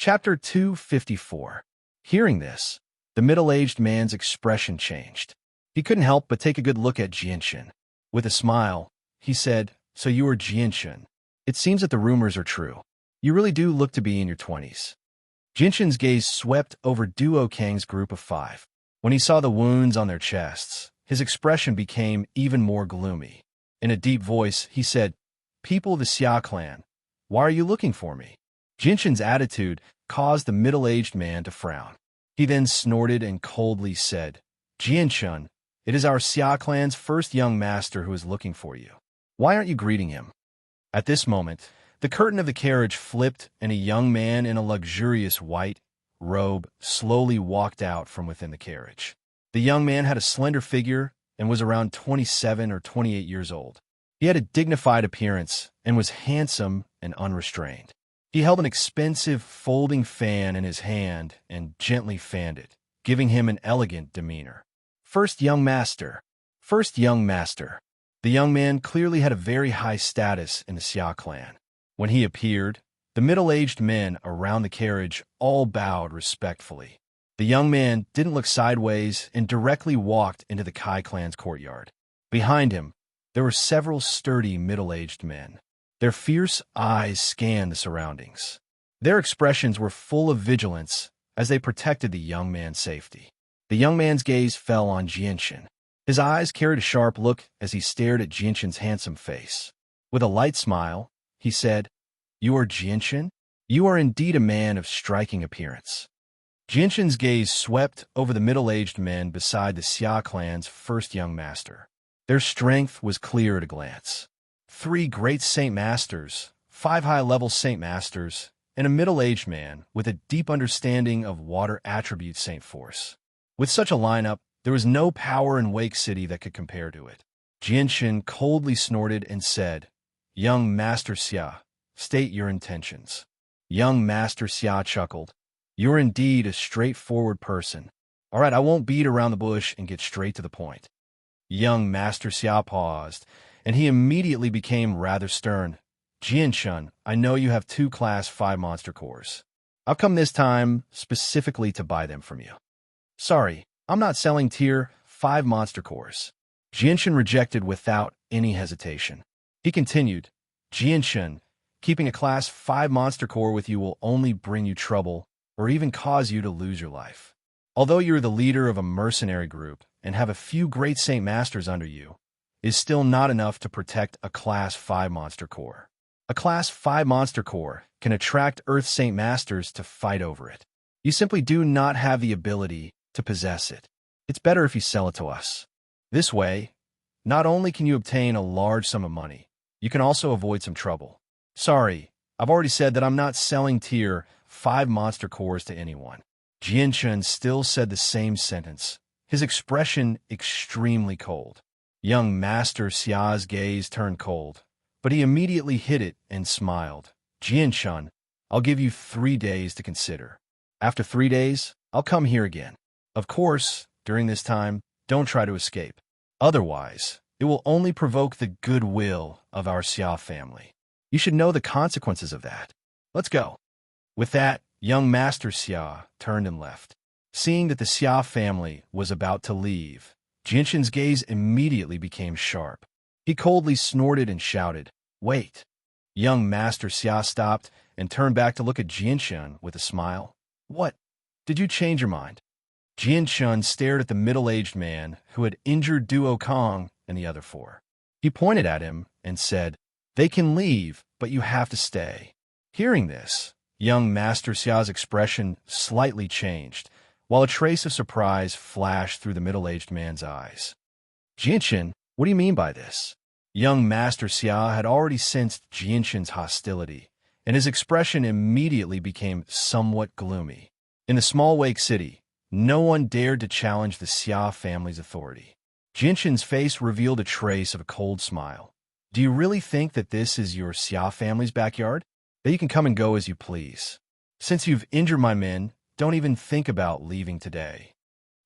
Chapter 254. Hearing this, the middle-aged man's expression changed. He couldn't help but take a good look at Jianchen. With a smile, he said, "So you are Jianchen. It seems that the rumors are true. You really do look to be in your 20s. Jianchen's gaze swept over Duo Kang's group of 5. When he saw the wounds on their chests, his expression became even more gloomy. In a deep voice, he said, "People of the Xia clan, why are you looking for me?" Jianchen's attitude caused the middle-aged man to frown. He then snorted and coldly said, "Jianchen, it is our Xia clan's first young master who is looking for you. Why aren't you greeting him?" At this moment, the curtain of the carriage flipped and a young man in a luxurious white robe slowly walked out from within the carriage. The young man had a slender figure and was around 27 or 28 years old. He had a dignified appearance and was handsome and unrestrained. He held an expensive folding fan in his hand and gently fanned it, giving him an elegant demeanor. First young master. First young master. The young man clearly had a very high status in the Xia clan. When he appeared, the middle-aged men around the carriage all bowed respectfully. The young man didn't look sideways and directly walked into the Kai clan's courtyard. Behind him, there were several sturdy middle-aged men. Their fierce eyes scanned the surroundings. Their expressions were full of vigilance as they protected the young man's safety. The young man's gaze fell on Jianchen. His eyes carried a sharp look as he stared at Jianchen's handsome face. With a light smile, he said, "You are Jianchen? You are indeed a man of striking appearance." Jianchen's gaze swept over the middle-aged men beside the Xia clan's first young master. Their strength was clear at a glance. 3 great Saint Masters, 5 high-level Saint Masters, and a middle-aged man with a deep understanding of water attribute Saint Force. With such a lineup, there was no power in Wake City that could compare to it. Jianchen coldly snorted and said, "Young Master Xia, state your intentions." Young Master Xia chuckled. "You're indeed a straightforward person. All right, I won't beat around the bush and get straight to the point." Young Master Xia paused, and he immediately became rather stern. "Jianchen, I know you have 2 Class 5 monster cores. I've come this time specifically to buy them from you." "Sorry, I'm not selling Tier 5 monster cores." Jianchen rejected without any hesitation. He continued, "Jianchen, keeping a Class 5 monster core with you will only bring you trouble or even cause you to lose your life. Although you're the leader of a mercenary group and have a few great Saint Masters under you, is still not enough to protect a Class 5 monster core. A Class 5 monster core can attract Earth Saint Masters to fight over it. You simply do not have the ability to possess it. It's better if you sell it to us. This way, not only can you obtain a large sum of money, you can also avoid some trouble." "Sorry, I've already said that I'm not selling Tier 5 monster cores to anyone." Jianchen still said the same sentence, his expression extremely cold. Young Master Xia's gaze turned cold, but he immediately hid it and smiled. "Jianchen, I'll give you 3 days to consider. After 3 days, I'll come here again. Of course, during this time, don't try to escape. Otherwise, it will only provoke the goodwill of our Xia family. You should know the consequences of that. Let's go." With that, young Master Xia turned and left. Seeing that the Xia family was about to leave, Jianchen's gaze immediately became sharp. He coldly snorted and shouted, "Wait!" Young Master Xia stopped and turned back to look at Jianchen with a smile. "What? Did you change your mind?" Jianchen stared at the middle-aged man who had injured Duo Kang and the other 4. He pointed at him and said, "They can leave, but you have to stay." Hearing this, young Master Xia's expression slightly changed, while a trace of surprise flashed through the middle-aged man's eyes. "Jianchen, what do you mean by this?" Young Master Xia had already sensed Jianchen's hostility, and his expression immediately became somewhat gloomy. In the small Wake City, no one dared to challenge the Xia family's authority. Jianchen's face revealed a trace of a cold smile. "Do you really think that this is your Xia family's backyard? That you can come and go as you please? Since you've injured my men, don't even think about leaving today."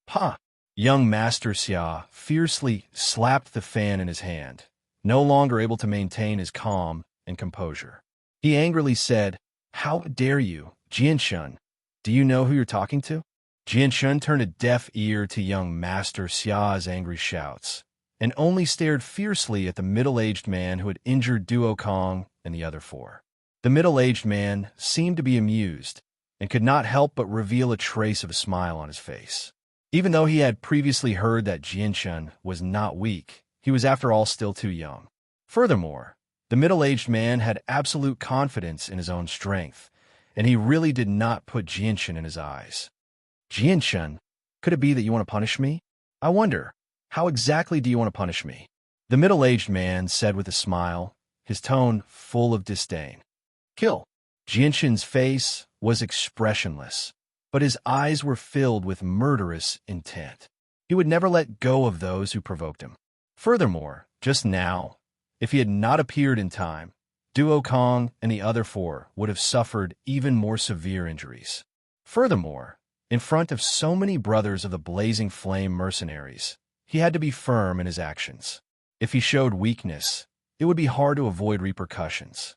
"Ha!" Young Master Xia fiercely slapped the fan in his hand, no longer able to maintain his calm and composure. He angrily said, "How dare you, Jianshun, do you know who you're talking to? Jianshun turned a deaf ear to young Master Xia's angry shouts, and only stared fiercely at the middle-aged man who had injured Duo Kong and the other four. The middle-aged man seemed to be amused, and could not help but reveal a trace of a smile on his face. Even though he had previously heard that Jianshun was not weak, he was after all still too young. Furthermore, the middle-aged man had absolute confidence in his own strength, and he really did not put Jianshun in his eyes. Jianshun, could it be that you want to punish me? I wonder, how exactly do you want to punish me? The middle-aged man said with a smile, his tone full of disdain. Kill. Jianshun's face was expressionless, but his eyes were filled with murderous intent. He would never let go of those who provoked him. Furthermore, just now, if he had not appeared in time, Duo Kong and the other four would have suffered even more severe injuries. Furthermore, in front of so many brothers of the Blazing Flame mercenaries, he had to be firm in his actions. If he showed weakness, it would be hard to avoid repercussions.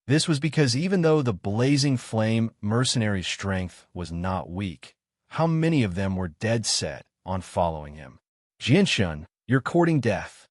This was because even though the Blazing Flame mercenaries' strength was not weak, how many of them were dead set on following him? Jianshun, you're courting death.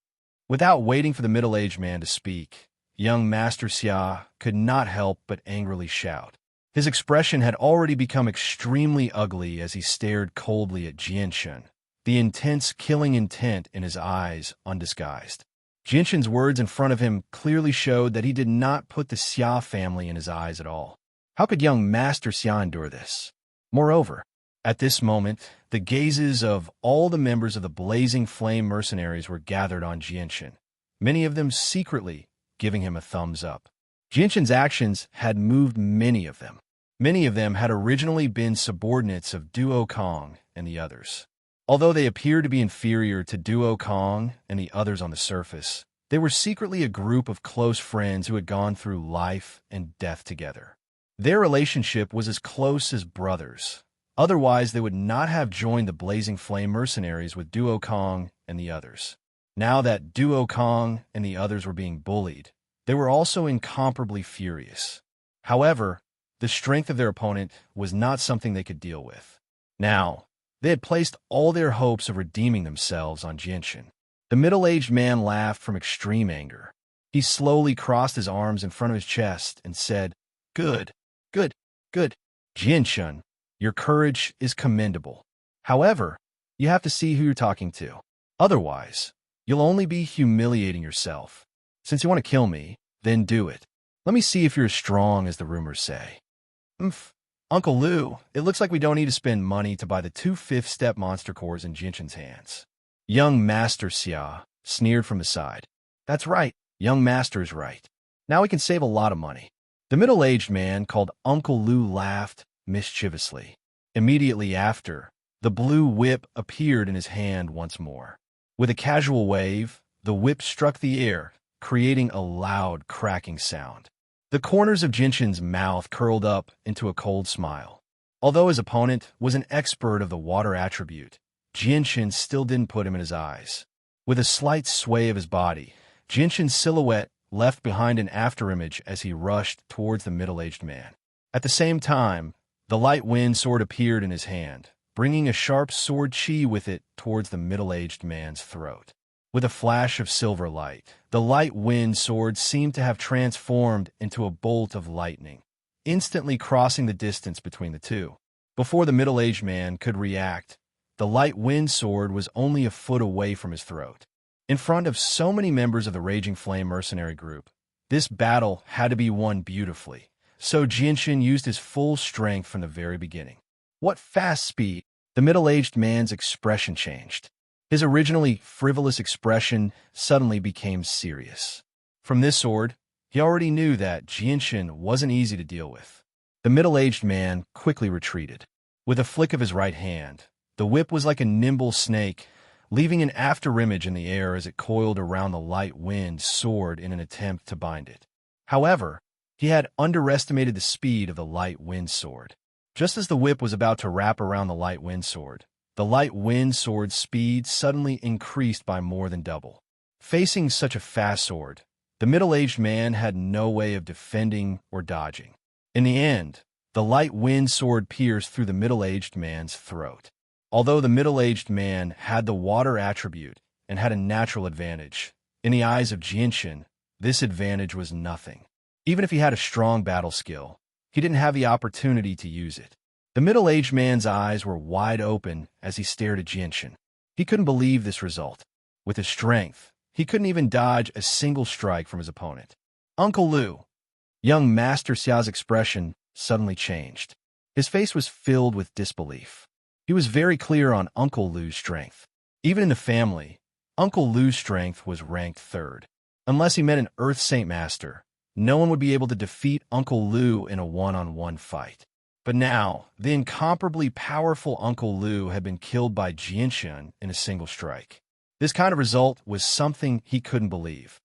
Without waiting for the middle-aged man to speak, young Master Xia could not help but angrily shout. His expression had already become extremely ugly as he stared coldly at Jianshun, the intense killing intent in his eyes undisguised. Jianshun's words in front of him clearly showed that he did not put the Xia family in his eyes at all. How could young Master Xia endure this? Moreover, at this moment, the gazes of all the members of the Blazing Flame mercenaries were gathered on Jianshun, many of them secretly giving him a thumbs up. Jianshun's actions had moved many of them. Many of them had originally been subordinates of Duo Kong and the others. Although they appeared to be inferior to Duo Kong and the others on the surface, they were secretly a group of close friends who had gone through life and death together. Their relationship was as close as brothers. Otherwise, they would not have joined the Blazing Flame mercenaries with Duo Kong and the others. Now that Duo Kong and the others were being bullied, they were also incomparably furious. However, the strength of their opponent was not something they could deal with. Now, they had placed all their hopes of redeeming themselves on Jianshun. The middle-aged man laughed from extreme anger. He slowly crossed his arms in front of his chest and said, Good, good, good. Jianshun, your courage is commendable. However, you have to see who you're talking to. Otherwise, you'll only be humiliating yourself. Since you want to kill me, then do it. Let me see if you're as strong as the rumors say. Uncle Lu, it looks like we don't need to spend money to buy the 2 fifth-step monster cores in Jianshun's hands. Young Master Xia sneered from the side. That's right, young Master is right. Now we can save a lot of money. The middle-aged man called Uncle Lu laughed mischievously. Immediately after, the blue whip appeared in his hand once more. With a casual wave, the whip struck the air, creating a loud cracking sound. The corners of Jianshun's mouth curled up into a cold smile. Although his opponent was an expert of the water attribute, Jianshun still didn't put him in his eyes. With a slight sway of his body, Jianshun's silhouette left behind an afterimage as he rushed towards the middle-aged man. At the same time, the light wind sword appeared in his hand, bringing a sharp sword chi with it towards the middle-aged man's throat. With a flash of silver light, the light wind sword seemed to have transformed into a bolt of lightning, instantly crossing the distance between the two. Before the middle-aged man could react, the light wind sword was only a foot away from his throat. In front of so many members of the Raging Flame mercenary group, this battle had to be won beautifully, so Jianshun used his full strength from the very beginning. What fast speed! The middle-aged man's expression changed. His originally frivolous expression suddenly became serious. From this sword, he already knew that Jianshun wasn't easy to deal with. The middle-aged man quickly retreated. With a flick of his right hand, the whip was like a nimble snake, leaving an afterimage in the air as it coiled around the light wind sword in an attempt to bind it. However, he had underestimated the speed of the light wind sword. Just as the whip was about to wrap around the light wind sword, the light wind sword's speed suddenly increased by more than double. Facing such a fast sword, the middle-aged man had no way of defending or dodging. In the end, The light wind sword pierced through the middle-aged man's throat. Although the middle-aged man had the water attribute and had a natural advantage, in the eyes of Jinshin, this advantage was nothing. Even if he had a strong battle skill, he didn't have the opportunity to use it. The middle-aged man's eyes were wide open as he stared at Jinshin. He couldn't believe this result. With his strength, he couldn't even dodge a single strike from his opponent. Uncle Lu. Young Master Xia's expression suddenly changed. His face was filled with disbelief. He was very clear on Uncle Lu's strength. Even in the family, Uncle Lu's strength was ranked third. Unless he met an Earth Saint Master, no one would be able to defeat Uncle Lu in a one-on-one fight. But now, the incomparably powerful Uncle Lu had been killed by Jinshin in a single strike. This kind of result was something he couldn't believe.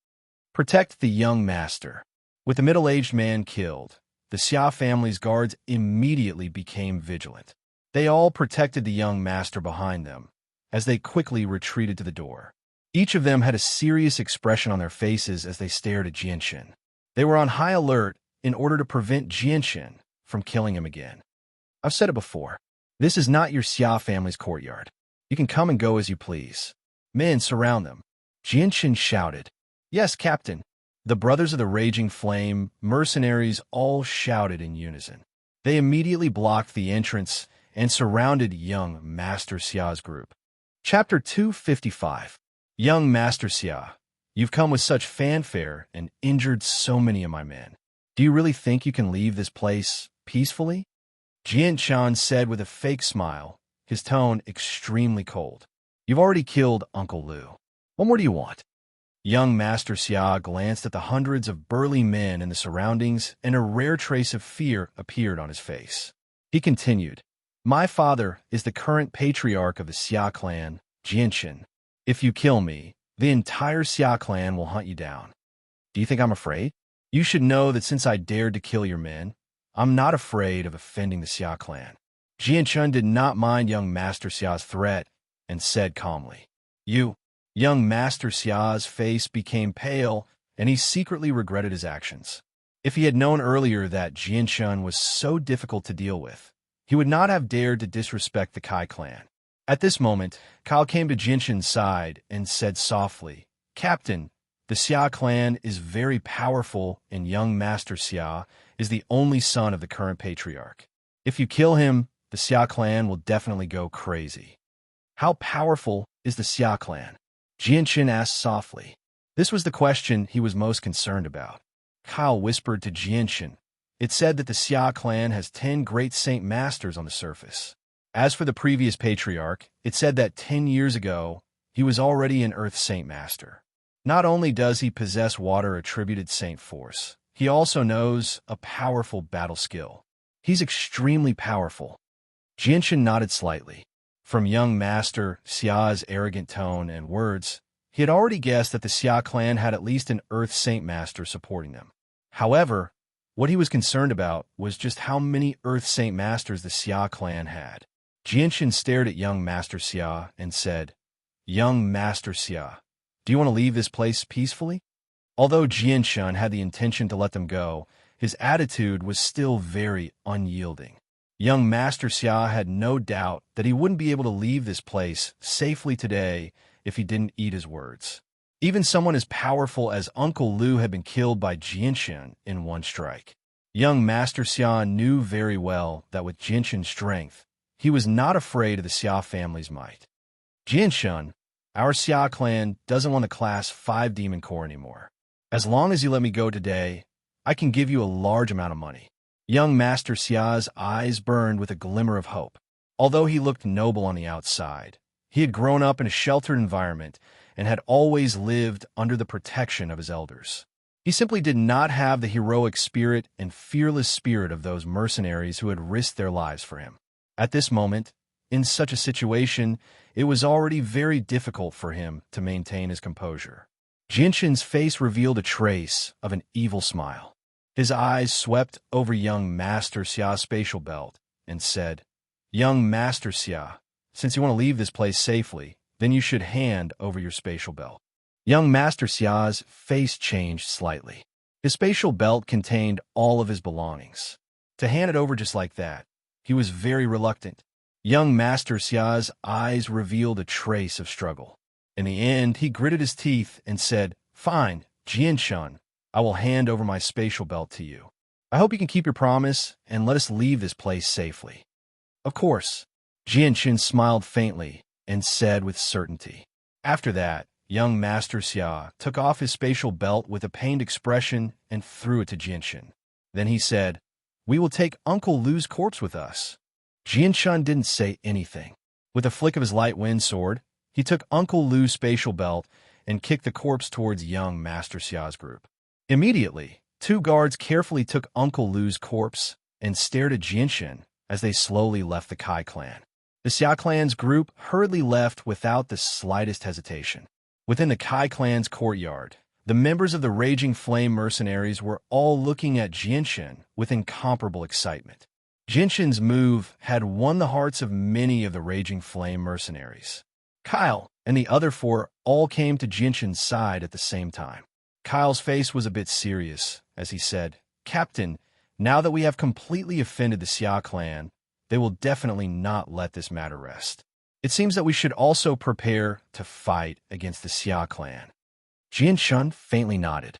Protect the young master. With the middle-aged man killed, the Xia family's guards immediately became vigilant. They all protected the young master behind them, as they quickly retreated to the door. Each of them had a serious expression on their faces as they stared at Jinshin. They were on high alert in order to prevent Jinshin from killing him again. I've said it before. This is not your Xia family's courtyard. You can come and go as you please. Men, surround them. Jinshin shouted. Yes, Captain. The brothers of the Raging Flame, mercenaries, all shouted in unison. They immediately blocked the entrance and surrounded young Master Xia's group. Chapter 255. Young Master Xia, you've come with such fanfare and injured so many of my men. Do you really think you can leave this place peacefully? Jinshin said with a fake smile, his tone extremely cold. You've already killed Uncle Lu. What more do you want? Young Master Xia glanced at the hundreds of burly men in the surroundings, and a rare trace of fear appeared on his face. He continued, My father is the current patriarch of the Xia clan, Jinshin. If you kill me, the entire Xia clan will hunt you down. Do you think I'm afraid? You should know that since I dared to kill your men, I'm not afraid of offending the Xia clan. Jinshin did not mind young Master Xia's threat and said calmly, Young Master Xia's face became pale, and he secretly regretted his actions. If he had known earlier that Jinshin was so difficult to deal with, he would not have dared to disrespect the Kai clan. At this moment, Kao came to Jinshin's side and said softly, Captain, the Xia clan is very powerful, and young Master Xia is the only son of the current patriarch. If you kill him, the Xia clan will definitely go crazy. How powerful is the Xia clan? Jinshin asked softly. This was the question he was most concerned about. Kao whispered to Jinshin. It said that the Xia clan has 10 great saint masters on the surface. As for the previous patriarch, it said that 10 years ago, he was already an Earth Saint Master. Not only does he possess water-attributed saint force, he also knows a powerful battle skill. He's extremely powerful. Jinshin nodded slightly. From young Master Xia's arrogant tone and words, he had already guessed that the Xia clan had at least an Earth Saint Master supporting them. However, what he was concerned about was just how many Earth Saint Masters the Xia clan had. Jinshin stared at young Master Xia and said, Young Master Xia, do you want to leave this place peacefully? Although Jinshin had the intention to let them go, his attitude was still very unyielding. Young Master Xia had no doubt that he wouldn't be able to leave this place safely today if he didn't eat his words. Even someone as powerful as Uncle Lu had been killed by Jinshin in one strike. Young Master Xia knew very well that with Jinshin's strength, he was not afraid of the Xia family's might. Jinshin, our Xia clan doesn't want the Class 5 Demon Corps anymore. As long as you let me go today, I can give you a large amount of money. Young Master Xia's eyes burned with a glimmer of hope. Although he looked noble on the outside, he had grown up in a sheltered environment and had always lived under the protection of his elders. He simply did not have the heroic spirit and fearless spirit of those mercenaries who had risked their lives for him. At this moment, in such a situation, it was already very difficult for him to maintain his composure. Jinshin's face revealed a trace of an evil smile. His eyes swept over young Master Xia's spatial belt and said, Young Master Xia, since you want to leave this place safely, then you should hand over your spatial belt. Young Master Xia's face changed slightly. His spatial belt contained all of his belongings. to hand it over just like that. He was very reluctant. Young Master Xia's eyes revealed a trace of struggle. In the end, he gritted his teeth and said, "Fine, Jianshun, I will hand over my spatial belt to you. I hope you can keep your promise and let us leave this place safely." "Of course." Jianshun smiled faintly and said with certainty. After that, young Master Xia took off his spatial belt with a pained expression and threw it to Jianshun. Then he said, "We will take Uncle Lu's corpse with us." Jianshun didn't say anything. With a flick of his light wind sword, he took Uncle Lu's spatial belt and kicked the corpse towards young Master Xia's group. Immediately, two guards carefully took Uncle Lu's corpse and stared at Jianshun as they slowly left the Kai clan. The Xia clan's group hurriedly left without the slightest hesitation. Within the Kai clan's courtyard, the members of the Raging Flame mercenaries were all looking at Jianshun with incomparable excitement. Jianshun's move had won the hearts of many of the Raging Flame mercenaries. Kyle and the other four all came to Jianshun's side at the same time. Kyle's face was a bit serious as he said, "Captain, now that we have completely offended the Xia clan, they will definitely not let this matter rest. It seems that we should also prepare to fight against the Xia clan." Jianshun faintly nodded.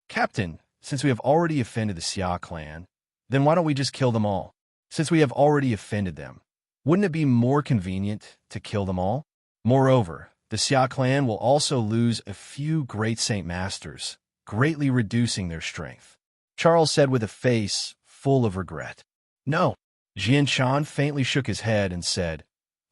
"Captain, since we have already offended the Xia clan, then why don't we just kill them all? Since we have already offended them, wouldn't it be more convenient to kill them all? Moreover, the Xia clan will also lose a few great Saint Masters, greatly reducing their strength." Charles said with a face full of regret. "No." Jianshun faintly shook his head and said,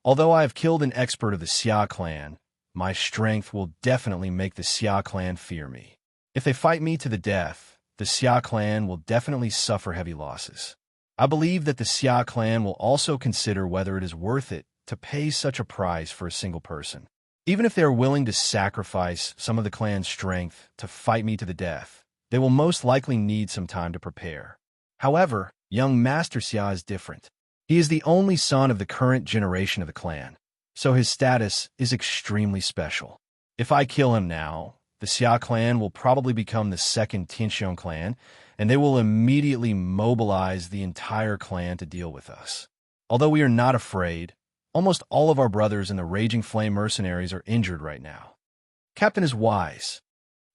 "Although I have killed an expert of the Xia clan, my strength will definitely make the Xia clan fear me. If they fight me to the death, the Xia clan will definitely suffer heavy losses. I believe that the Xia clan will also consider whether it is worth it to pay such a price for a single person. Even if they are willing to sacrifice some of the clan's strength to fight me to the death, they will most likely need some time to prepare. However, young Master Xia is different. He is the only son of the current generation of the clan, so his status is extremely special. If I kill him now, the Xia clan will probably become the second Tianxiong clan, and they will immediately mobilize the entire clan to deal with us. Although we are not afraid, almost all of our brothers in the Raging Flame mercenaries are injured right now. Captain is wise."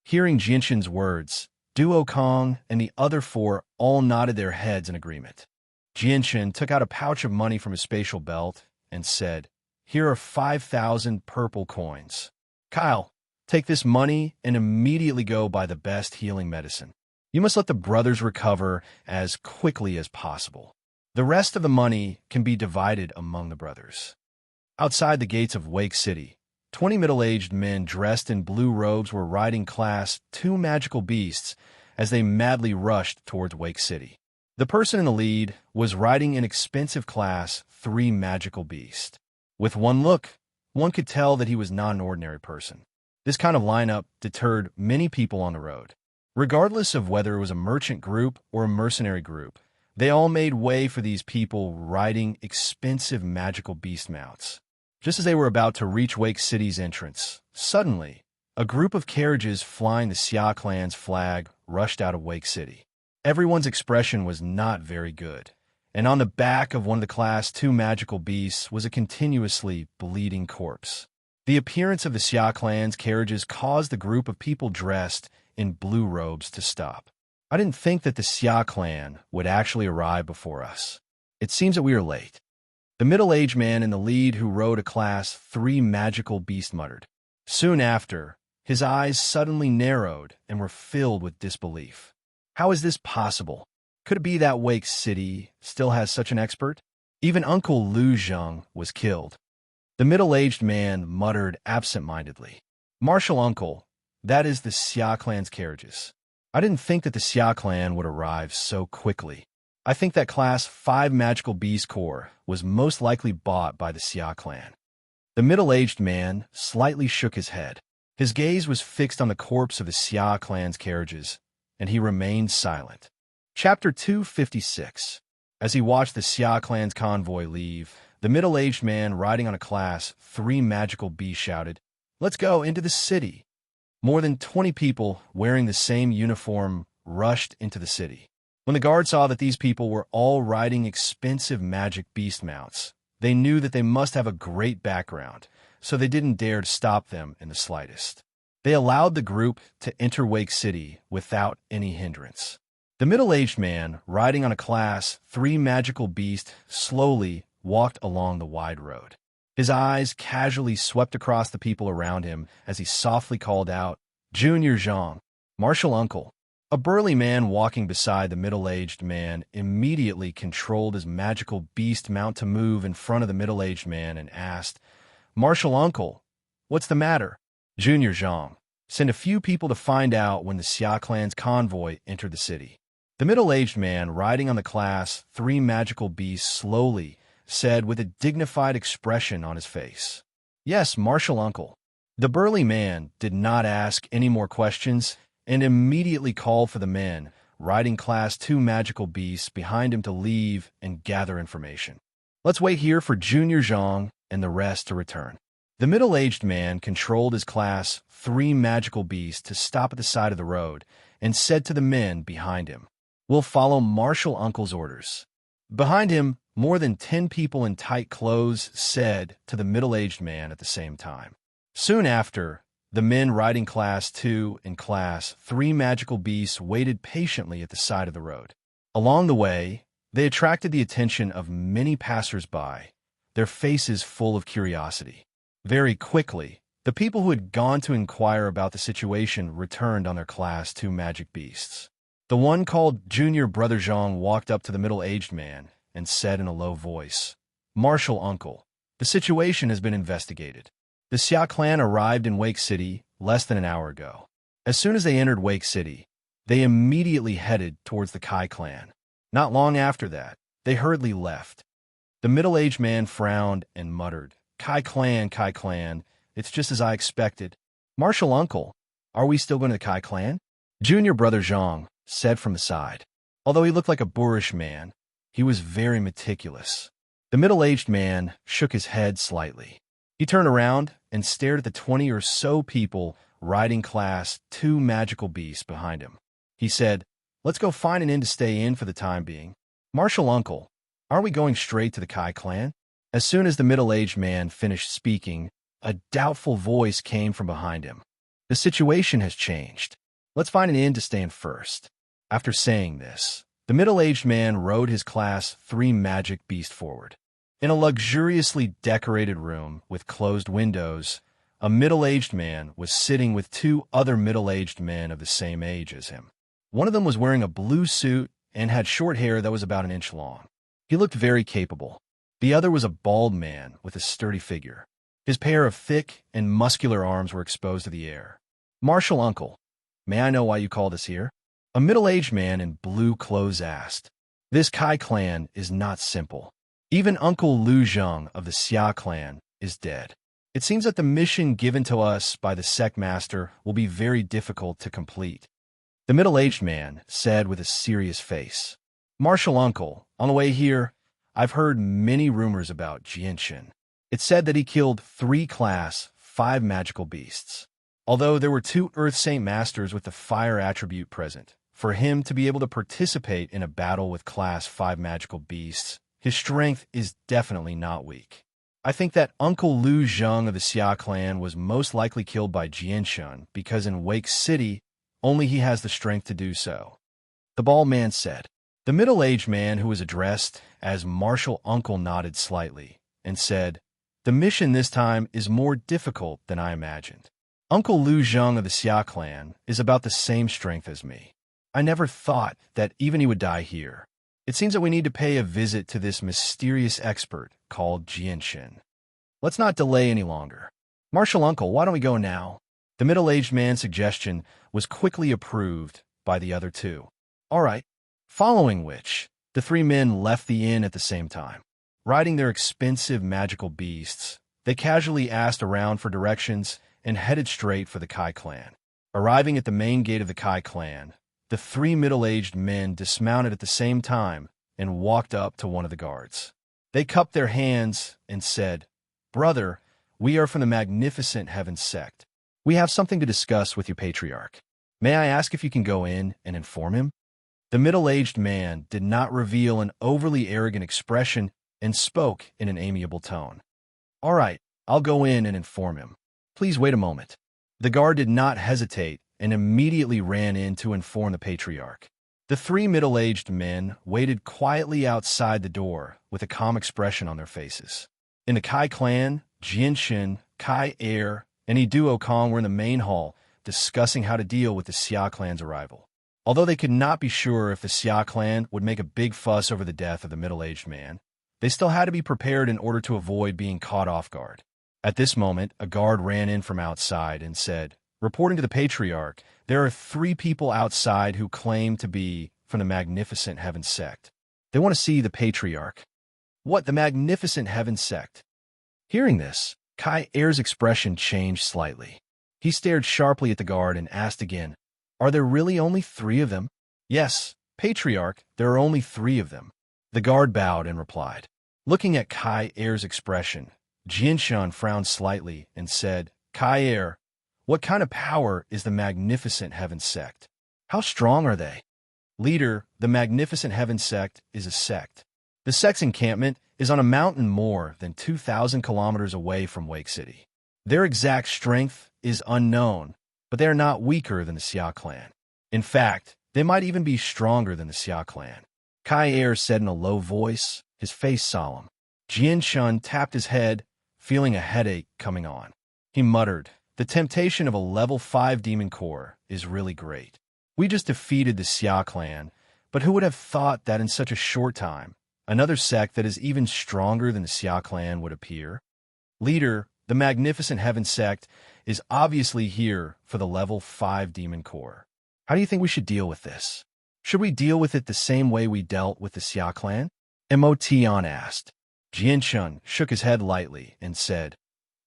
Hearing Jianshun's words, Duo Kong and the other four all nodded their heads in agreement. Jianshun took out a pouch of money from his spatial belt and said, "Here are 5,000 purple coins. Kyle, take this money and immediately go buy the best healing medicine. You must let the brothers recover as quickly as possible. The rest of the money can be divided among the brothers." Outside the gates of Wake City, 20 middle-aged men dressed in blue robes were riding Class 2 magical beasts as they madly rushed towards Wake City. The person in the lead was riding an expensive Class 3 magical beast. With one look, one could tell that he was not an ordinary person. This kind of lineup deterred many people on the road. Regardless of whether it was a merchant group or a mercenary group, they all made way for these people riding expensive magical beast mounts. Just as they were about to reach Wake City's entrance, suddenly, a group of carriages flying the Xia clan's flag rushed out of Wake City. Everyone's expression was not very good, and on the back of one of the Class 2 magical beasts was a continuously bleeding corpse. The appearance of the Xia clan's carriages caused the group of people dressed in blue robes to stop. "I didn't think that the Xia clan would actually arrive before us. It seems that we are late." The middle-aged man in the lead who rode a Class 3 magical beast muttered. Soon after, his eyes suddenly narrowed and were filled with disbelief. How is this possible? Could it be that Wake City still has such an expert? Even Uncle Lu Zheng was killed. The middle-aged man muttered absent-mindedly. "Martial Uncle, that is the Xia clan's carriages. I didn't think that the Xia clan would arrive so quickly. I think that Class 5 Magical Beast Corps was most likely bought by the Xia clan." The middle-aged man slightly shook his head. His gaze was fixed on the corpse of the Xia clan's carriages, and he remained silent. Chapter 256. As he watched the Xia clan's convoy leave, the middle-aged man riding on a Class 3 magical beast shouted, "Let's go into the city." More than 20 people wearing the same uniform rushed into the city. When the guard saw that these people were all riding expensive magic beast mounts, they knew that they must have a great background, so they didn't dare to stop them in the slightest. They allowed the group to enter Wake City without any hindrance. The middle-aged man, riding on a Class 3 magical beast, slowly walked along the wide road. His eyes casually swept across the people around him as he softly called out, "Junior Zhang, Martial Uncle." A burly man walking beside the middle-aged man immediately controlled his magical beast mount to move in front of the middle-aged man and asked, "Martial Uncle, what's the matter?" Junior Zhang, "Send a few people to find out when the Xia clan's convoy entered the city." The middle-aged man, riding on the Class 3 magical beast, slowly said with a dignified expression on his face, "Yes, Martial Uncle." The burly man did not ask any more questions and immediately called for the men riding Class 2 magical beasts behind him to leave and gather information. "Let's wait here for Junior Zhang and the rest to return." The middle-aged man controlled his Class 3 magical beast to stop at the side of the road and said to the men behind him, "We'll follow Martial Uncle's orders." Behind him, more than 10 people in tight clothes said to the middle-aged man at the same time. Soon after, the men riding Class 2 and Class 3 magical beasts waited patiently at the side of the road. Along the way, they attracted the attention of many passers-by, their faces full of curiosity. Very quickly, the people who had gone to inquire about the situation returned on their Class 2 magic beasts. The one called Junior Brother Zhang walked up to the middle-aged man and said in a low voice, "Martial Uncle, the situation has been investigated. The Xia clan arrived in Wake City less than an hour ago. As soon as they entered Wake City, they immediately headed towards the Kai clan. Not long after that, they hurriedly left." The middle-aged man frowned and muttered, Kai clan, it's just as I expected." "Martial Uncle, are we still going to the Kai clan?" Junior Brother Zhang said from the side. Although he looked like a boorish man, he was very meticulous. The middle-aged man shook his head slightly. He turned around and stared at the 20 or so people riding Class 2 magical beasts behind him. He said, "Let's go find an inn to stay in for the time being." "Martial Uncle, aren't we going straight to the Kai clan?" As soon as the middle-aged man finished speaking, a doubtful voice came from behind him. "The situation has changed. Let's find an inn to stay in first." After saying this, the middle-aged man rode his Class 3 magic beast forward. In a luxuriously decorated room with closed windows, a middle-aged man was sitting with 2 other middle-aged men of the same age as him. One of them was wearing a blue suit and had short hair that was about an inch long. He looked very capable. The other was a bald man with a sturdy figure. His pair of thick and muscular arms were exposed to the air. "Martial Uncle, may I know why you called us here?" A middle-aged man in blue clothes asked. "This Kai clan is not simple. Even Uncle Lu Zheng of the Xia clan is dead. It seems that the mission given to us by the sect master will be very difficult to complete." The middle-aged man said with a serious face, "Martial Uncle, on the way here, I've heard many rumors about Jianshan. It's said that he killed 3 Class 5 magical beasts. Although there were 2 Earth Saint Masters with the fire attribute present, for him to be able to participate in a battle with Class 5 magical beasts, his strength is definitely not weak. I think that Uncle Lu Zheng of the Xia clan was most likely killed by Jianshan because in Wake City, only he has the strength to do so." The bald man said. The middle-aged man who was addressed as Martial Uncle nodded slightly and said, "The mission this time is more difficult than I imagined. Uncle Lu Zheng of the Xia clan is about the same strength as me. I never thought that even he would die here. It seems that we need to pay a visit to this mysterious expert called Jianshan. Let's not delay any longer. Martial Uncle, why don't we go now?" The middle-aged man's suggestion was quickly approved by the other 2. "All right." Following which, the 3 men left the inn at the same time. Riding their expensive magical beasts, they casually asked around for directions and headed straight for the Kai clan. Arriving at the main gate of the Kai clan, the 3 middle-aged men dismounted at the same time and walked up to one of the guards. They cupped their hands and said, "Brother, we are from the magnificent Heaven sect. We have something to discuss with your patriarch. May I ask if you can go in and inform him?" The middle-aged man did not reveal an overly arrogant expression and spoke in an amiable tone. "All right, I'll go in and inform him. Please wait a moment." The guard did not hesitate and immediately ran in to inform the patriarch. The three middle-aged men waited quietly outside the door with a calm expression on their faces. In the Kai clan, Jianshin, Kai Air, and Iduo Kong were in the main hall discussing how to deal with the Xia clan's arrival. Although they could not be sure if the Xia clan would make a big fuss over the death of the middle-aged man, they still had to be prepared in order to avoid being caught off guard. At this moment, a guard ran in from outside and said, reporting to the patriarch, "There are 3 people outside who claim to be from the Magnificent Heaven sect. They want to see the patriarch." "What, the Magnificent Heaven sect?" Hearing this, Kai Air's expression changed slightly. He stared sharply at the guard and asked again, "Are there really only 3 of them?" "Yes, patriarch, there are only 3 of them." The guard bowed and replied. Looking at Kai Air's expression, Jianshan frowned slightly and said, "Kai Air, what kind of power is the Magnificent Heaven sect? How strong are they?" "Leader, the Magnificent Heaven sect is a sect. The sect's encampment is on a mountain more than 2,000 kilometers away from Wake City. Their exact strength is unknown, but they are not weaker than the Xia clan. In fact, they might even be stronger than the Xia clan." Kai Air said in a low voice, his face solemn. Jianshan tapped his head, feeling a headache coming on. He muttered, "The temptation of a level 5 demon core is really great. We just defeated the Xia clan, but who would have thought that in such a short time, another sect that is even stronger than the Xia clan would appear? Leader, the Magnificent Heaven sect is obviously here for the level 5 demon core. How do you think we should deal with this? Should we deal with it the same way we dealt with the Xia clan?" Motion asked. Jianshan shook his head lightly and said,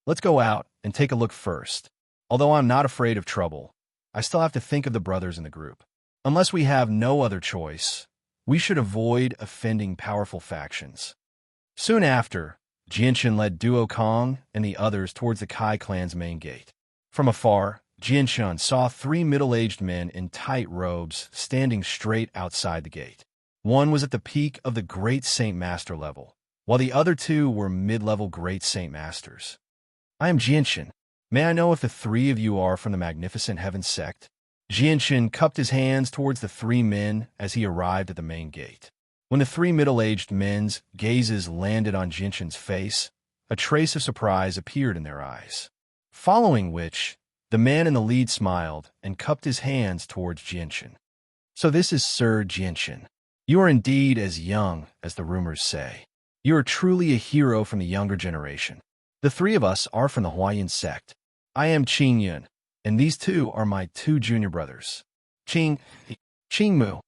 "Let's go out and take a look first. Although I'm not afraid of trouble, I still have to think of the brothers in the group. Unless we have no other choice, we should avoid offending powerful factions." Soon after, Jianshan led Duo Kong and the others towards the Kai clan's main gate. From afar, Jianshan saw 3 middle-aged men in tight robes standing straight outside the gate. One was at the peak of the Great Saint Master level, while the other 2 were mid-level Great Saint Masters. "I am Jianshin. May I know if the 3 of you are from the Magnificent Heaven sect?" Jianshin cupped his hands towards the 3 men as he arrived at the main gate. When the 3 middle-aged men's gazes landed on Jianshin's face, a trace of surprise appeared in their eyes. Following which, the man in the lead smiled and cupped his hands towards Jianshin. "So this is Sir Jianshin. You are indeed as young as the rumors say. You are truly a hero from the younger generation. The 3 of us are from the Huayan sect. I am Qingyun, and these 2 are my 2 junior brothers. Qingmu."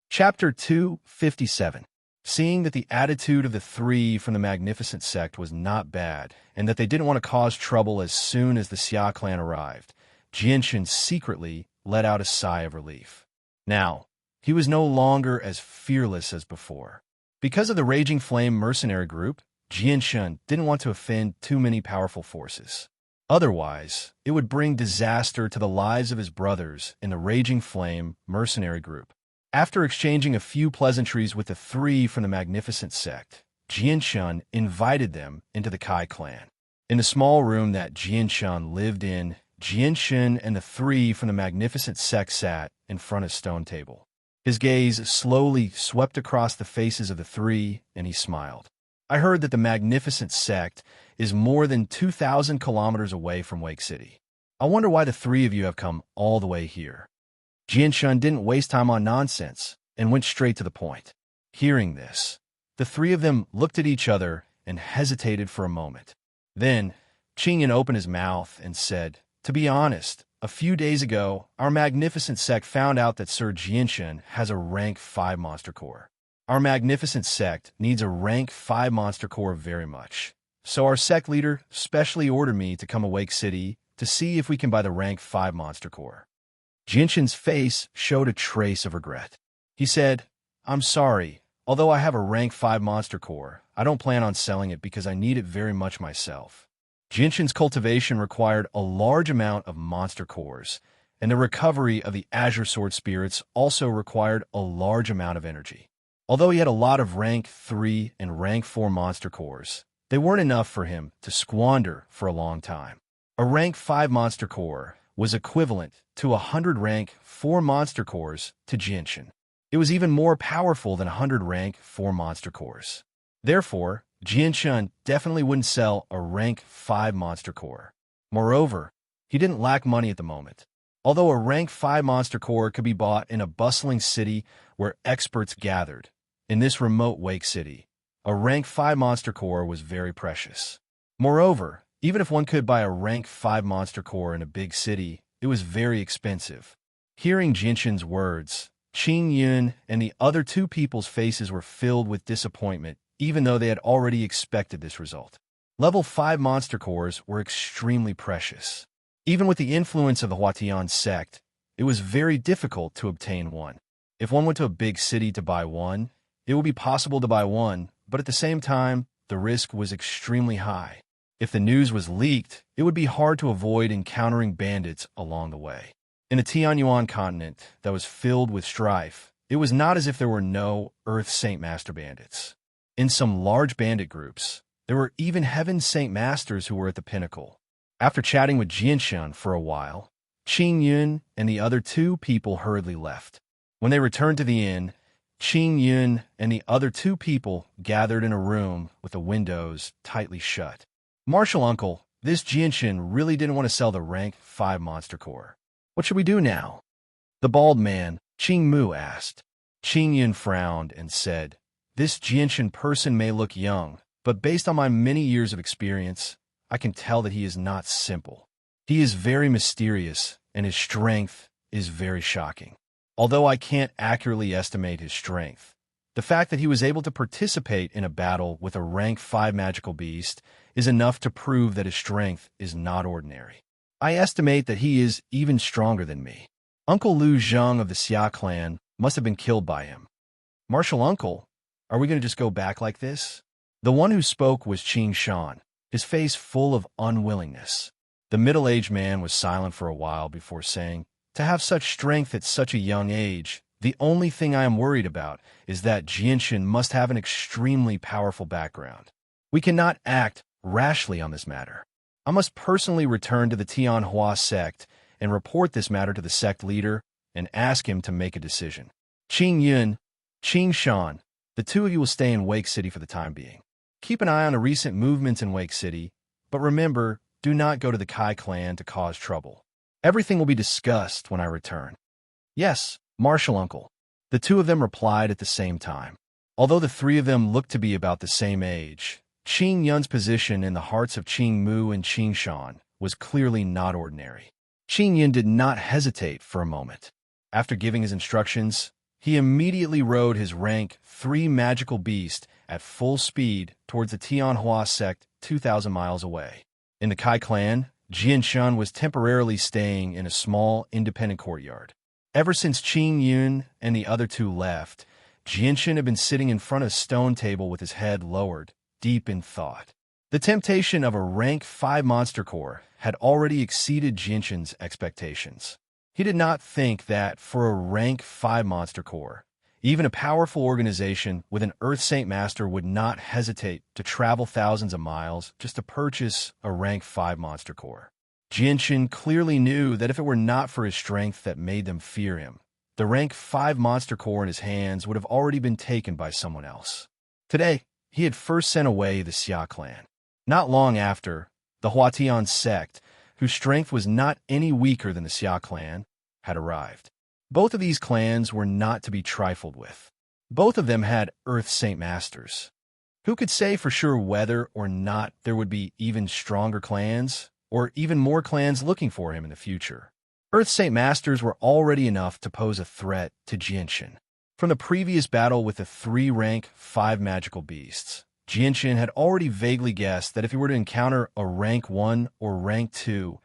Chapter 257. Seeing that the attitude of the 3 from the Magnificent sect was not bad, and that they didn't want to cause trouble as soon as the Xia clan arrived, Jianshin secretly let out a sigh of relief. Now, he was no longer as fearless as before. Because of the Raging Flame mercenary group, Jianshin didn't want to offend too many powerful forces. Otherwise, it would bring disaster to the lives of his brothers in the Raging Flame mercenary group. After exchanging a few pleasantries with the 3 from the Magnificent sect, Jianshan invited them into the Kai clan. In the small room that Jianshan lived in, Jianshin and the 3 from the Magnificent sect sat in front of a stone table. His gaze slowly swept across the faces of the 3, and he smiled. "I heard that the Magnificent sect is more than 2,000 kilometers away from Wake City. I wonder why the 3 of you have come all the way here." Jianshan didn't waste time on nonsense and went straight to the point. Hearing this, the 3 of them looked at each other and hesitated for a moment. Then, Qingyan opened his mouth and said, "To be honest, a few days ago, our Magnificent sect found out that Sir Jianshin has a rank 5 monster core. Our Magnificent sect needs a rank 5 monster core very much. So our sect leader specially ordered me to come to Wake City to see if we can buy the rank 5 monster core." Jianshin's face showed a trace of regret. He said, "I'm sorry. Although I have a rank 5 monster core, I don't plan on selling it because I need it very much myself." Jianshin's cultivation required a large amount of monster cores, and the recovery of the Azure Sword spirits also required a large amount of energy. Although he had a lot of rank 3 and rank 4 monster cores, they weren't enough for him to squander for a long time. A rank 5 monster core was equivalent to 100 rank 4 monster cores to Jinshin. It was even more powerful than 100 rank 4 monster cores. Therefore, Jinshin definitely wouldn't sell a rank 5 monster core. Moreover, he didn't lack money at the moment. Although a rank 5 monster core could be bought in a bustling city where experts gathered, in this remote Wake City, a rank 5 monster core was very precious. Moreover, even if one could buy a rank 5 monster core in a big city, it was very expensive. Hearing Jinshin's words, Qing Yun and the other two people's faces were filled with disappointment, even though they had already expected this result. Level 5 monster cores were extremely precious. Even with the influence of the Huatian sect, it was very difficult to obtain one. If one went to a big city to buy one, it would be possible to buy one, but at the same time, the risk was extremely high. If the news was leaked, it would be hard to avoid encountering bandits along the way. In a Tianyuan continent that was filled with strife, it was not as if there were no Earth Saint Master bandits. In some large bandit groups, there were even Heaven Saint Masters who were at the pinnacle. After chatting with Jinshin for a while, Qing Yun and the other two people hurriedly left. When they returned to the inn, Qing Yun and the other two people gathered in a room with the windows tightly shut. Martial Uncle, this Jinshin really didn't want to sell the rank 5 monster core. What should we do now? The bald man, Qing Mu, asked. Qing Yun frowned and said, this Jinshin person may look young, but based on my many years of experience, I can tell that he is not simple. He is very mysterious, and his strength is very shocking. Although I can't accurately estimate his strength, the fact that he was able to participate in a battle with a rank 5 magical beast is enough to prove that his strength is not ordinary. I estimate that he is even stronger than me. Uncle Liu Zheng of the Xia clan must have been killed by him. Martial Uncle, are we going to just go back like this? The one who spoke was Qing Shan, his face full of unwillingness. The middle-aged man was silent for a while before saying, to have such strength at such a young age, the only thing I am worried about is that Jinshin must have an extremely powerful background. We cannot act rashly on this matter. I must personally return to the Tianhua sect and report this matter to the sect leader and ask him to make a decision. Qing Yun, Qing Shan, the two of you will stay in Wake City for the time being. Keep an eye on the recent movements in Wake City, but remember, do not go to the Kai clan to cause trouble. Everything will be discussed when I return. Yes, Martial Uncle. The two of them replied at the same time. Although the three of them looked to be about the same age, Qing Yun's position in the hearts of Qing Mu and Qing Shan was clearly not ordinary. Qing Yun did not hesitate for a moment. After giving his instructions, he immediately rode his rank 3 magical beast at full speed towards the Tianhua sect 2,000 miles away. In the Kai clan, Jinshan was temporarily staying in a small, independent courtyard. Ever since Qing Yun and the other two left, Jinshan had been sitting in front of a stone table with his head lowered, deep in thought. The temptation of a rank 5 monster core had already exceeded Jinshan's expectations. He did not think that, for a rank 5 monster core, even a powerful organization with an Earth Saint Master would not hesitate to travel thousands of miles just to purchase a rank 5 monster core. Jinshin clearly knew that if it were not for his strength that made them fear him, the rank 5 monster core in his hands would have already been taken by someone else. Today, he had first sent away the Xia clan. Not long after, the Huatian sect, whose strength was not any weaker than the Xia clan, had arrived. Both of these clans were not to be trifled with. Both of them had Earth Saint Masters. Who could say for sure whether or not there would be even stronger clans, or even more clans looking for him in the future? Earth Saint Masters were already enough to pose a threat to Jinshin. From the previous battle with the 3 rank 5 magical beasts, Jinshin had already vaguely guessed that if he were to encounter a rank 1 or rank 2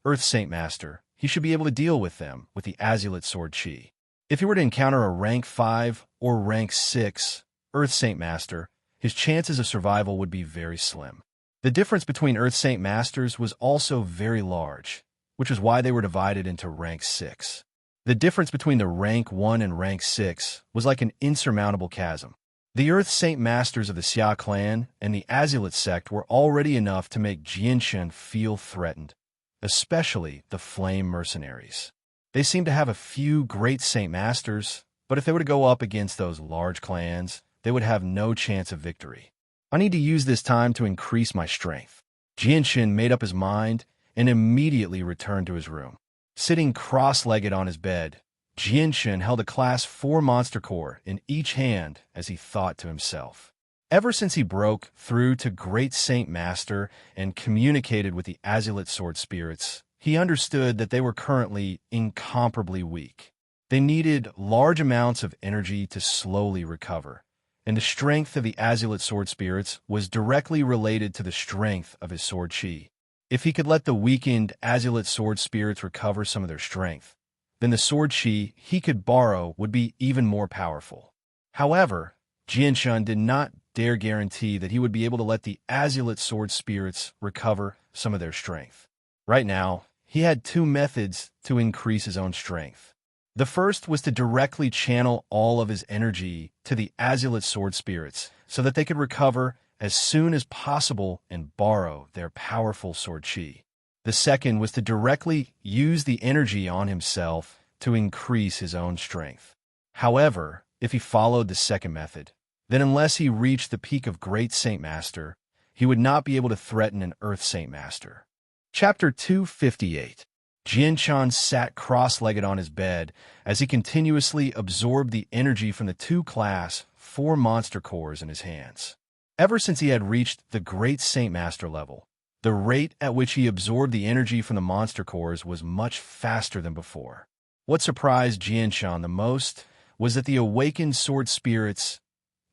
Earth Saint Master, he should be able to deal with them with the Azulate Sword Chi. If he were to encounter a rank 5 or rank 6 Earth Saint Master, his chances of survival would be very slim. The difference between Earth Saint Masters was also very large. which is why they were divided into rank 6. The difference between the rank 1 and rank 6 was like an insurmountable chasm. The Earth Saint Masters of the Xia clan and the Azulite sect were already enough to make Jianshan feel threatened, especially the Flame Mercenaries. They seemed to have a few great Saint Masters, but if they were to go up against those large clans, they would have no chance of victory. I need to use this time to increase my strength. Jianshan made up his mind and immediately returned to his room. Sitting cross-legged on his bed, Jianshan held a Class 4 monster core in each hand as he thought to himself. Ever since he broke through to Great Saint Master and communicated with the Azulite sword spirits, he understood that they were currently incomparably weak. They needed large amounts of energy to slowly recover, and the strength of the Azulite sword spirits was directly related to the strength of his sword chi. If he could let the weakened Azulite sword spirits recover some of their strength, then the sword chi he could borrow would be even more powerful. However, Jianshan did not dare guarantee that he would be able to let the Azulite sword spirits recover some of their strength. Right now, he had two methods to increase his own strength. The first was to directly channel all of his energy to the Azulite sword spirits so that they could recover as soon as possible and borrow their powerful sword chi. The second was to directly use the energy on himself to increase his own strength. However, if he followed the second method, then unless he reached the peak of Great Saint Master, he would not be able to threaten an Earth Saint Master. Chapter 258. Jianshan sat cross-legged on his bed as he continuously absorbed the energy from the two Class 4 monster cores in his hands. Ever since he had reached the Great Saint Master level, the rate at which he absorbed the energy from the monster cores was much faster than before. What surprised Jianshan the most was that the awakened sword spirits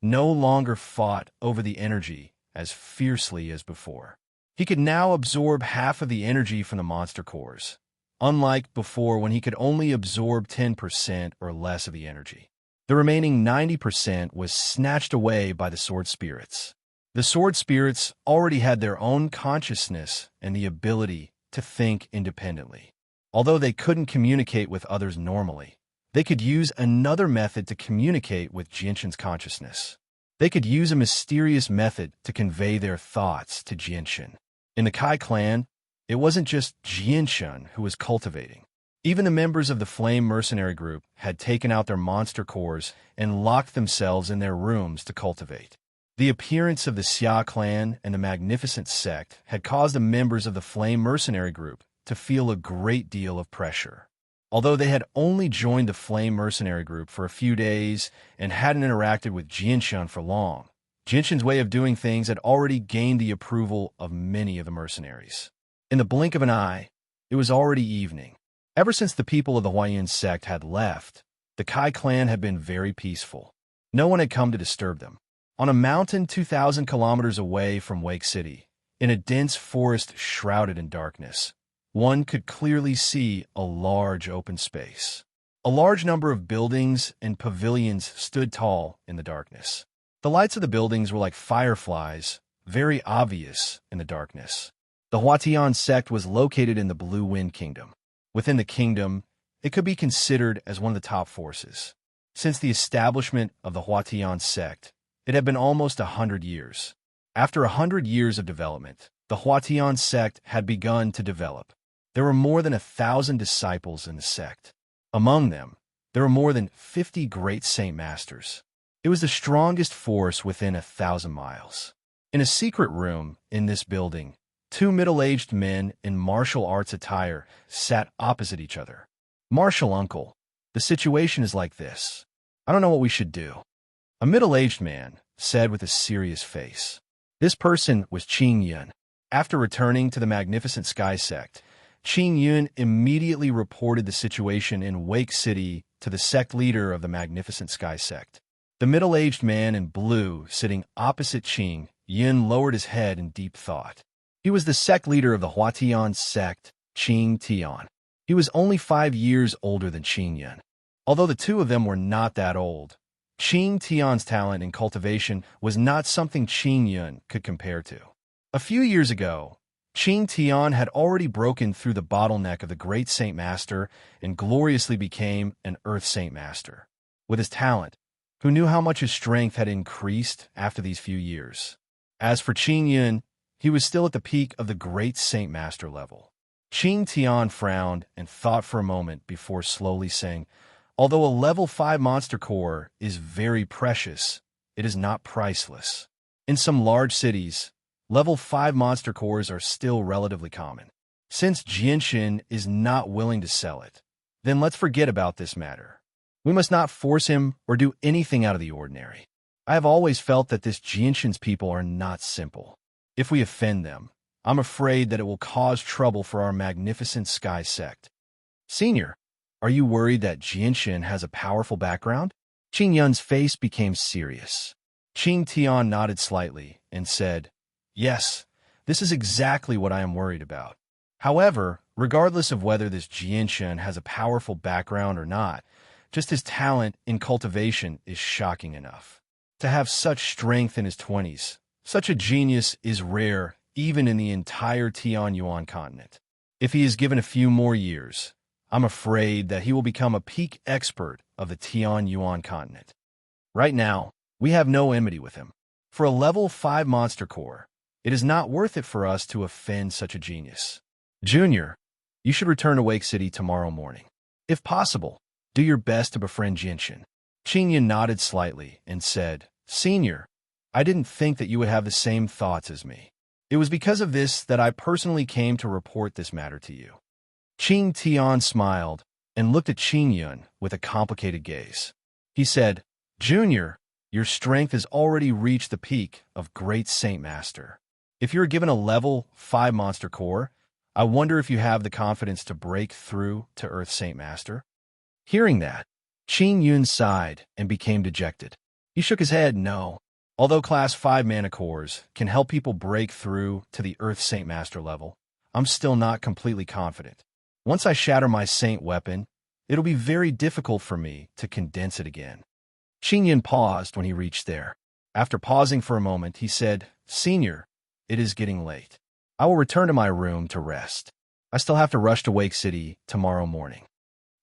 no longer fought over the energy as fiercely as before. He could now absorb half of the energy from the monster cores, unlike before when he could only absorb 10% or less of the energy. The remaining 90% was snatched away by the sword spirits. The sword spirits already had their own consciousness and the ability to think independently. Although they couldn't communicate with others normally, they could use another method to communicate with Jianshan's consciousness. They could use a mysterious method to convey their thoughts to Jianshan. In the Kai clan, it wasn't just Jianshan who was cultivating. Even the members of the Flame Mercenary group had taken out their monster cores and locked themselves in their rooms to cultivate. The appearance of the Xia clan and the Magnificent sect had caused the members of the Flame Mercenary group to feel a great deal of pressure. Although they had only joined the Flame Mercenary group for a few days and hadn't interacted with Jianshan for long, Jianshan's way of doing things had already gained the approval of many of the mercenaries. In the blink of an eye, it was already evening. Ever since the people of the Huayan sect had left, the Kai clan had been very peaceful. No one had come to disturb them. On a mountain 2,000 kilometers away from Wake City, in a dense forest shrouded in darkness, one could clearly see a large open space. A large number of buildings and pavilions stood tall in the darkness. The lights of the buildings were like fireflies, very obvious in the darkness. The Huatian sect was located in the Blue Wind Kingdom. Within the kingdom, it could be considered as one of the top forces. Since the establishment of the Huatian sect, it had been almost 100 years. After 100 years of development, the Huatian sect had begun to develop. There were more than 1,000 disciples in the sect. Among them, there were more than 50 great Saint Masters. It was the strongest force within 1,000 miles. In a secret room in this building, two middle-aged men in martial arts attire sat opposite each other. "Martial uncle, the situation is like this. I don't know what we should do." A middle-aged man said with a serious face. This person was Qing Yun. After returning to the Magnificent Sky sect, Qing Yun immediately reported the situation in Wake City to the sect leader of the Magnificent Sky sect. The middle-aged man in blue sitting opposite Qing Yun lowered his head in deep thought. He was the sect leader of the Huatian sect, Qing Tian. He was only 5 years older than Qing Yun. Although the two of them were not that old, Qing Tian's talent in cultivation was not something Qing Yun could compare to. A few years ago, Qing Tian had already broken through the bottleneck of the great Saint Master and gloriously became an Earth Saint Master. With his talent, who knew how much his strength had increased after these few years? As for Qing Yun, he was still at the peak of the great Saint Master level. Qing Tian frowned and thought for a moment before slowly saying, "Although a level 5 monster core is very precious, it is not priceless. In some large cities, level 5 monster cores are still relatively common. Since Jianshin is not willing to sell it, then let's forget about this matter. We must not force him or do anything out of the ordinary. I have always felt that this Jianshin's people are not simple. If we offend them, I'm afraid that it will cause trouble for our magnificent Sky Sect. Senior, are you worried that Jianshin has a powerful background?" Qing Yun's face became serious. Qing Tian nodded slightly and said, "Yes, this is exactly what I am worried about. However, regardless of whether this Jianshin has a powerful background or not, just his talent in cultivation is shocking enough. To have such strength in his 20s, such a genius is rare even in the entire Tian Yuan continent. If he is given a few more years, I'm afraid that he will become a peak expert of the Tian Yuan continent. Right now, we have no enmity with him. For a level 5 monster core, it is not worth it for us to offend such a genius. Junior, you should return to Wake City tomorrow morning. If possible, do your best to befriend Jianshin." Qing Yun nodded slightly and said, "Senior, I didn't think that you would have the same thoughts as me. It was because of this that I personally came to report this matter to you." Qing Tian smiled and looked at Qing Yun with a complicated gaze. He said, "Junior, your strength has already reached the peak of Great Saint Master. If you're given a level 5 monster core, I wonder if you have the confidence to break through to Earth Saint Master." Hearing that, Qing Yun sighed and became dejected. He shook his head no. Although Class 5 mana cores can help people break through to the Earth Saint Master level, I'm still not completely confident. Once I shatter my Saint weapon, it'll be very difficult for me to condense it again. Qing Yun paused when he reached there. After pausing for a moment, he said, "Senior, it is getting late. I will return to my room to rest. I still have to rush to Wake City tomorrow morning."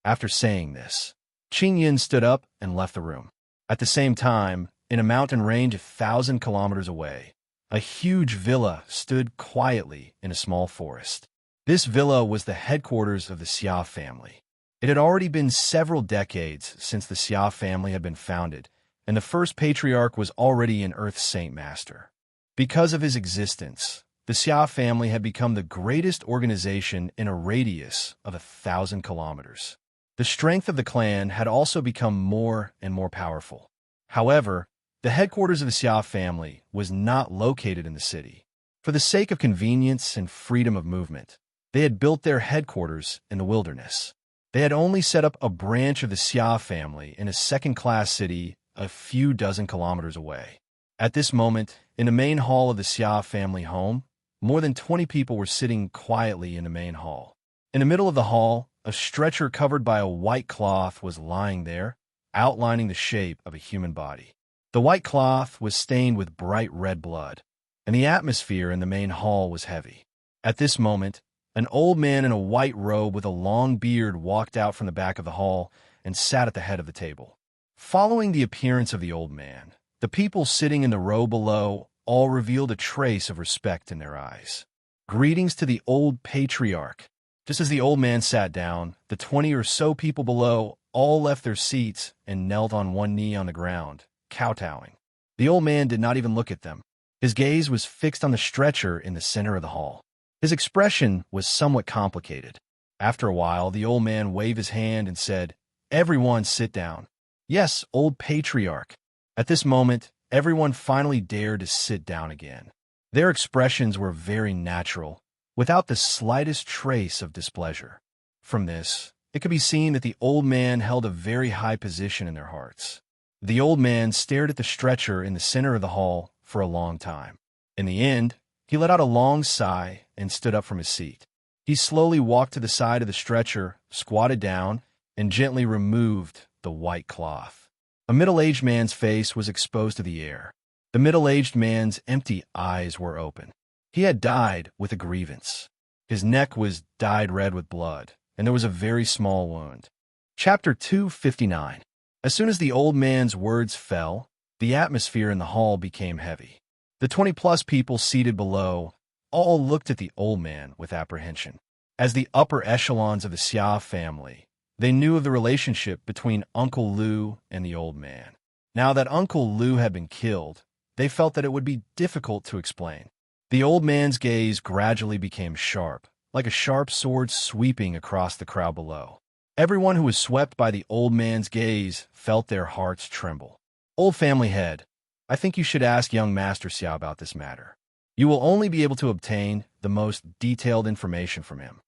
After saying this, Qing Yun stood up and left the room. At the same time, in a mountain range 1,000 kilometers away, a huge villa stood quietly in a small forest. This villa was the headquarters of the Xia family. It had already been several decades since the Xia family had been founded, and the first patriarch was already an Earth Saint Master. Because of his existence, the Xia family had become the greatest organization in a radius of 1,000 kilometers. The strength of the clan had also become more and more powerful. However, the headquarters of the Xia family was not located in the city. For the sake of convenience and freedom of movement, they had built their headquarters in the wilderness. They had only set up a branch of the Xia family in a second-class city a few dozen kilometers away. At this moment, in the main hall of the Xia family home, more than 20 people were sitting quietly in the main hall. In the middle of the hall, a stretcher covered by a white cloth was lying there, outlining the shape of a human body. The white cloth was stained with bright red blood, and the atmosphere in the main hall was heavy. At this moment, an old man in a white robe with a long beard walked out from the back of the hall and sat at the head of the table. Following the appearance of the old man, the people sitting in the row below all revealed a trace of respect in their eyes. "Greetings to the old patriarch." Just as the old man sat down, the 20 or so people below all left their seats and knelt on one knee on the ground, kowtowing. The old man did not even look at them. His gaze was fixed on the stretcher in the center of the hall. His expression was somewhat complicated. After a while, the old man waved his hand and said, "Everyone sit down." "Yes, old patriarch." At this moment, everyone finally dared to sit down again. Their expressions were very natural, without the slightest trace of displeasure. From this, it could be seen that the old man held a very high position in their hearts. The old man stared at the stretcher in the center of the hall for a long time. In the end, he let out a long sigh and stood up from his seat. He slowly walked to the side of the stretcher, squatted down, and gently removed the white cloth. A middle-aged man's face was exposed to the air. The middle-aged man's empty eyes were open. He had died with a grievance. His neck was dyed red with blood, and there was a very small wound. Chapter 259. As soon as the old man's words fell, the atmosphere in the hall became heavy. The 20-plus people seated below all looked at the old man with apprehension. As the upper echelons of the Xia family, they knew of the relationship between Uncle Lu and the old man. Now that Uncle Lu had been killed, they felt that it would be difficult to explain. The old man's gaze gradually became sharp, like a sharp sword sweeping across the crowd below. Everyone who was swept by the old man's gaze felt their hearts tremble. Old family head, I think you should ask young Master Xia about this matter. You will only be able to obtain the most detailed information from him.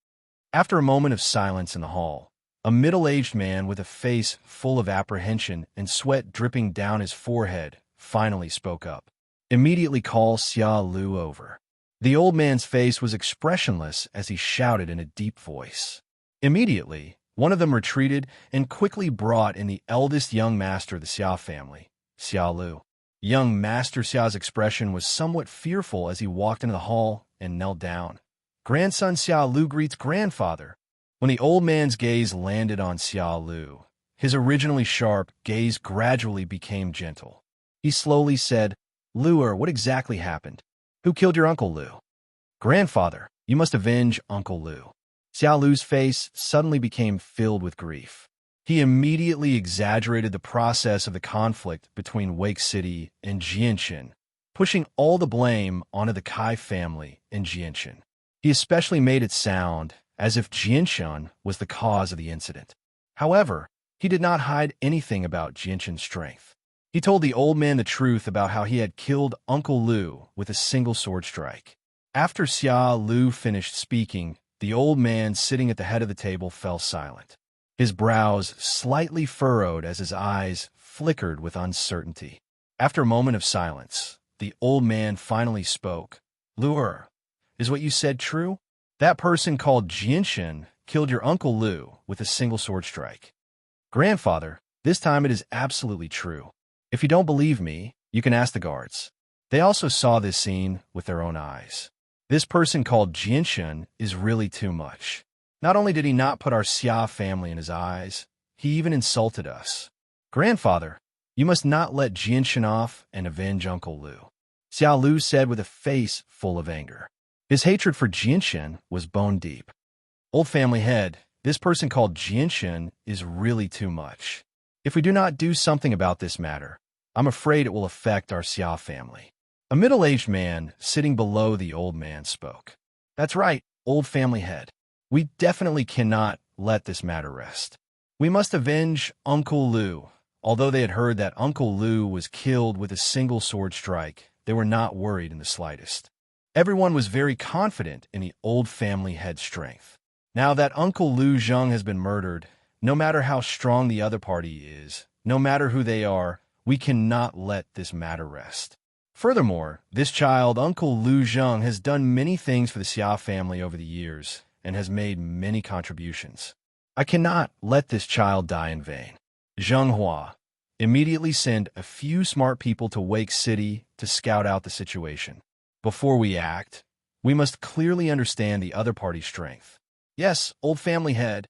After a moment of silence in the hall, a middle-aged man with a face full of apprehension and sweat dripping down his forehead finally spoke up. Immediately call Xia Lu over. The old man's face was expressionless as he shouted in a deep voice. Immediately, one of them retreated and quickly brought in the eldest young master of the Xia family, Xia Lu. Young Master Xia's expression was somewhat fearful as he walked into the hall and knelt down. Grandson Xia Lu greets grandfather. When the old man's gaze landed on Xia Lu, his originally sharp gaze gradually became gentle. He slowly said, Luer, what exactly happened? Who killed your Uncle Lu? Grandfather, you must avenge Uncle Lu. Xia Lu's face suddenly became filled with grief. He immediately exaggerated the process of the conflict between Wake City and Jianshan, pushing all the blame onto the Kai family and Jianshan. He especially made it sound as if Jianshan was the cause of the incident. However, he did not hide anything about Jianshan's strength. He told the old man the truth about how he had killed Uncle Lu with a single sword strike. After Xia Lu finished speaking, the old man sitting at the head of the table fell silent. His brows slightly furrowed as his eyes flickered with uncertainty. After a moment of silence, the old man finally spoke. Luer, is what you said true? That person called Jianshan killed your Uncle Lu with a single sword strike. Grandfather, this time it is absolutely true. If you don't believe me, you can ask the guards. They also saw this scene with their own eyes. This person called Jianshan is really too much. Not only did he not put our Xia family in his eyes, he even insulted us. Grandfather, you must not let Jianshan off and avenge Uncle Lu. Xia Lu said with a face full of anger. His hatred for Jianshan was bone deep. Old family head, this person called Jianshan is really too much. If we do not do something about this matter, I'm afraid it will affect our Xia family. A middle-aged man sitting below the old man spoke. That's right, old family head. We definitely cannot let this matter rest. We must avenge Uncle Lu. Although they had heard that Uncle Lu was killed with a single sword strike, they were not worried in the slightest. Everyone was very confident in the old family head's strength. Now that Uncle Lu Zheng has been murdered, no matter how strong the other party is, no matter who they are, we cannot let this matter rest. Furthermore, this child, Uncle Lu Zheng, has done many things for the Xia family over the years and has made many contributions. I cannot let this child die in vain. Zheng Hua, immediately send a few smart people to Wake City to scout out the situation. Before we act, we must clearly understand the other party's strength. Yes, old family head.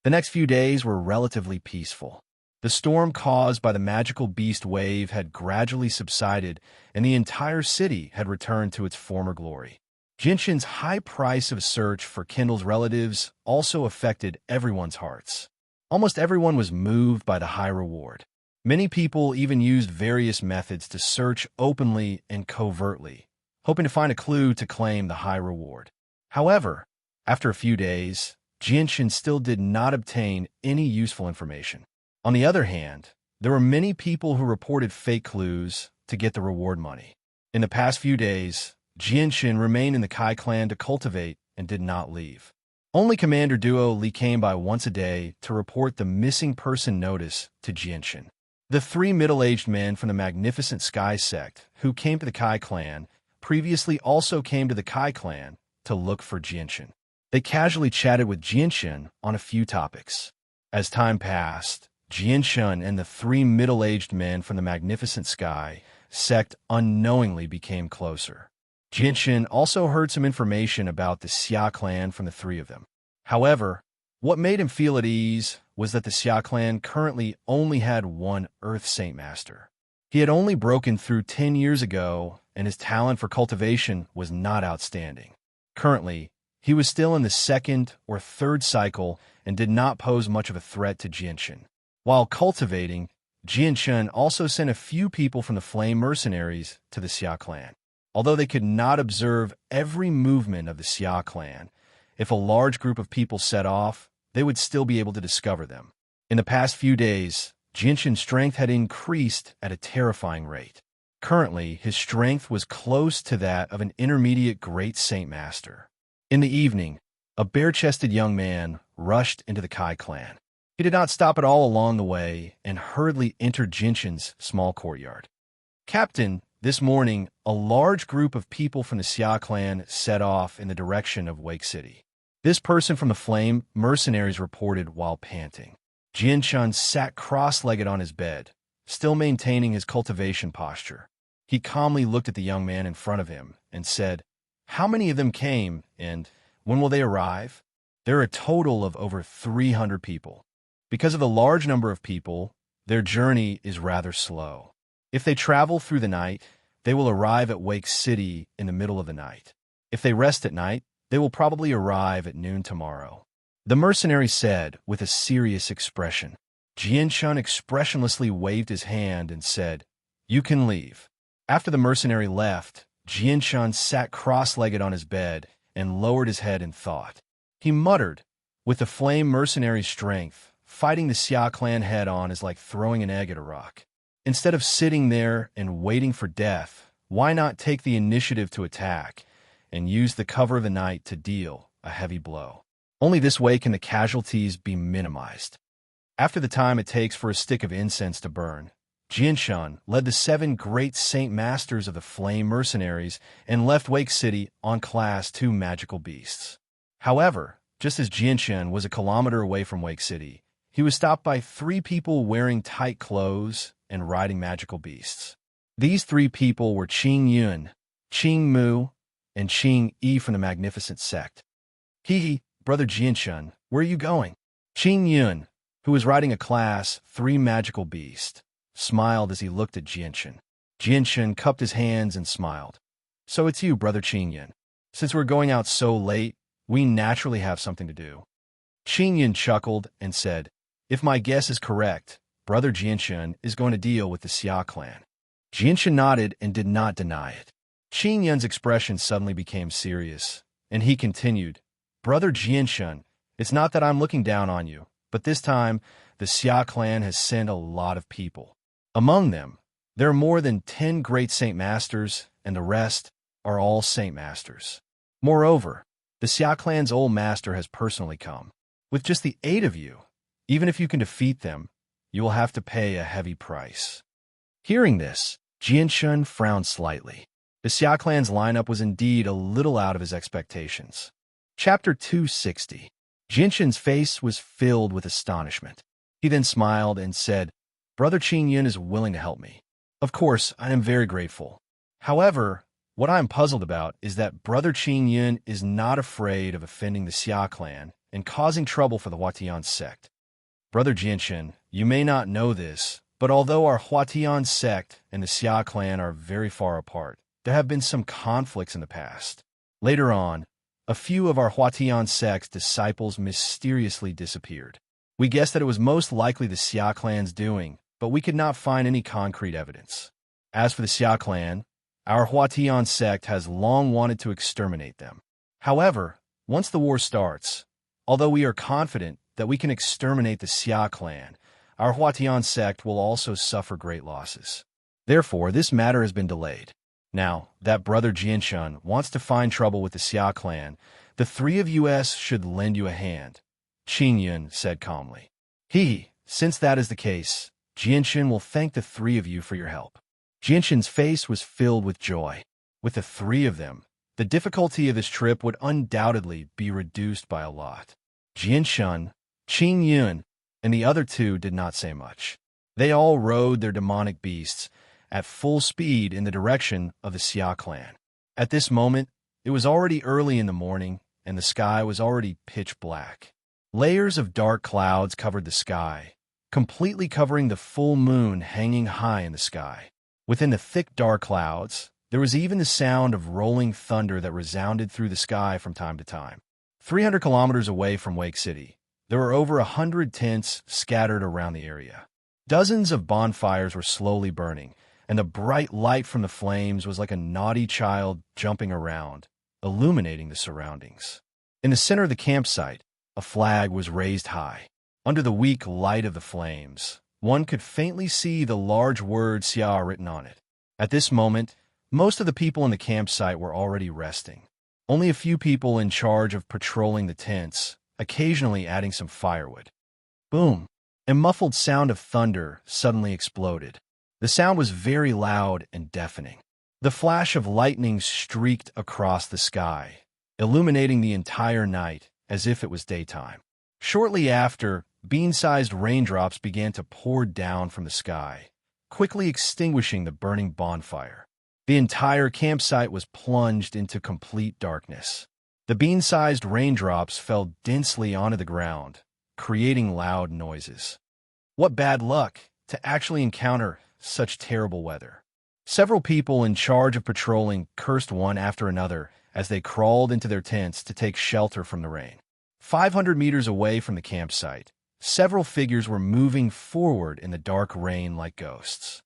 The next few days were relatively peaceful. The storm caused by the magical beast wave had gradually subsided, and the entire city had returned to its former glory. Jinshin's high price of search for Kindle's relatives also affected everyone's hearts. Almost everyone was moved by the high reward. Many people even used various methods to search openly and covertly, hoping to find a clue to claim the high reward. However, after a few days, Jinshin still did not obtain any useful information. On the other hand, there were many people who reported fake clues to get the reward money. In the past few days, Jianshin remained in the Kai clan to cultivate and did not leave. Only Commander Duo Li came by once a day to report the missing person notice to Jianshin. The three middle-aged men from the Magnificent Sky sect who came to the Kai clan previously also came to the Kai clan to look for Jianshin. They casually chatted with Jianshin on a few topics. As time passed, Jianshin and the three middle-aged men from the Magnificent Sky sect unknowingly became closer. Jinshin also heard some information about the Xia clan from the three of them. However, what made him feel at ease was that the Xia clan currently only had one Earth Saint Master. He had only broken through 10 years ago, and his talent for cultivation was not outstanding. Currently, he was still in the second or third cycle and did not pose much of a threat to Jinshin. While cultivating, Jinshin also sent a few people from the Flame Mercenaries to the Xia clan. Although they could not observe every movement of the Xia clan, if a large group of people set off, they would still be able to discover them. In the past few days, Jinshin's strength had increased at a terrifying rate. Currently, his strength was close to that of an intermediate Great Saint Master. In the evening, a bare-chested young man rushed into the Kai clan. He did not stop at all along the way and hurriedly entered Jinshin's small courtyard. "Captain, this morning, a large group of people from the Xia clan set off in the direction of Wake City." This person from the Flame Mercenaries reported while panting. Jinshin sat cross-legged on his bed, still maintaining his cultivation posture. He calmly looked at the young man in front of him and said, "How many of them came, and when will they arrive?" "There are a total of over 300 people. Because of the large number of people, their journey is rather slow. If they travel through the night, they will arrive at Wake City in the middle of the night. If they rest at night, they will probably arrive at noon tomorrow," the mercenary said with a serious expression. Jinshin expressionlessly waved his hand and said, "You can leave." After the mercenary left, Jinshin sat cross-legged on his bed and lowered his head in thought. He muttered, "With the Flame Mercenary's strength, fighting the Xia clan head-on is like throwing an egg at a rock. Instead of sitting there and waiting for death, why not take the initiative to attack and use the cover of the night to deal a heavy blow? Only this way can the casualties be minimized." After the time it takes for a stick of incense to burn, Jinshin led the 7 great Saint Masters of the Flame Mercenaries and left Wake City on Class 2 magical beasts. However, just as Jinshin was a kilometer away from Wake City, he was stopped by 3 people wearing tight clothes and riding magical beasts. These 3 people were Qing Yun, Qing Mu, and Qing Yi from the Magnificent Sect. "Hee, Brother Jinshin, where are you going?" Qing Yun, who was riding a Class 3 magical beast, smiled as he looked at Jinshin. Jinshin cupped his hands and smiled. "So it's you, Brother Qing Yun. Since we're going out so late, we naturally have something to do." Qing Yun chuckled and said, "If my guess is correct, Brother Jinshin is going to deal with the Xia clan." Jinshin nodded and did not deny it. Qing Yun's expression suddenly became serious, and he continued, "Brother Jinshin, it's not that I'm looking down on you, but this time the Xia clan has sent a lot of people. Among them, there are more than 10 great Saint Masters, and the rest are all Saint Masters. Moreover, the Xia clan's old master has personally come. With just the 8 of you, even if you can defeat them, you will have to pay a heavy price." Hearing this, Jinshin frowned slightly. The Xia clan's lineup was indeed a little out of his expectations. Chapter 260. Jinshin's face was filled with astonishment. He then smiled and said, "Brother Qing Yun is willing to help me. Of course, I am very grateful. However, what I am puzzled about is that Brother Qing Yun is not afraid of offending the Xia clan and causing trouble for the Huatian sect. Brother Jinshin, you may not know this, but although our Huatian sect and the Xia clan are very far apart, there have been some conflicts in the past. Later on, a few of our Huatian sect's disciples mysteriously disappeared. We guessed that it was most likely the Xia clan's doing, but we could not find any concrete evidence. As for the Xia clan, our Huatian sect has long wanted to exterminate them. However, once the war starts, although we are confident that we can exterminate the Xia clan, our Huatian sect will also suffer great losses. Therefore, this matter has been delayed. Now, that Brother Jinshin wants to find trouble with the Xia clan, the 3 of you should lend you a hand," Qing Yun said calmly. Since that is the case, Jinshin will thank the 3 of you for your help." Jinshin's face was filled with joy. With the 3 of them, the difficulty of this trip would undoubtedly be reduced by a lot. Jinshin, Qing Yun, and the other 2 did not say much. They all rode their demonic beasts at full speed in the direction of the Xia clan. At this moment, it was already early in the morning, and the sky was already pitch black. Layers of dark clouds covered the sky, completely covering the full moon hanging high in the sky. Within the thick dark clouds, there was even the sound of rolling thunder that resounded through the sky from time to time. 300 kilometers away from Wake City, there were over 100 tents scattered around the area. Dozens of bonfires were slowly burning, and the bright light from the flames was like a naughty child jumping around, illuminating the surroundings. In the center of the campsite, a flag was raised high. Under the weak light of the flames, one could faintly see the large word Xia written on it. At this moment, most of the people in the campsite were already resting. Only a few people in charge of patrolling the tents, occasionally adding some firewood. Boom! A muffled sound of thunder suddenly exploded. The sound was very loud and deafening. The flash of lightning streaked across the sky, illuminating the entire night as if it was daytime. Shortly after, bean-sized raindrops began to pour down from the sky, quickly extinguishing the burning bonfire. The entire campsite was plunged into complete darkness. The bean-sized raindrops fell densely onto the ground, creating loud noises. What bad luck to actually encounter such terrible weather. Several people in charge of patrolling cursed one after another as they crawled into their tents to take shelter from the rain. 500 meters away from the campsite, several figures were moving forward in the dark rain like ghosts.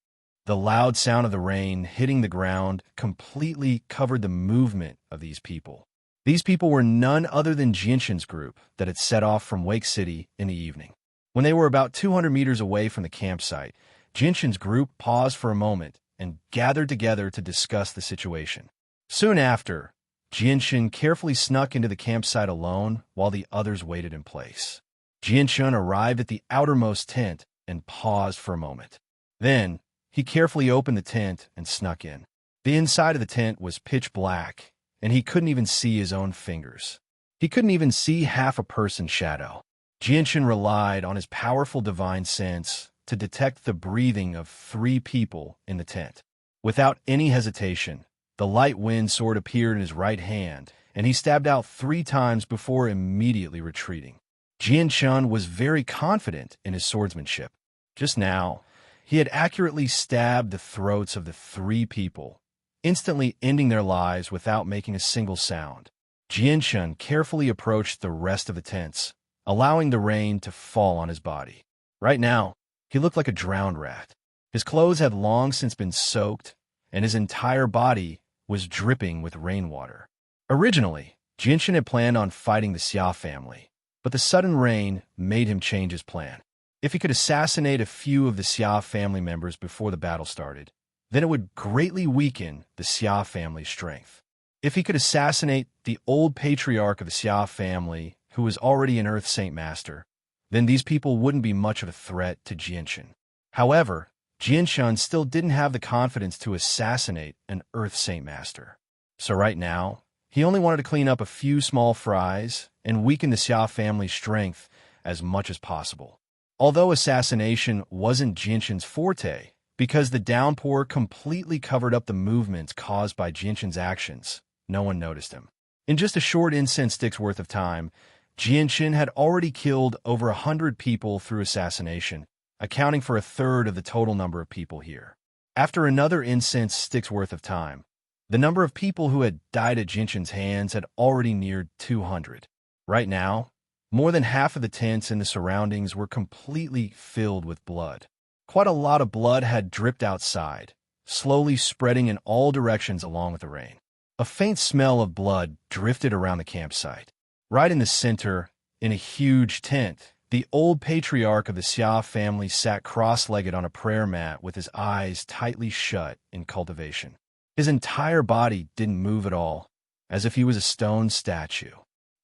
The loud sound of the rain hitting the ground completely covered the movement of these people. These people were none other than Jinshin's group that had set off from Wake City in the evening. When they were about 200 meters away from the campsite, Jinshin's group paused for a moment and gathered together to discuss the situation. Soon after, Jinshin carefully snuck into the campsite alone while the others waited in place. Jinshin arrived at the outermost tent and paused for a moment. Then, he carefully opened the tent and snuck in. The inside of the tent was pitch black, and he couldn't even see his own fingers. He couldn't even see half a person's shadow. Jinshin relied on his powerful divine sense to detect the breathing of 3 people in the tent. Without any hesitation, the light wind sword appeared in his right hand, and he stabbed out 3 times before immediately retreating. Jinshin was very confident in his swordsmanship. Just now, he had accurately stabbed the throats of the 3 people, instantly ending their lives without making a single sound. Jinshin carefully approached the rest of the tents, allowing the rain to fall on his body. Right now, he looked like a drowned rat. His clothes had long since been soaked, and his entire body was dripping with rainwater. Originally, Jinshin had planned on fighting the Xia family, but the sudden rain made him change his plan. If he could assassinate a few of the Xia family members before the battle started, then it would greatly weaken the Xia family's strength. If he could assassinate the old patriarch of the Xia family, who was already an Earth Saint Master, then these people wouldn't be much of a threat to Jinshin. However, Jinshin still didn't have the confidence to assassinate an Earth Saint Master. So right now, he only wanted to clean up a few small fries and weaken the Xia family's strength as much as possible. Although assassination wasn't Jinshin's forte, because the downpour completely covered up the movements caused by Jinshin's actions, no one noticed him. In just a short incense stick's worth of time, Jinshin had already killed over 100 people through assassination, accounting for 1/3 of the total number of people here. After another incense stick's worth of time, the number of people who had died at Jinshin's hands had already neared 200. Right now, more than half of the tents in the surroundings were completely filled with blood. Quite a lot of blood had dripped outside, slowly spreading in all directions along with the rain. A faint smell of blood drifted around the campsite. Right in the center, in a huge tent, the old patriarch of the Xia family sat cross-legged on a prayer mat with his eyes tightly shut in cultivation. His entire body didn't move at all, as if he was a stone statue.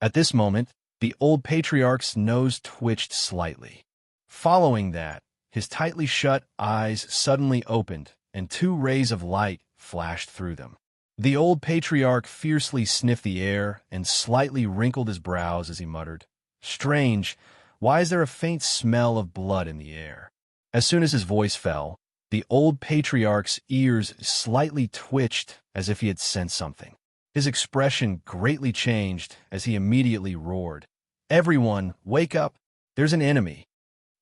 At this moment, the old patriarch's nose twitched slightly. Following that, his tightly shut eyes suddenly opened, and 2 rays of light flashed through them. The old patriarch fiercely sniffed the air and slightly wrinkled his brows as he muttered, "Strange, why is there a faint smell of blood in the air?" As soon as his voice fell, the old patriarch's ears slightly twitched as if he had sensed something. His expression greatly changed as he immediately roared, "Everyone, wake up! There's an enemy!"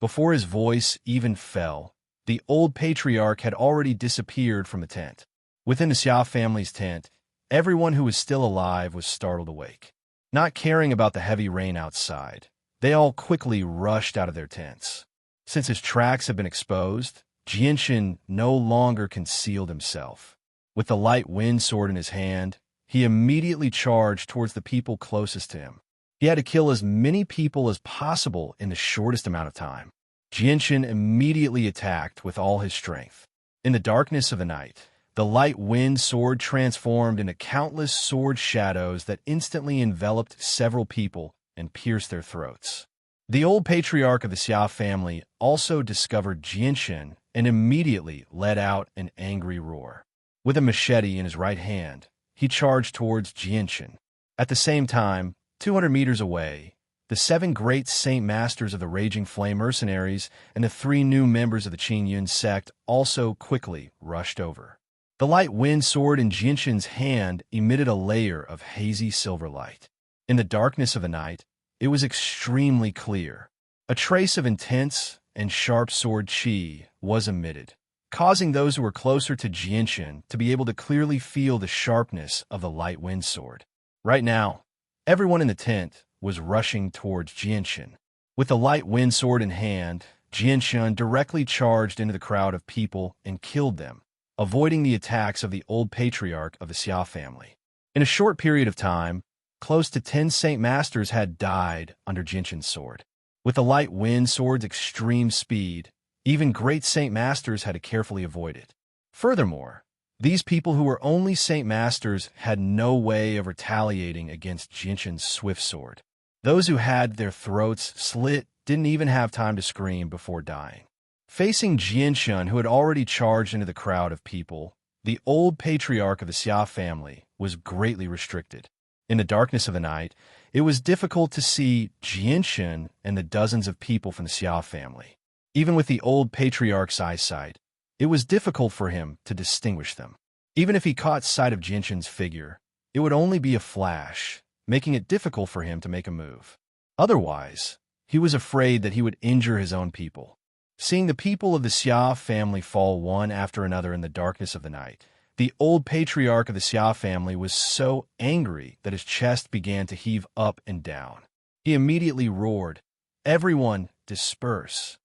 Before his voice even fell, the old patriarch had already disappeared from the tent. Within the Xia family's tent, everyone who was still alive was startled awake. Not caring about the heavy rain outside, they all quickly rushed out of their tents. Since his tracks had been exposed, Jianshan no longer concealed himself. With the light wind sword in his hand, he immediately charged towards the people closest to him. He had to kill as many people as possible in the shortest amount of time. Jianshan immediately attacked with all his strength. In the darkness of the night, the light wind sword transformed into countless sword shadows that instantly enveloped several people and pierced their throats. The old patriarch of the Xia family also discovered Jianshan and immediately let out an angry roar. With a machete in his right hand, he charged towards Jianshan. At the same time, 200 meters away, the 7 great Saint Masters of the Raging Flame Mercenaries and the 3 new members of the Qingyun sect also quickly rushed over. The light wind sword in Jianshan's hand emitted a layer of hazy silver light. In the darkness of the night, it was extremely clear. A trace of intense and sharp sword qi was emitted, causing those who were closer to Jianshan to be able to clearly feel the sharpness of the light wind sword. Right now, everyone in the tent was rushing towards Jianshan. With the light wind sword in hand, Jianshan directly charged into the crowd of people and killed them, avoiding the attacks of the old patriarch of the Xia family. In a short period of time, close to 10 Saint Masters had died under Jianshan's sword. With the light wind sword's extreme speed, even great Saint Masters had to carefully avoid it. Furthermore, these people who were only Saint Masters had no way of retaliating against Jianshan's swift sword. Those who had their throats slit didn't even have time to scream before dying. Facing Jianshan, who had already charged into the crowd of people, the old patriarch of the Xia family was greatly restricted. In the darkness of the night, it was difficult to see Jianshan and the dozens of people from the Xia family. Even with the old patriarch's eyesight, it was difficult for him to distinguish them. Even if he caught sight of Jianshan's figure, it would only be a flash, making it difficult for him to make a move. Otherwise, he was afraid that he would injure his own people. Seeing the people of the Xia family fall one after another in the darkness of the night, the old patriarch of the Xia family was so angry that his chest began to heave up and down. He immediately roared, "Everyone, disperse!"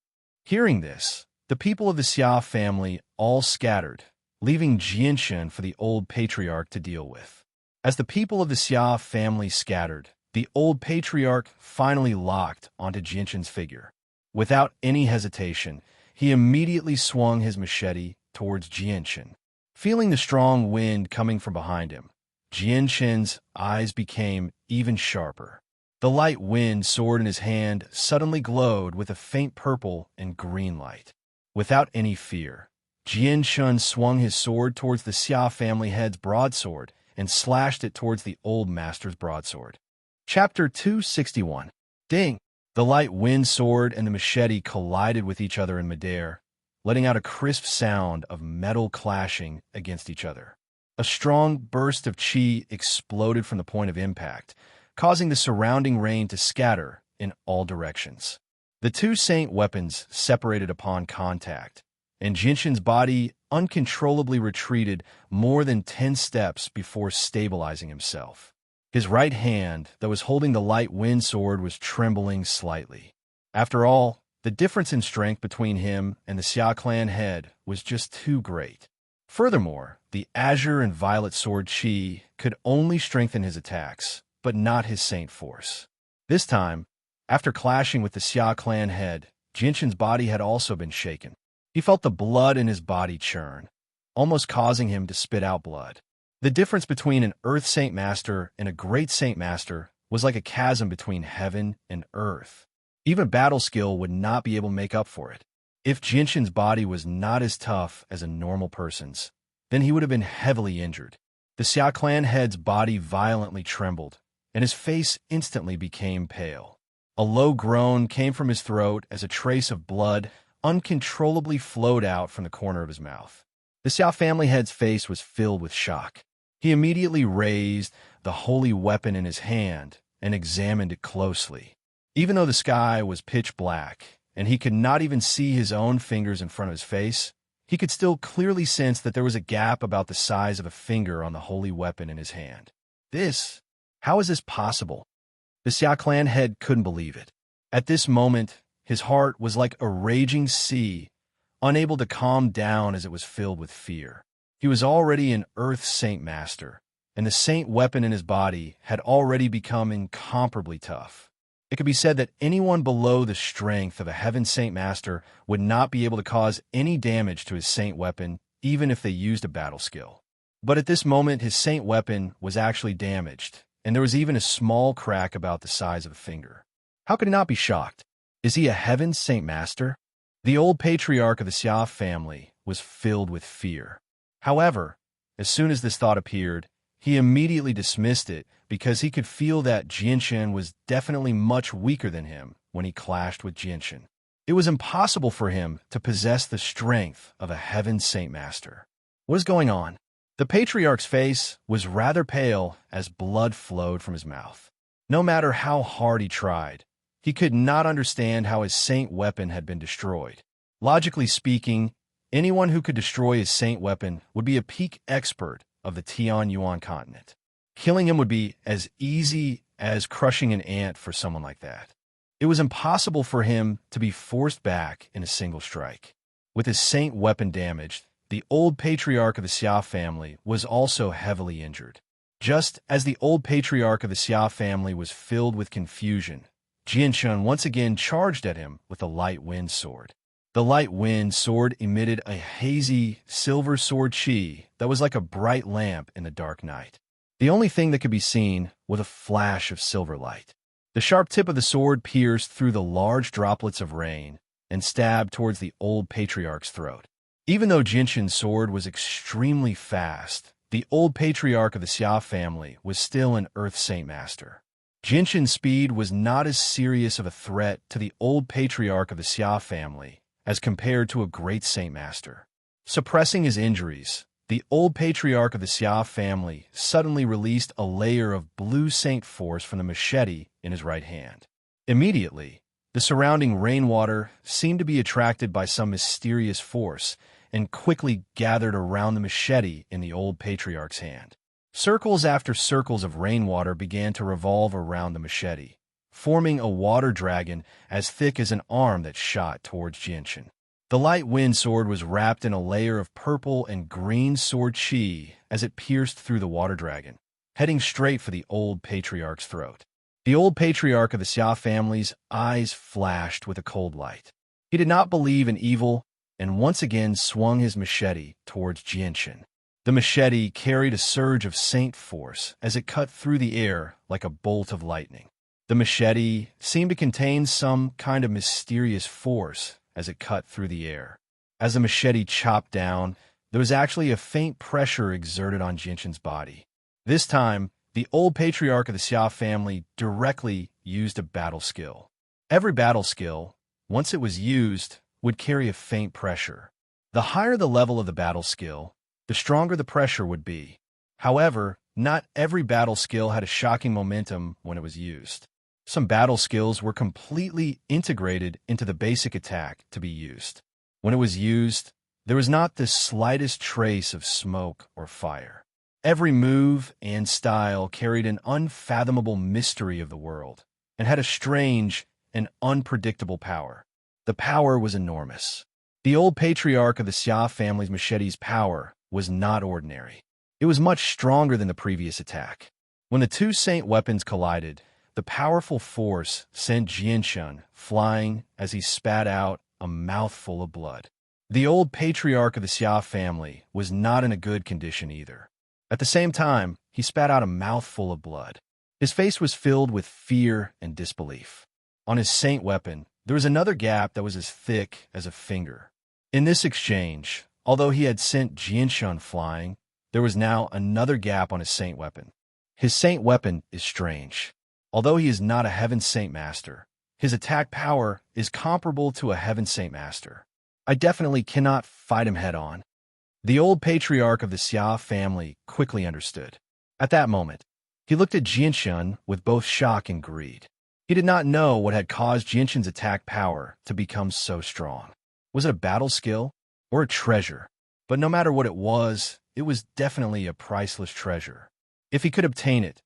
Hearing this, the people of the Xia family all scattered, leaving Jianshan for the old patriarch to deal with. As the people of the Xia family scattered, the old patriarch finally locked onto Jianshan's figure. Without any hesitation, he immediately swung his machete towards Jianshan. Feeling the strong wind coming from behind him, Jianshan's eyes became even sharper. The light wind sword in his hand suddenly glowed with a faint purple and green light. Without any fear, Jianshan swung his sword towards the Xia family head's broadsword and slashed it towards the old master's broadsword. Chapter 261. Ding! The light wind sword and the machete collided with each other in midair, letting out a crisp sound of metal clashing against each other. A strong burst of qi exploded from the point of impact, causing the surrounding rain to scatter in all directions. The 2 saint weapons separated upon contact, and Jianshan's body uncontrollably retreated more than 10 steps before stabilizing himself. His right hand, that was holding the light wind sword, was trembling slightly. After all, the difference in strength between him and the Xia clan head was just too great. Furthermore, the azure and violet sword qi could only strengthen his attacks, but not his saint force. This time, after clashing with the Xia clan head, Jianshan's body had also been shaken. He felt the blood in his body churn, almost causing him to spit out blood. The difference between an Earth Saint Master and a Great Saint Master was like a chasm between heaven and earth. Even battle skill would not be able to make up for it. If Jianshan's body was not as tough as a normal person's, then he would have been heavily injured. The Xia clan head's body violently trembled, and his face instantly became pale. A low groan came from his throat as a trace of blood uncontrollably flowed out from the corner of his mouth. The Xia family head's face was filled with shock. He immediately raised the holy weapon in his hand and examined it closely. Even though the sky was pitch black and he could not even see his own fingers in front of his face, he could still clearly sense that there was a gap about the size of a finger on the holy weapon in his hand. How is this possible? The Xia clan head couldn't believe it. At this moment, his heart was like a raging sea, unable to calm down as it was filled with fear. He was already an Earth Saint Master, and the Saint weapon in his body had already become incomparably tough. It could be said that anyone below the strength of a Heaven Saint Master would not be able to cause any damage to his Saint weapon, even if they used a battle skill. But at this moment, his Saint weapon was actually damaged, and there was even a small crack about the size of a finger. How could he not be shocked? Is he a Heaven Saint Master? The old patriarch of the Xia family was filled with fear. However, as soon as this thought appeared, he immediately dismissed it because he could feel that Jianshan was definitely much weaker than him when he clashed with Jianshan. It was impossible for him to possess the strength of a Heaven Saint Master. What is going on? The patriarch's face was rather pale as blood flowed from his mouth. No matter how hard he tried, he could not understand how his Saint weapon had been destroyed. Logically speaking, anyone who could destroy his Saint weapon would be a peak expert of the Tianyuan continent. Killing him would be as easy as crushing an ant for someone like that. It was impossible for him to be forced back in a single strike. With his Saint weapon damaged, the old patriarch of the Xia family was also heavily injured. Just as the old patriarch of the Xia family was filled with confusion, Jianshan once again charged at him with a light wind sword. The light wind sword emitted a hazy silver sword chi that was like a bright lamp in the dark night. The only thing that could be seen was a flash of silver light. The sharp tip of the sword pierced through the large droplets of rain and stabbed towards the old patriarch's throat. Even though Jinshan's sword was extremely fast, the old patriarch of the Xia family was still an Earth Saint Master. Jinshan's speed was not as serious of a threat to the old patriarch of the Xia family as compared to a great Saint Master. Suppressing his injuries, the old patriarch of the Xia family suddenly released a layer of blue saint force from the machete in his right hand. Immediately, the surrounding rainwater seemed to be attracted by some mysterious force and quickly gathered around the machete in the old patriarch's hand. Circles after circles of rainwater began to revolve around the machete, forming a water dragon as thick as an arm that shot towards Jianshan. The light wind sword was wrapped in a layer of purple and green sword chi as it pierced through the water dragon, heading straight for the old patriarch's throat. The old patriarch of the Xia family's eyes flashed with a cold light. He did not believe in evil and once again swung his machete towards Jianshan. The machete carried a surge of saint force as it cut through the air like a bolt of lightning. The machete seemed to contain some kind of mysterious force as it cut through the air. As the machete chopped down, there was actually a faint pressure exerted on Jinshan's body. This time, the old patriarch of the Xia family directly used a battle skill. Every battle skill, once it was used, would carry a faint pressure. The higher the level of the battle skill, the stronger the pressure would be. However, not every battle skill had a shocking momentum when it was used. Some battle skills were completely integrated into the basic attack to be used. When it was used, there was not the slightest trace of smoke or fire. Every move and style carried an unfathomable mystery of the world and had a strange and unpredictable power. The power was enormous. The old patriarch of the Xia family's machete's power was not ordinary. It was much stronger than the previous attack. When the two saint weapons collided, the powerful force sent Jianshan flying as he spat out a mouthful of blood. The old patriarch of the Xia family was not in a good condition either. At the same time, he spat out a mouthful of blood. His face was filled with fear and disbelief. On his saint weapon, there was another gap that was as thick as a finger. In this exchange, although he had sent Jianshan flying, there was now another gap on his saint weapon. His saint weapon is strange. Although he is not a Heaven Saint Master, his attack power is comparable to a Heaven Saint Master. I definitely cannot fight him head-on. The old patriarch of the Xia family quickly understood. At that moment, he looked at Jianshun with both shock and greed. He did not know what had caused Jianshun's attack power to become so strong. Was it a battle skill or a treasure? But no matter what it was definitely a priceless treasure. If he could obtain it.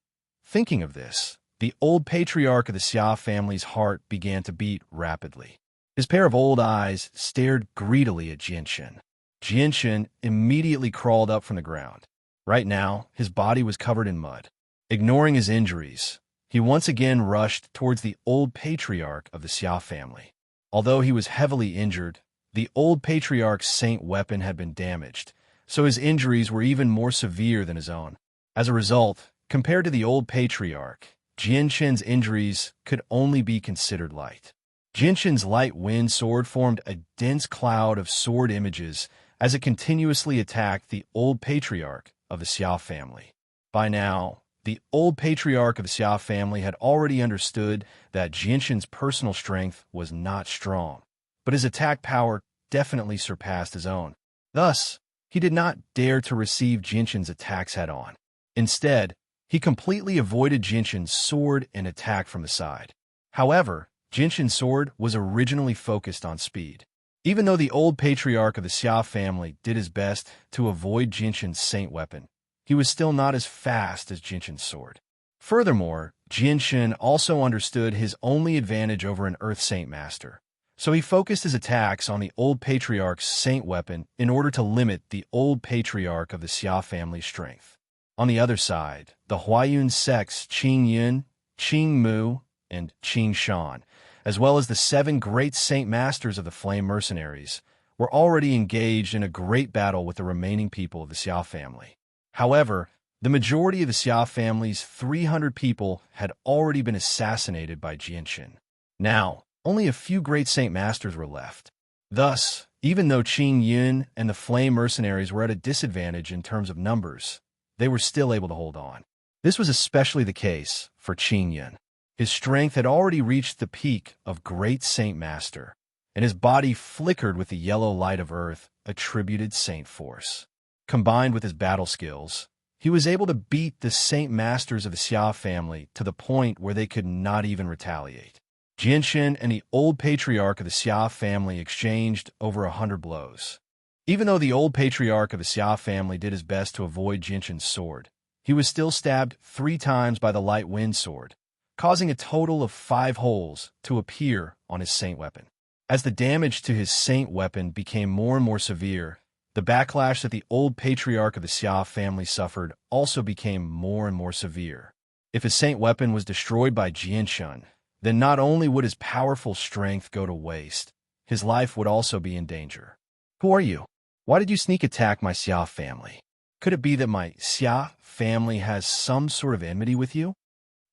Thinking of this, the old patriarch of the Xia family's heart began to beat rapidly. His pair of old eyes stared greedily at Jianshun. Jianshun immediately crawled up from the ground. Right now, his body was covered in mud. Ignoring his injuries, he once again rushed towards the old patriarch of the Xia family. Although he was heavily injured, the old patriarch's saint weapon had been damaged, so his injuries were even more severe than his own. As a result, compared to the old patriarch, Jianshun's injuries could only be considered light. Jianshun's light wind sword formed a dense cloud of sword images as it continuously attacked the old patriarch of the Xia family. By now, the old patriarch of the Xia family had already understood that Jianshun's personal strength was not strong, but his attack power definitely surpassed his own. Thus, he did not dare to receive Jianshun's attacks head-on. Instead, he completely avoided Jianshun's sword and attack from the side. However, Jianshun's sword was originally focused on speed. Even though the old patriarch of the Xia family did his best to avoid Jianshun's saint weapon, he was still not as fast as Jianshun's sword. Furthermore, Jianshun also understood his only advantage over an Earth Saint Master, so he focused his attacks on the old patriarch's saint weapon in order to limit the old patriarch of the Xia family's strength. On the other side, the Huayun sects Qing Yun, Qing Mu, and Qing Shan, as well as the 7 great saint masters of the Flame Mercenaries, were already engaged in a great battle with the remaining people of the Xia family. However, the majority of the Xia family's 300 people had already been assassinated by Jianshun. Now, only a few great saint masters were left. Thus, even though Qing Yun and the Flame Mercenaries were at a disadvantage in terms of numbers, they were still able to hold on. This was especially the case for Qing Yun. His strength had already reached the peak of Great Saint Master, and his body flickered with the yellow light of Earth, attributed Saint Force. Combined with his battle skills, he was able to beat the Saint Masters of the Xia family to the point where they could not even retaliate. Jianshun and the old patriarch of the Xia family exchanged over 100 blows. Even though the old patriarch of the Xia family did his best to avoid Jianshun's sword, he was still stabbed 3 times by the light wind sword, causing a total of 5 holes to appear on his saint weapon. As the damage to his saint weapon became more and more severe, the backlash that the old patriarch of the Xia family suffered also became more and more severe. If his saint weapon was destroyed by Jianshun, then not only would his powerful strength go to waste, his life would also be in danger. Who are you? Why did you sneak attack my Xia family? Could it be that my Xia family has some sort of enmity with you?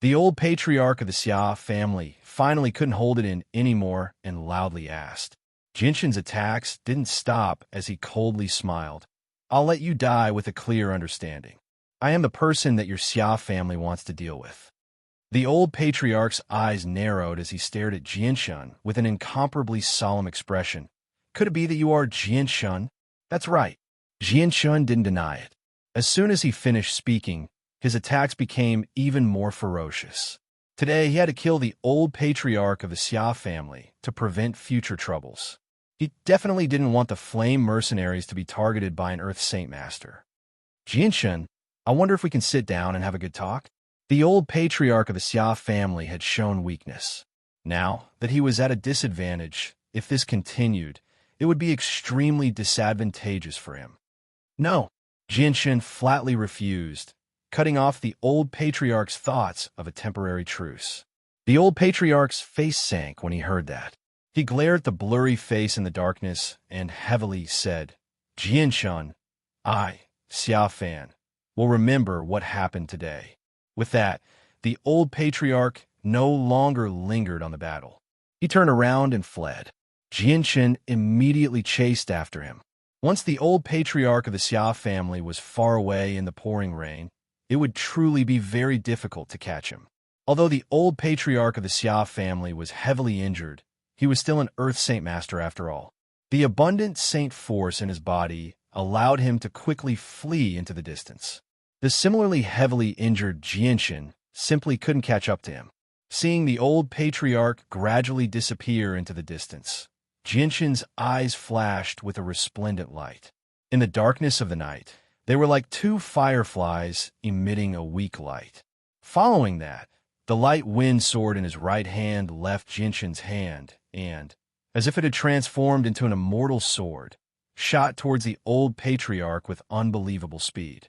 The old patriarch of the Xia family finally couldn't hold it in anymore and loudly asked. Jianshun's attacks didn't stop as he coldly smiled. I'll let you die with a clear understanding. I am the person that your Xia family wants to deal with. The old patriarch's eyes narrowed as he stared at Jianshun with an incomparably solemn expression. Could it be that you are Jianshun? That's right. Jianshun didn't deny it. As soon as he finished speaking, his attacks became even more ferocious. Today, he had to kill the old patriarch of the Xia family to prevent future troubles. He definitely didn't want the Flame Mercenaries to be targeted by an Earth Saint Master. Jianshun, I wonder if we can sit down and have a good talk? The old patriarch of the Xia family had shown weakness. Now that he was at a disadvantage, if this continued, it would be extremely disadvantageous for him. No, Jianshun flatly refused, cutting off the old patriarch's thoughts of a temporary truce. The old patriarch's face sank when he heard that. He glared at the blurry face in the darkness and heavily said, Jianshun, I, Xia Fan, will remember what happened today. With that, the old patriarch no longer lingered on the battle. He turned around and fled. Jianshun immediately chased after him. Once the old patriarch of the Xia family was far away in the pouring rain, it would truly be very difficult to catch him. Although the old patriarch of the Xia family was heavily injured, he was still an Earth Saint Master after all. The abundant saint force in his body allowed him to quickly flee into the distance. The similarly heavily injured Jianshan simply couldn't catch up to him. Seeing the old patriarch gradually disappear into the distance, Jianshan's eyes flashed with a resplendent light. In the darkness of the night, they were like two fireflies emitting a weak light. Following that, the light wind sword in his right hand left Jianshan's hand and, as if it had transformed into an immortal sword, shot towards the old patriarch with unbelievable speed.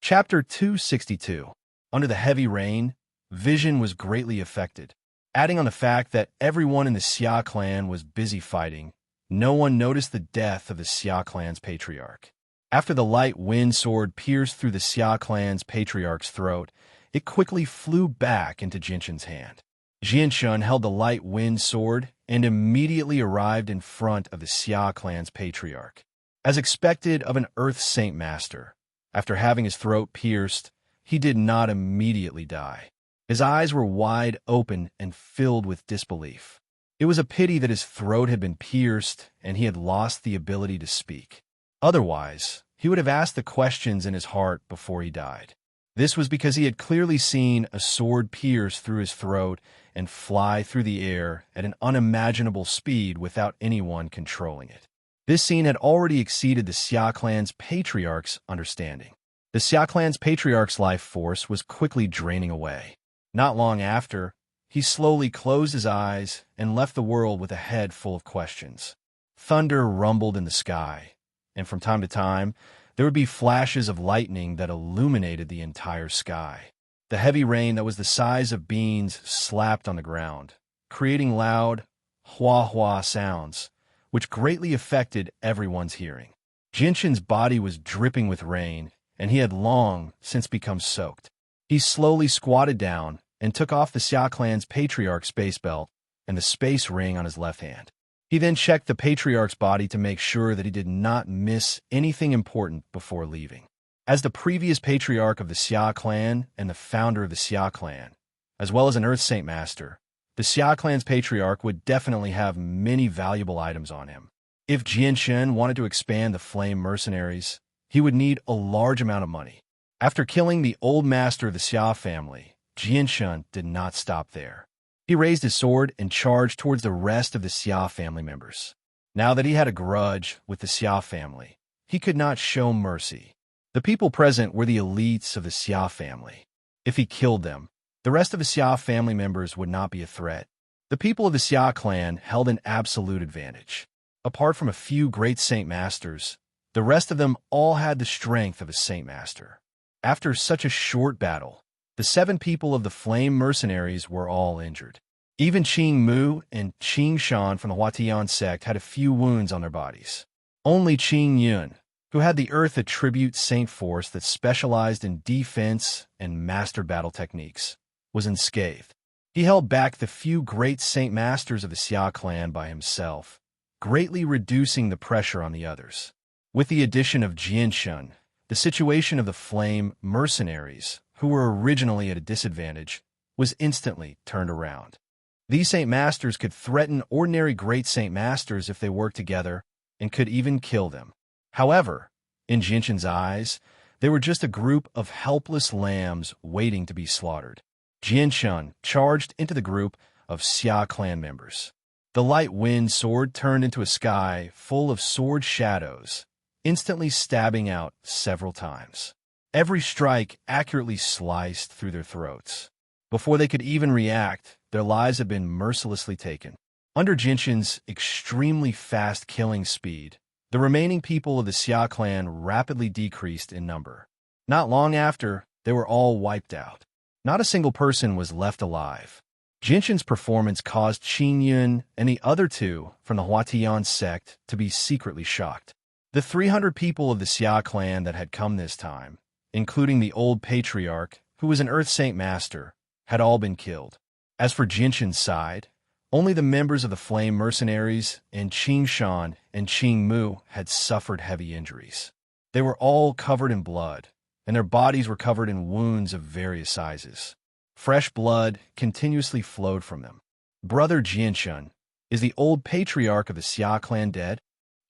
Chapter 262. Under the heavy rain, vision was greatly affected. Adding on the fact that everyone in the Xia clan was busy fighting, no one noticed the death of the Xia clan's patriarch. After the light wind sword pierced through the Xia clan's patriarch's throat, it quickly flew back into Jianshan's hand. Jianshan held the light wind sword and immediately arrived in front of the Xia clan's patriarch. As expected of an Earth Saint Master, after having his throat pierced, he did not immediately die. His eyes were wide open and filled with disbelief. It was a pity that his throat had been pierced and he had lost the ability to speak. Otherwise, he would have asked the questions in his heart before he died. This was because he had clearly seen a sword pierce through his throat and fly through the air at an unimaginable speed without anyone controlling it. This scene had already exceeded the Xia clan's patriarch's understanding. The Xia clan's patriarch's life force was quickly draining away. Not long after, he slowly closed his eyes and left the world with a head full of questions. Thunder rumbled in the sky, and from time to time, there would be flashes of lightning that illuminated the entire sky. The heavy rain that was the size of beans slapped on the ground, creating loud, hua-hua sounds, which greatly affected everyone's hearing. Jianshan's body was dripping with rain, and he had long since become soaked. He slowly squatted down and took off the Xia clan's patriarch's space belt and the space ring on his left hand. He then checked the patriarch's body to make sure that he did not miss anything important before leaving. As the previous patriarch of the Xia clan and the founder of the Xia clan, as well as an Earth Saint Master, the Xia clan's patriarch would definitely have many valuable items on him. If Jianshan wanted to expand the Flame Mercenaries, he would need a large amount of money. After killing the old master of the Xia family, Jianshan did not stop there. He raised his sword and charged towards the rest of the Xia family members. Now that he had a grudge with the Xia family, he could not show mercy. The people present were the elites of the Xia family. If he killed them, the rest of the Xia family members would not be a threat. The people of the Xia clan held an absolute advantage. Apart from a few great Saint Masters, the rest of them all had the strength of a Saint Master. After such a short battle, the 7 people of the Flame Mercenaries were all injured. Even Qing Mu and Qing Shan from the Huatian sect had a few wounds on their bodies. Only Qing Yun, who had the Earth Attribute Saint Force that specialized in defense and master battle techniques, was unscathed. He held back the few great Saint Masters of the Xia clan by himself, greatly reducing the pressure on the others. With the addition of Jianshan, the situation of the Flame Mercenaries, who were originally at a disadvantage, was instantly turned around. These Saint Masters could threaten ordinary great Saint Masters if they worked together, and could even kill them. However, in Jianshan's eyes, they were just a group of helpless lambs waiting to be slaughtered. Jianshan charged into the group of Xia clan members. The light wind sword turned into a sky full of sword shadows, instantly stabbing out several times. Every strike accurately sliced through their throats. Before they could even react, their lives had been mercilessly taken. Under Jianshan's extremely fast killing speed, the remaining people of the Xia clan rapidly decreased in number. Not long after, they were all wiped out. Not a single person was left alive. Jianshan's performance caused Qing Yun and the other 2 from the Huatian sect to be secretly shocked. The 300 people of the Xia clan that had come this time, including the old patriarch, who was an Earth Saint Master, had all been killed. As for Jianshan's side, only the members of the Flame Mercenaries and Qing Shan and Qing Mu had suffered heavy injuries. They were all covered in blood, and their bodies were covered in wounds of various sizes. Fresh blood continuously flowed from them. Brother Jianshan, is the old patriarch of the Xia clan dead?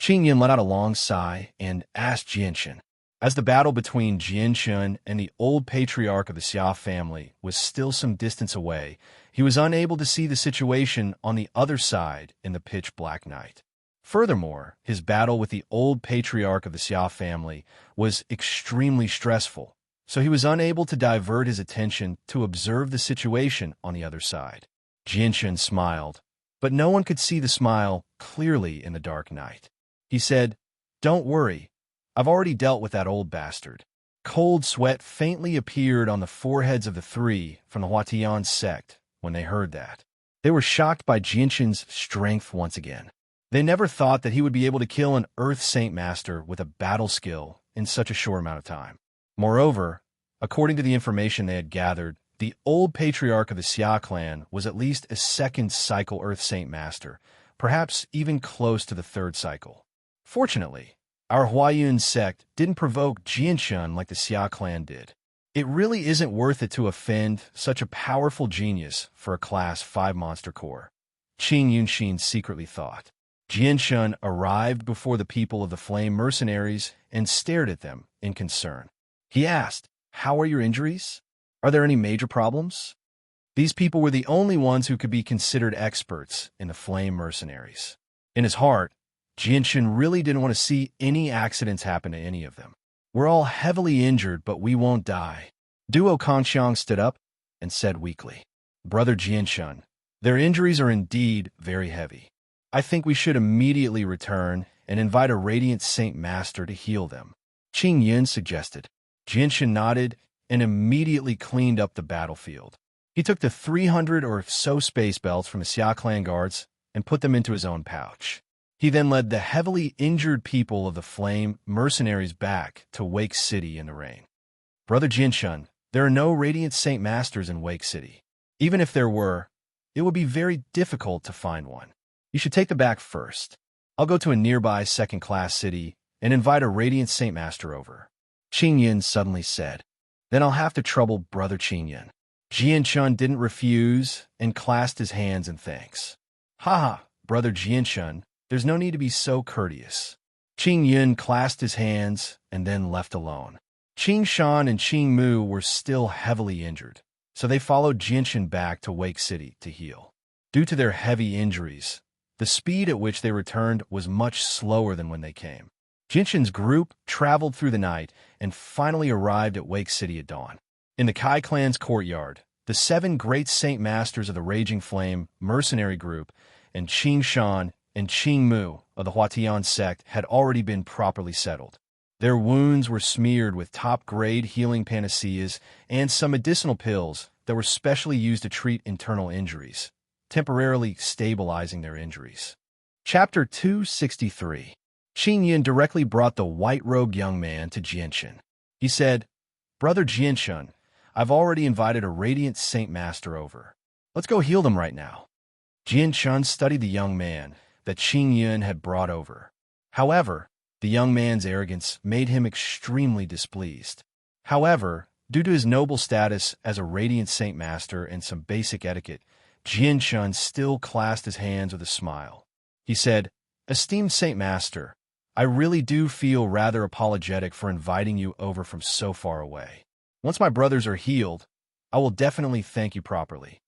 Qing Yin let out a long sigh and asked Jianshan. As the battle between Jianshan and the old patriarch of the Xia family was still some distance away, he was unable to see the situation on the other side in the pitch-black night. Furthermore, his battle with the old patriarch of the Xia family was extremely stressful, so he was unable to divert his attention to observe the situation on the other side. Jianshan smiled, but no one could see the smile clearly in the dark night. He said, "Don't worry. I've already dealt with that old bastard." Cold sweat faintly appeared on the foreheads of the three from the Huatian sect when they heard that. They were shocked by Jianshan's strength once again. They never thought that he would be able to kill an Earth Saint Master with a battle skill in such a short amount of time. Moreover, according to the information they had gathered, the old patriarch of the Xia clan was at least a second cycle Earth Saint Master, perhaps even close to the third cycle. Fortunately, our Huayun sect didn't provoke Jianshan like the Xia clan did. It really isn't worth it to offend such a powerful genius for a Class 5 monster core, Qing Yunshin secretly thought. Jianshan arrived before the people of the Flame Mercenaries and stared at them in concern. He asked, "How are your injuries? Are there any major problems?" These people were the only ones who could be considered experts in the Flame Mercenaries. In his heart, Jianshan really didn't want to see any accidents happen to any of them. "We're all heavily injured, but we won't die." Duo Kanxiang stood up and said weakly, "Brother Jianshan, their injuries are indeed very heavy. I think we should immediately return and invite a Radiant Saint Master to heal them," Qing Yin suggested. Jianshan nodded and immediately cleaned up the battlefield. He took the 300 or so space belts from the Xia clan guards and put them into his own pouch. He then led the heavily injured people of the Flame Mercenaries back to Wake City in the rain. "Brother Jianshan, there are no Radiant Saint Masters in Wake City. Even if there were, it would be very difficult to find one. You should take them back first. I'll go to a nearby second-class city and invite a Radiant Saint Master over," Qing Yin suddenly said. "Then I'll have to trouble Brother Qing Yin." Jianshan didn't refuse and clasped his hands in thanks. "Haha, Brother Jianshan, there's no need to be so courteous." Qing Yin clasped his hands and then left alone. Qing Shan and Qing Mu were still heavily injured, so they followed Jianshan back to Wake City to heal. Due to their heavy injuries, the speed at which they returned was much slower than when they came. Jianshan's group traveled through the night and finally arrived at Wake City at dawn. In the Kai clan's courtyard, the 7 great Saint Masters of the Raging Flame mercenary group and Qing Shan and Qing Mu of the Huatian sect had already been properly settled. Their wounds were smeared with top-grade healing panaceas and some medicinal pills that were specially used to treat internal injuries, temporarily stabilizing their injuries. Chapter 263. Qing Yin directly brought the white-robed young man to Jianshan. He said, "Brother Jianshan, I've already invited a Radiant Saint Master over. Let's go heal them right now." Jianshan studied the young man that Qing Yin had brought over. However, the young man's arrogance made him extremely displeased. However, due to his noble status as a Radiant Saint Master and some basic etiquette, Jianshan still clasped his hands with a smile. He said, "Esteemed Saint Master, I really do feel rather apologetic for inviting you over from so far away. Once my brothers are healed, I will definitely thank you properly."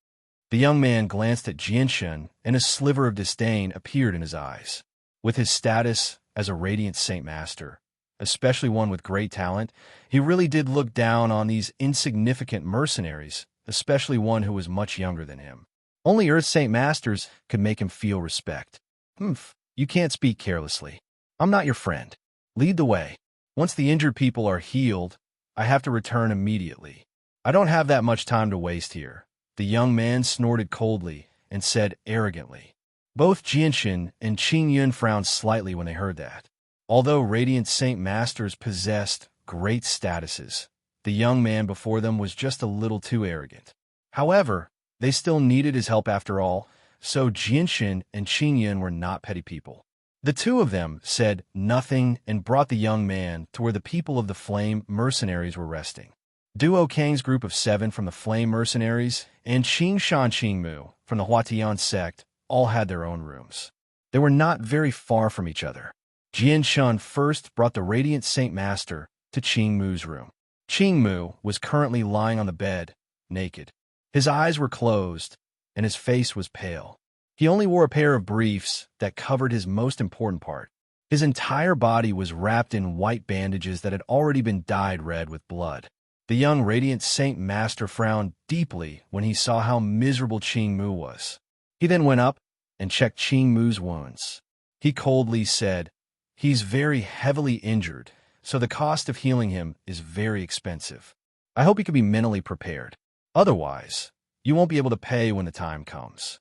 The young man glanced at Jianshan, and a sliver of disdain appeared in his eyes. With his status as a Radiant Saint Master, especially one with great talent, he really did look down on these insignificant mercenaries, especially one who was much younger than him. Only Earth Saint Masters could make him feel respect. "Humph, you can't speak carelessly. I'm not your friend. Lead the way. Once the injured people are healed, I have to return immediately. I don't have that much time to waste here." The young man snorted coldly and said arrogantly. Both Jianshan and Qing Yun frowned slightly when they heard that. Although Radiant Saint Masters possessed great statuses, the young man before them was just a little too arrogant. However, they still needed his help after all, so Jianshan and Qing Yun were not petty people. The two of them said nothing and brought the young man to where the people of the Flame Mercenaries were resting. Duo Kang's group of 7 from the Flame Mercenaries and Qing Shan Qing Mu from the Huatian sect all had their own rooms. They were not very far from each other. Jian first brought the radiant Saint Master to Qing Mu's room. Qing Mu was currently lying on the bed, naked. His eyes were closed, and his face was pale. He only wore a pair of briefs that covered his most important part. His entire body was wrapped in white bandages that had already been dyed red with blood. The young radiant Saint Master frowned deeply when he saw how miserable Qing Mu was. He then went up and checked Qing Mu's wounds. He coldly said, "He's very heavily injured, so the cost of healing him is very expensive. I hope you can be mentally prepared. Otherwise, you won't be able to pay when the time comes."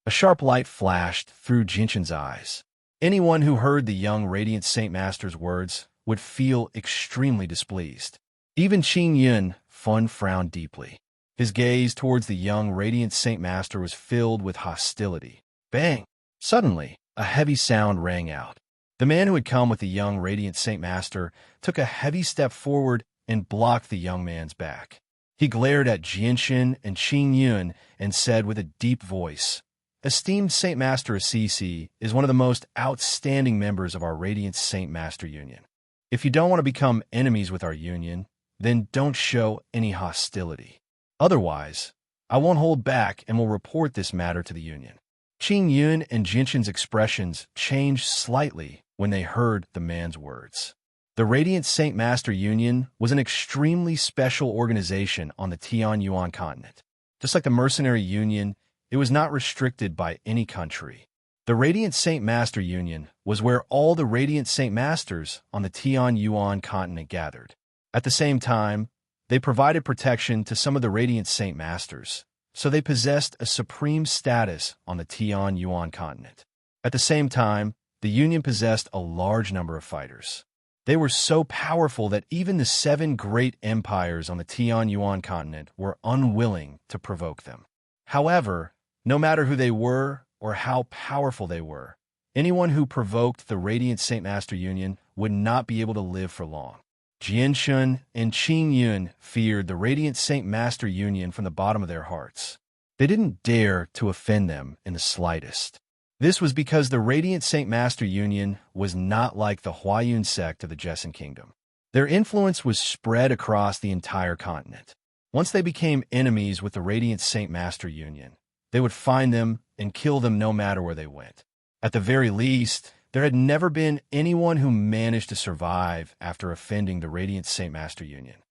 A sharp light flashed through Jinshan's eyes. Anyone who heard the young radiant Saint Master's words would feel extremely displeased. Even Qing Yun frowned deeply. His gaze towards the young radiant Saint Master was filled with hostility. Bang! Suddenly, a heavy sound rang out. The man who had come with the young radiant Saint Master took a heavy step forward and blocked the young man's back. He glared at Jianshan and Qing Yun and said with a deep voice, "Esteemed Saint Master Assisi is one of the most outstanding members of our Radiant Saint Master Union. If you don't want to become enemies with our union, then don't show any hostility. Otherwise, I won't hold back and will report this matter to the union." Qing Yun and Jinshan's expressions changed slightly when they heard the man's words. The Radiant Saint Master Union was an extremely special organization on the Tianyuan continent. Just like the Mercenary Union, it was not restricted by any country. The Radiant Saint Master Union was where all the Radiant Saint Masters on the Tianyuan continent gathered. At the same time, they provided protection to some of the Radiant Saint Masters, so they possessed a supreme status on the Tianyuan continent. At the same time, the Union possessed a large number of fighters. They were so powerful that even the 7 great empires on the Tianyuan continent were unwilling to provoke them. However, no matter who they were or how powerful they were, anyone who provoked the Radiant Saint Master Union would not be able to live for long. Jianshan and Qing Yun feared the Radiant Saint Master Union from the bottom of their hearts. They didn't dare to offend them in the slightest. This was because the Radiant Saint Master Union was not like the Huayun sect of the Jesson Kingdom. Their influence was spread across the entire continent. Once they became enemies with the Radiant Saint Master Union, they would find them and kill them no matter where they went. At the very least, there had never been anyone who managed to survive after offending the Radiant Saint Master Union.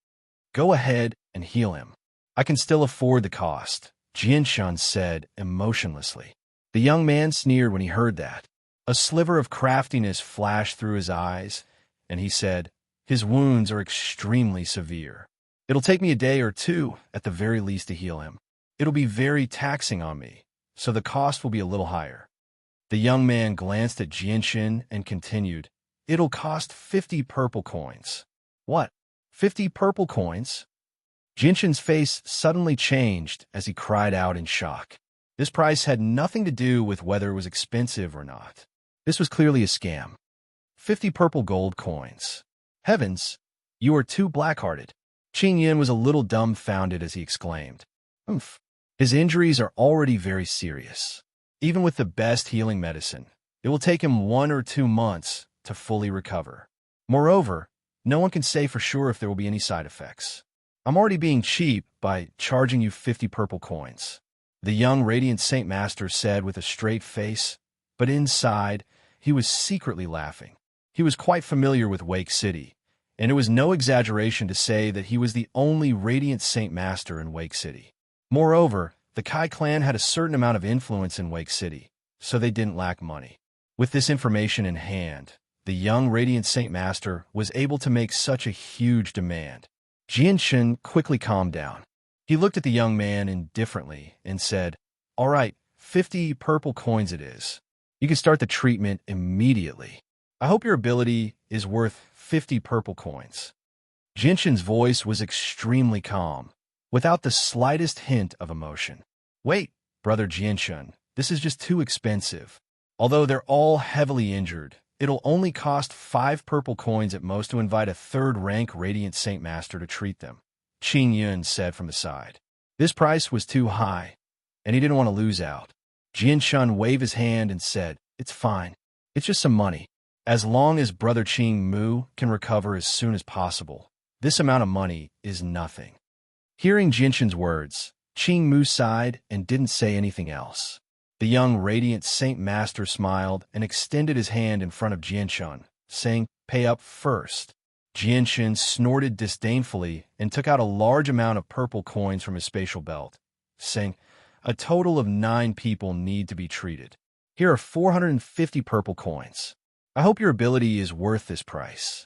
"Go ahead and heal him. I can still afford the cost," Jianshan said emotionlessly. The young man sneered when he heard that. A sliver of craftiness flashed through his eyes, and he said, "His wounds are extremely severe. It'll take me a day or 2 at the very least to heal him. It'll be very taxing on me, so the cost will be a little higher." The young man glanced at Jianshan and continued, "It'll cost 50 purple coins." "What? 50 purple coins?" Jianshan's face suddenly changed as he cried out in shock. This price had nothing to do with whether it was expensive or not. This was clearly a scam. 50 purple gold coins. Heavens, you are too black-hearted. Qing Yun was a little dumbfounded as he exclaimed, "Oomph. His injuries are already very serious. Even with the best healing medicine, it will take him 1 or 2 months to fully recover. Moreover, no one can say for sure if there will be any side effects. I'm already being cheap by charging you 50 purple coins." The young Radiant Saint Master said with a straight face, but inside, he was secretly laughing. He was quite familiar with Wake City, and it was no exaggeration to say that he was the only Radiant Saint Master in Wake City. Moreover, the Kai clan had a certain amount of influence in Wake City, so they didn't lack money. With this information in hand, the young Radiant Saint Master was able to make such a huge demand. Jianshan quickly calmed down. He looked at the young man indifferently and said, "All right, 50 purple coins it is. You can start the treatment immediately. I hope your ability is worth 50 purple coins." Jinshan's voice was extremely calm, without the slightest hint of emotion. "Wait, brother Jianshan, this is just too expensive. Although they're all heavily injured, it'll only cost 5 purple coins at most to invite a 3rd-rank Radiant Saint Master to treat them," Qing Yun said from the side. This price was too high, and he didn't want to lose out. Jianshan waved his hand and said, "It's fine. It's just some money. As long as Brother Qing Mu can recover as soon as possible, this amount of money is nothing. Hearing Jinshan's words, Qing Mu sighed and didn't say anything else. The young radiant Saint Master smiled and extended his hand in front of Jinshan, saying, "Pay up first." Jinshan snorted disdainfully and took out a large amount of purple coins from his spatial belt, saying, "A total of 9 people need to be treated. Here are 450 purple coins. I hope your ability is worth this price."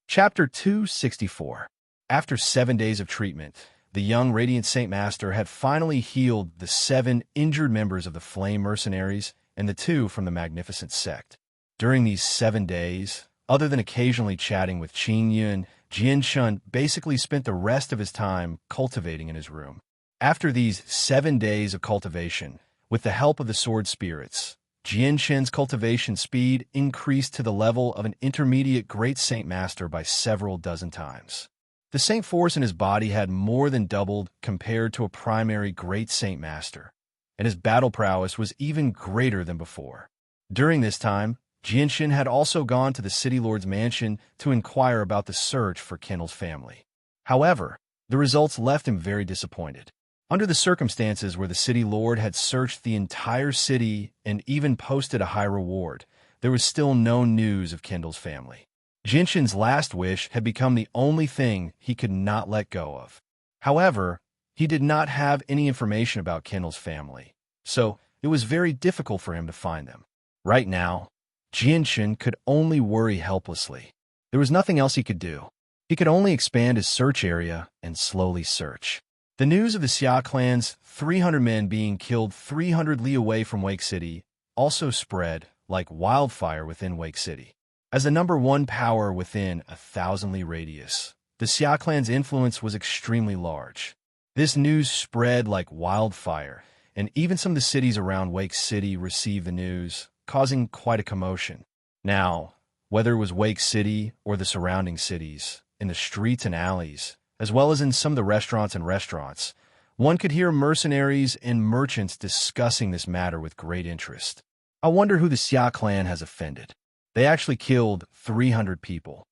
Chapter 264. After 7 days of treatment, the young Radiant Saint Master had finally healed the 7 injured members of the Flame Mercenaries and the 2 from the Magnificent Sect. During these 7 days, other than occasionally chatting with Qing Yun, Jinshan basically spent the rest of his time cultivating in his room. After these 7 days of cultivation, with the help of the sword spirits, Jinshan's cultivation speed increased to the level of an intermediate Great Saint Master by several dozen times. The Saint Force in his body had more than doubled compared to a primary Great Saint Master, and his battle prowess was even greater than before. During this time, Jinshan had also gone to the City Lord's mansion to inquire about the search for Kendall's family. However, the results left him very disappointed. Under the circumstances where the City Lord had searched the entire city and even posted a high reward, there was still no news of Kendall's family. Jinshan's last wish had become the only thing he could not let go of. However, he did not have any information about Kendall's family, so it was very difficult for him to find them. Right now, Jinshan could only worry helplessly. There was nothing else he could do. He could only expand his search area and slowly search. The news of the Xia clan's 300 men being killed 300 li away from Wake City also spread like wildfire within Wake City. As the #1 power within a 1,000 li radius, the Xia clan's influence was extremely large. This news spread like wildfire, and even some of the cities around Wake City received the news, causing quite a commotion. Now, whether it was Wake City or the surrounding cities, in the streets and alleys, as well as in some of the restaurants, one could hear mercenaries and merchants discussing this matter with great interest. I wonder who the Xia clan has offended. They actually killed 300 people.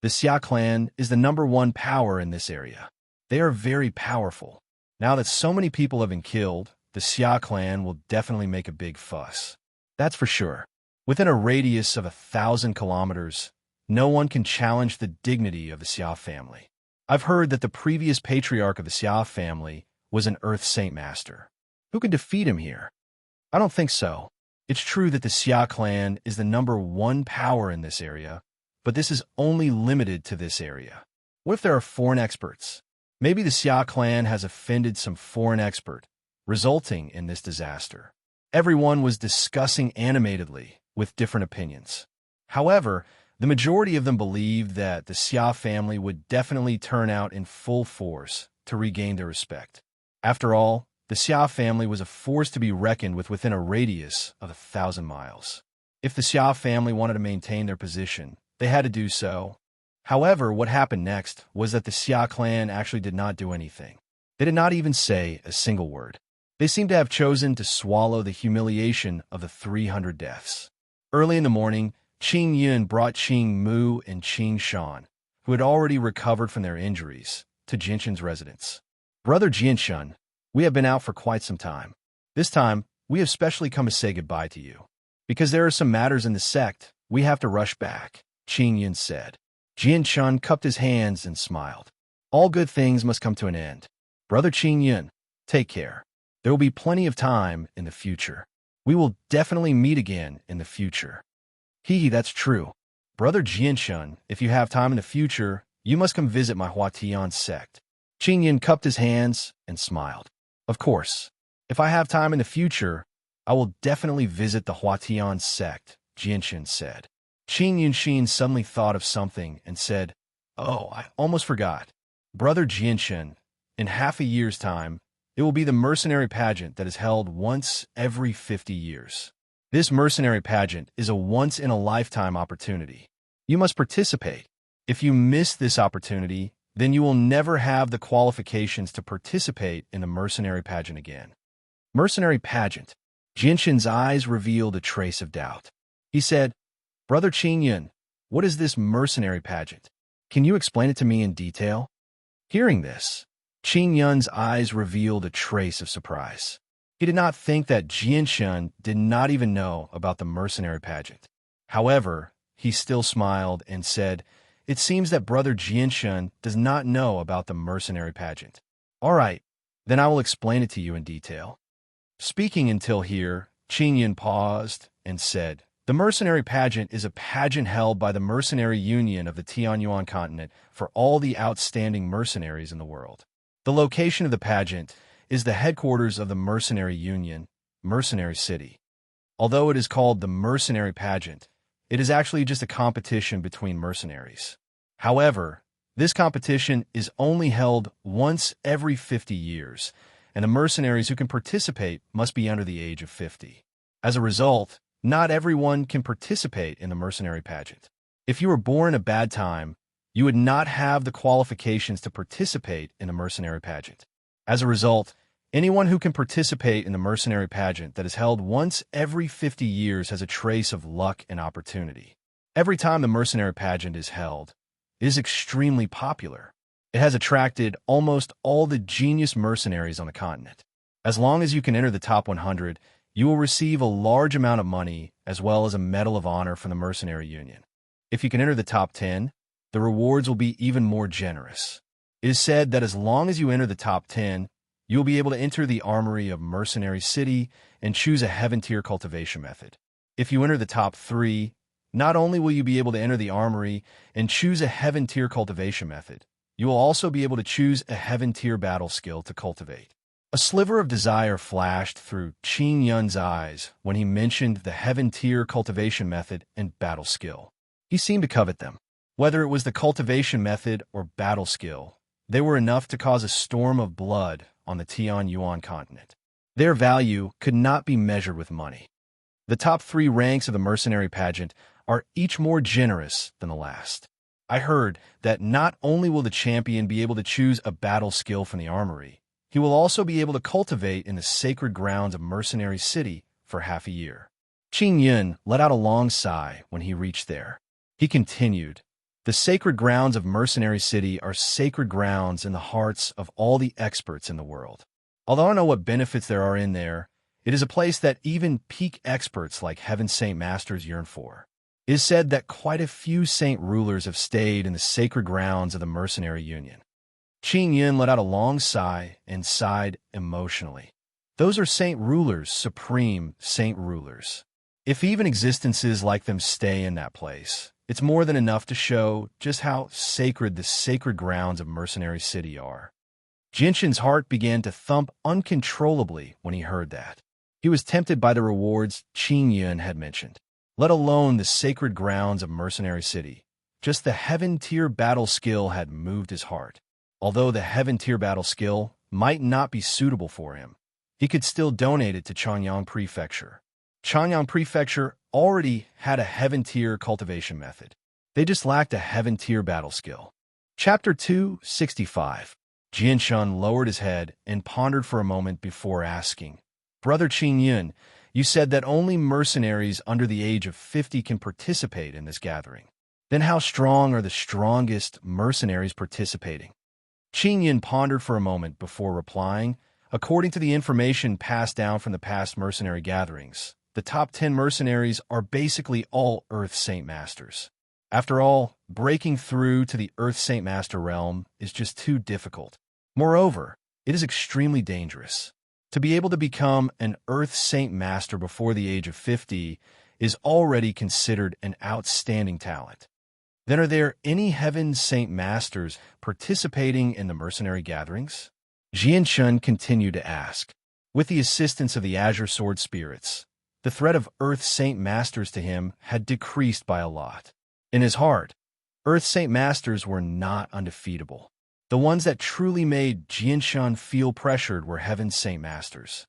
The Xia clan is the #1 power in this area. They are very powerful. Now that so many people have been killed, the Xia clan will definitely make a big fuss. That's for sure. Within a radius of 1,000 kilometers, no one can challenge the dignity of the Xia family. I've heard that the previous patriarch of the Xia family was an Earth Saint Master. Who can defeat him here? I don't think so. It's true that the Xia clan is the #1 power in this area, but this is only limited to this area. What if there are foreign experts? Maybe the Xia clan has offended some foreign expert, resulting in this disaster. Everyone was discussing animatedly, with different opinions. However, the majority of them believed that the Xia family would definitely turn out in full force to regain their respect. After all, the Xia family was a force to be reckoned with within a radius of 1,000 miles. If the Xia family wanted to maintain their position, they had to do so. However, what happened next was that the Xia clan actually did not do anything. They did not even say a single word. They seemed to have chosen to swallow the humiliation of the 300 deaths. Early in the morning, Qing Yun brought Qing Mu and Qing Shan, who had already recovered from their injuries, to Jinshan's residence. "Brother Jinshan, we have been out for quite some time. This time, we have specially come to say goodbye to you. Because there are some matters in the sect, we have to rush back," Qing Yun said. Jinshan cupped his hands and smiled. "All good things must come to an end. Brother Qing Yun, take care. There will be plenty of time in the future. We will definitely meet again in the future." That's true. Brother Jinshan, if you have time in the future, you must come visit my Huatian sect. Qing Yun cupped his hands and smiled. "Of course. If I have time in the future, I will definitely visit the Huatian sect," Jinshan said. Qing Yunshin suddenly thought of something and said, "Oh, I almost forgot. Brother Jinshan, in half a year's time, it will be the mercenary pageant that is held once every 50 years. This mercenary pageant is a once-in-a-lifetime opportunity. You must participate. If you miss this opportunity, then you will never have the qualifications to participate in the mercenary pageant again." Mercenary pageant. Jinshan's eyes revealed a trace of doubt. He said, Brother Qin Yun, what is this mercenary pageant? Can you explain it to me in detail? Hearing this, Qin Yun's eyes revealed a trace of surprise. He did not think that Jianshun did not even know about the mercenary pageant. However, he still smiled and said, "It seems that Brother Jianshun does not know about the mercenary pageant. All right, then I will explain it to you in detail." Speaking until here, Qin Yun paused and said, "The mercenary pageant is a pageant held by the Mercenary Union of the Tianyuan continent for all the outstanding mercenaries in the world. The location of the pageant is the headquarters of the Mercenary Union, Mercenary City. Although it is called the mercenary pageant, it is actually just a competition between mercenaries. However, this competition is only held once every 50 years, and the mercenaries who can participate must be under the age of 50. As a result, not everyone can participate in the mercenary pageant. If you were born a bad time, you would not have the qualifications to participate in the mercenary pageant. As a result, anyone who can participate in the mercenary pageant that is held once every 50 years has a trace of luck and opportunity. Every time the mercenary pageant is held, it is extremely popular. It has attracted almost all the genius mercenaries on the continent. As long as you can enter the top 100, you will receive a large amount of money as well as a medal of honor from the Mercenary Union. If you can enter the top 10, the rewards will be even more generous. It is said that as long as you enter the top 10, you will be able to enter the armory of Mercenary City and choose a heaven tier cultivation method. If you enter the top 3, not only will you be able to enter the armory and choose a heaven tier cultivation method, you will also be able to choose a heaven tier battle skill to cultivate. A sliver of desire flashed through Qin Yun's eyes when he mentioned the heaven tier cultivation method and battle skill. He seemed to covet them. Whether it was the cultivation method or battle skill, they were enough to cause a storm of blood on the Tianyuan continent. Their value could not be measured with money. The top 3 ranks of the mercenary pageant are each more generous than the last. I heard that not only will the champion be able to choose a battle skill from the armory, he will also be able to cultivate in the sacred grounds of Mercenary City for half a year. Qin Yun let out a long sigh when he reached there. He continued, "The sacred grounds of Mercenary City are sacred grounds in the hearts of all the experts in the world. Although I know what benefits there are in there, it is a place that even peak experts like Heaven Saint Masters yearn for. It is said that quite a few saint rulers have stayed in the sacred grounds of the Mercenary Union." Qin Yun let out a long sigh and sighed emotionally. Those are saint rulers, supreme saint rulers. If even existences like them stay in that place, it's more than enough to show just how sacred the sacred grounds of Mercenary City are. Jinshin's heart began to thump uncontrollably when he heard that. He was tempted by the rewards Qin Yun had mentioned, let alone the sacred grounds of Mercenary City. Just the heaven tier battle skill had moved his heart. Although the heaven tier battle skill might not be suitable for him, he could still donate it to Changyang Prefecture. Changyang Prefecture already had a heaven tier cultivation method. They just lacked a heaven tier battle skill. Chapter 265. Jianshun lowered his head and pondered for a moment before asking, "Brother Qin Yun, you said that only mercenaries under the age of 50 can participate in this gathering. Then how strong are the strongest mercenaries participating?" Qin Yun pondered for a moment before replying, "According to the information passed down from the past mercenary gatherings, the top 10 mercenaries are basically all Earth Saint Masters. After all, breaking through to the Earth Saint Master realm is just too difficult. Moreover, it is extremely dangerous. To be able to become an Earth Saint Master before the age of 50 is already considered an outstanding talent. Then are there any Heaven Saint Masters participating in the mercenary gatherings?" Jianshun continued to ask. With the assistance of the Azure Sword Spirits, the threat of Earth Saint Masters to him had decreased by a lot. In his heart, Earth Saint Masters were not undefeatable. The ones that truly made Jianshun feel pressured were Heaven Saint Masters.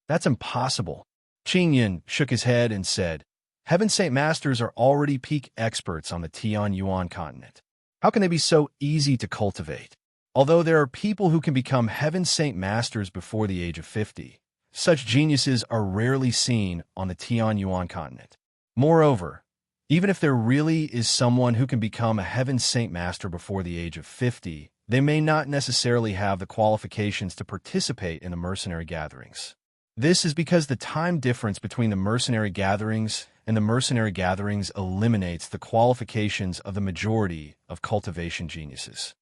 "That's impossible." Qin Yun shook his head and said, "Heaven Saint Masters are already peak experts on the Tianyuan continent. How can they be so easy to cultivate? Although there are people who can become Heaven Saint Masters before the age of 50, such geniuses are rarely seen on the Tianyuan continent. Moreover, Even if there really is someone who can become a heaven saint master before the age of 50, they may not necessarily have the qualifications to participate in the mercenary gatherings. This is because the time difference between the mercenary gatherings and the mercenary gatherings eliminates the qualifications of the majority of cultivation geniuses.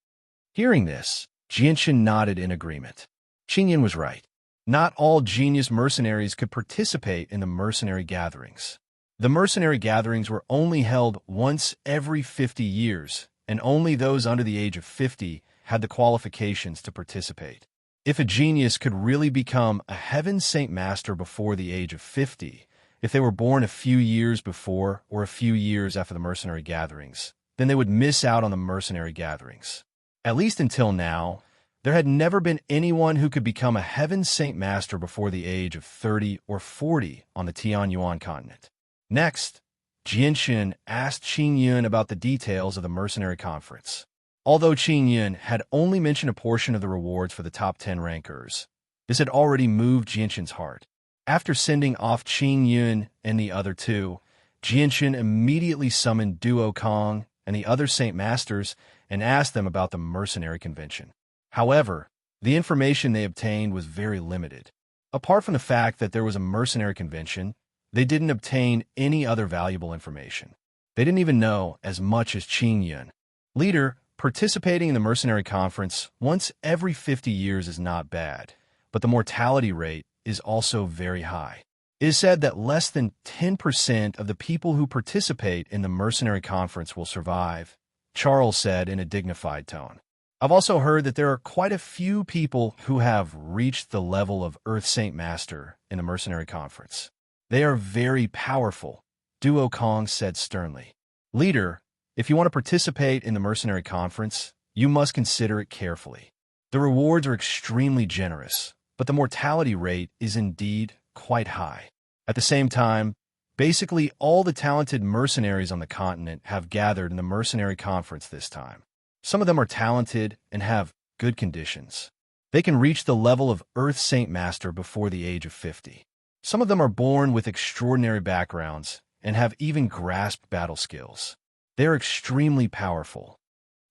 Hearing this, Jianshan nodded in agreement. Qingyun was right. Not all genius mercenaries could participate in the mercenary gatherings. The mercenary gatherings were only held once every 50 years, and only those under the age of 50 had the qualifications to participate. If a genius could really become a heaven saint master before the age of 50, if they were born a few years before or a few years after the mercenary gatherings, then they would miss out on the mercenary gatherings. At least until now, there had never been anyone who could become a heaven saint master before the age of 30 or 40 on the Tianyuan continent. Next, Jianshan asked Qingyun about the details of the mercenary conference. Although Qingyun had only mentioned a portion of the rewards for the top 10 rankers, this had already moved Jianshan's heart. After sending off Qingyun and the other two, Jianshan immediately summoned Duo Kong and the other Saint Masters and asked them about the mercenary convention. However, the information they obtained was very limited. Apart from the fact that there was a mercenary convention, they didn't obtain any other valuable information. They didn't even know as much as Qingyun. Leader, participating in the mercenary conference once every 50 years is not bad, but the mortality rate is also very high. It is said that less than 10% of the people who participate in the mercenary conference will survive, Charles said in a dignified tone. I've also heard that there are quite a few people who have reached the level of Earth Saint Master in the mercenary conference. They are very powerful, Duo Kong said sternly. Leader, if you want to participate in the mercenary conference, you must consider it carefully. The rewards are extremely generous, but the mortality rate is indeed quite high. At the same time, basically all the talented mercenaries on the continent have gathered in the mercenary conference this time. Some of them are talented and have good conditions. They can reach the level of Earth Saint Master before the age of 50. Some of them are born with extraordinary backgrounds and have even grasped battle skills. They are extremely powerful.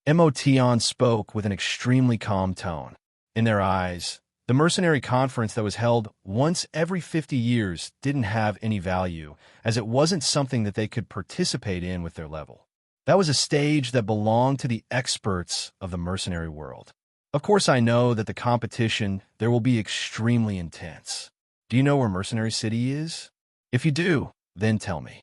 Motion spoke with an extremely calm tone. In their eyes, the mercenary conference that was held once every 50 years didn't have any value, as it wasn't something that they could participate in with their level. That was a stage that belonged to the experts of the mercenary world. Of course, I know that the competition there will be extremely intense. Do you know where Mercenary City is? If you do, then tell me.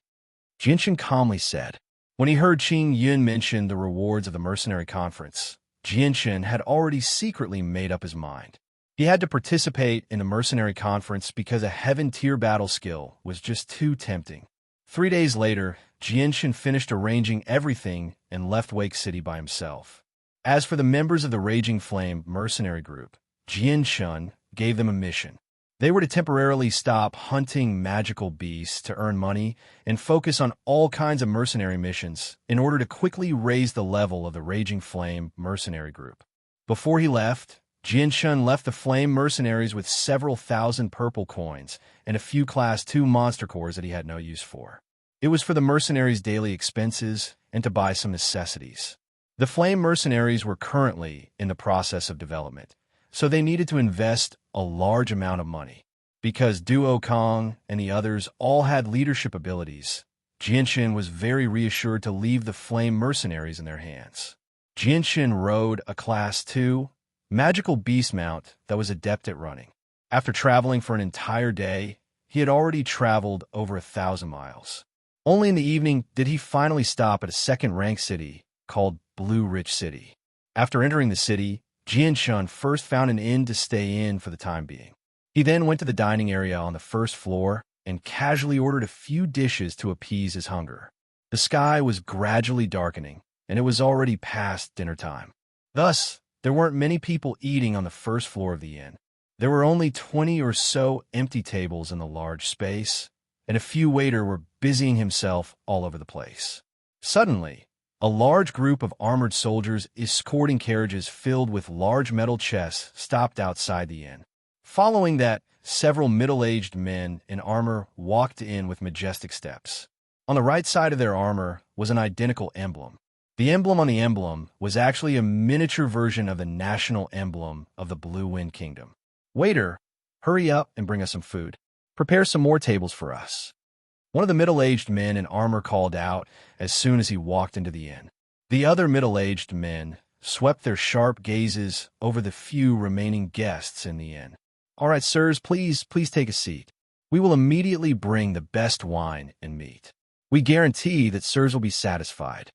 Jianshan calmly said. When he heard Qingyun mention the rewards of the mercenary conference, Jianshan had already secretly made up his mind. He had to participate in the mercenary conference because a heaven-tier battle skill was just too tempting. 3 days later, Jianshan finished arranging everything and left Wake City by himself. As for the members of the Raging Flame mercenary group, Jianshan gave them a mission. They were to temporarily stop hunting magical beasts to earn money and focus on all kinds of mercenary missions in order to quickly raise the level of the Raging Flame mercenary group. Before he left, Jianshan left the Flame mercenaries with several thousand purple coins and a few Class 2 monster cores that he had no use for. It was for the mercenaries' daily expenses and to buy some necessities. The Flame mercenaries were currently in the process of development, so they needed to invest a large amount of money. Because Duo Kong and the others all had leadership abilities, Jianshan was very reassured to leave the Flame mercenaries in their hands. Jianshan rode a Class 2 magical beast mount that was adept at running. After traveling for an entire day, he had already traveled over 1,000 miles. Only in the evening did he finally stop at a second-ranked city called Blue Rich City. After entering the city, Jianshan first found an inn to stay in for the time being. He then went to the dining area on the first floor and casually ordered a few dishes to appease his hunger. The sky was gradually darkening, and it was already past dinner time. Thus, there weren't many people eating on the first floor of the inn. There were only 20 or so empty tables in the large space, and a few waiters were busying himself all over the place. Suddenly, a large group of armored soldiers escorting carriages filled with large metal chests stopped outside the inn. Following that, several middle-aged men in armor walked in with majestic steps. On the right side of their armor was an identical emblem. The emblem on the emblem was actually a miniature version of the national emblem of the Blue Wind Kingdom. "Waiter, hurry up and bring us some food. Prepare some more tables for us." One of the middle-aged men in armor called out as soon as he walked into the inn. The other middle-aged men swept their sharp gazes over the few remaining guests in the inn. "All right, sirs, please take a seat. We will immediately bring the best wine and meat. We guarantee that sirs will be satisfied."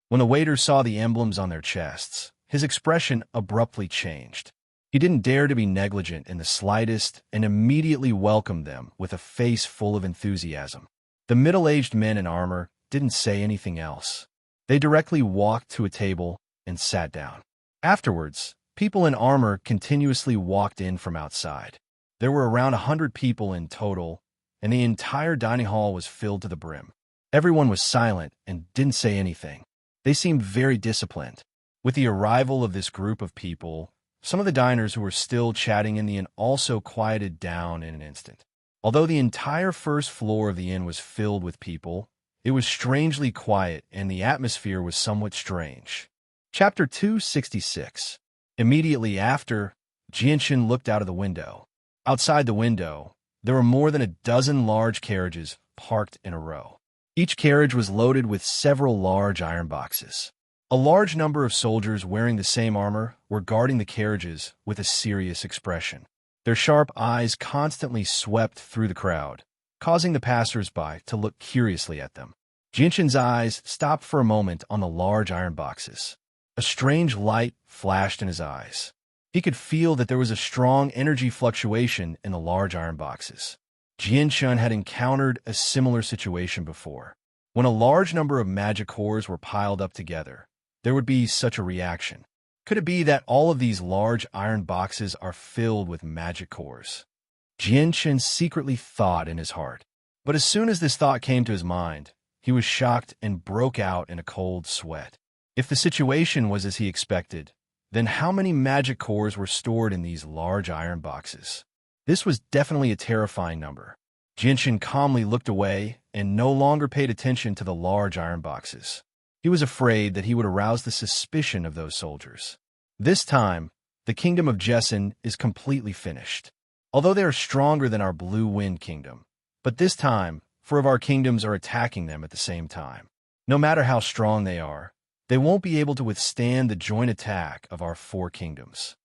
When the waiter saw the emblems on their chests, his expression abruptly changed. He didn't dare to be negligent in the slightest and immediately welcomed them with a face full of enthusiasm. The middle-aged men in armor didn't say anything else. They directly walked to a table and sat down. Afterwards, people in armor continuously walked in from outside. There were around 100 people in total, and the entire dining hall was filled to the brim. Everyone was silent and didn't say anything. They seemed very disciplined. With the arrival of this group of people, some of the diners who were still chatting in the inn also quieted down in an instant. Although the entire first floor of the inn was filled with people, it was strangely quiet and the atmosphere was somewhat strange. Chapter 266. Immediately after, Jianshin looked out of the window. Outside the window, there were more than a dozen large carriages parked in a row. Each carriage was loaded with several large iron boxes. A large number of soldiers wearing the same armor were guarding the carriages with a serious expression. Their sharp eyes constantly swept through the crowd, causing the passers-by to look curiously at them. Jinshin's eyes stopped for a moment on the large iron boxes. A strange light flashed in his eyes. He could feel that there was a strong energy fluctuation in the large iron boxes. Jianshin had encountered a similar situation before. When a large number of magic cores were piled up together, there would be such a reaction. Could it be that all of these large iron boxes are filled with magic cores? Jianshin secretly thought in his heart. But as soon as this thought came to his mind, he was shocked and broke out in a cold sweat. If the situation was as he expected, then how many magic cores were stored in these large iron boxes? This was definitely a terrifying number. Jianshin calmly looked away and no longer paid attention to the large iron boxes. He was afraid that he would arouse the suspicion of those soldiers. This time, the kingdom of Jessen is completely finished. Although they are stronger than our Blue Wind Kingdom, but this time, 4 of our kingdoms are attacking them at the same time. No matter how strong they are, they won't be able to withstand the joint attack of our 4 kingdoms.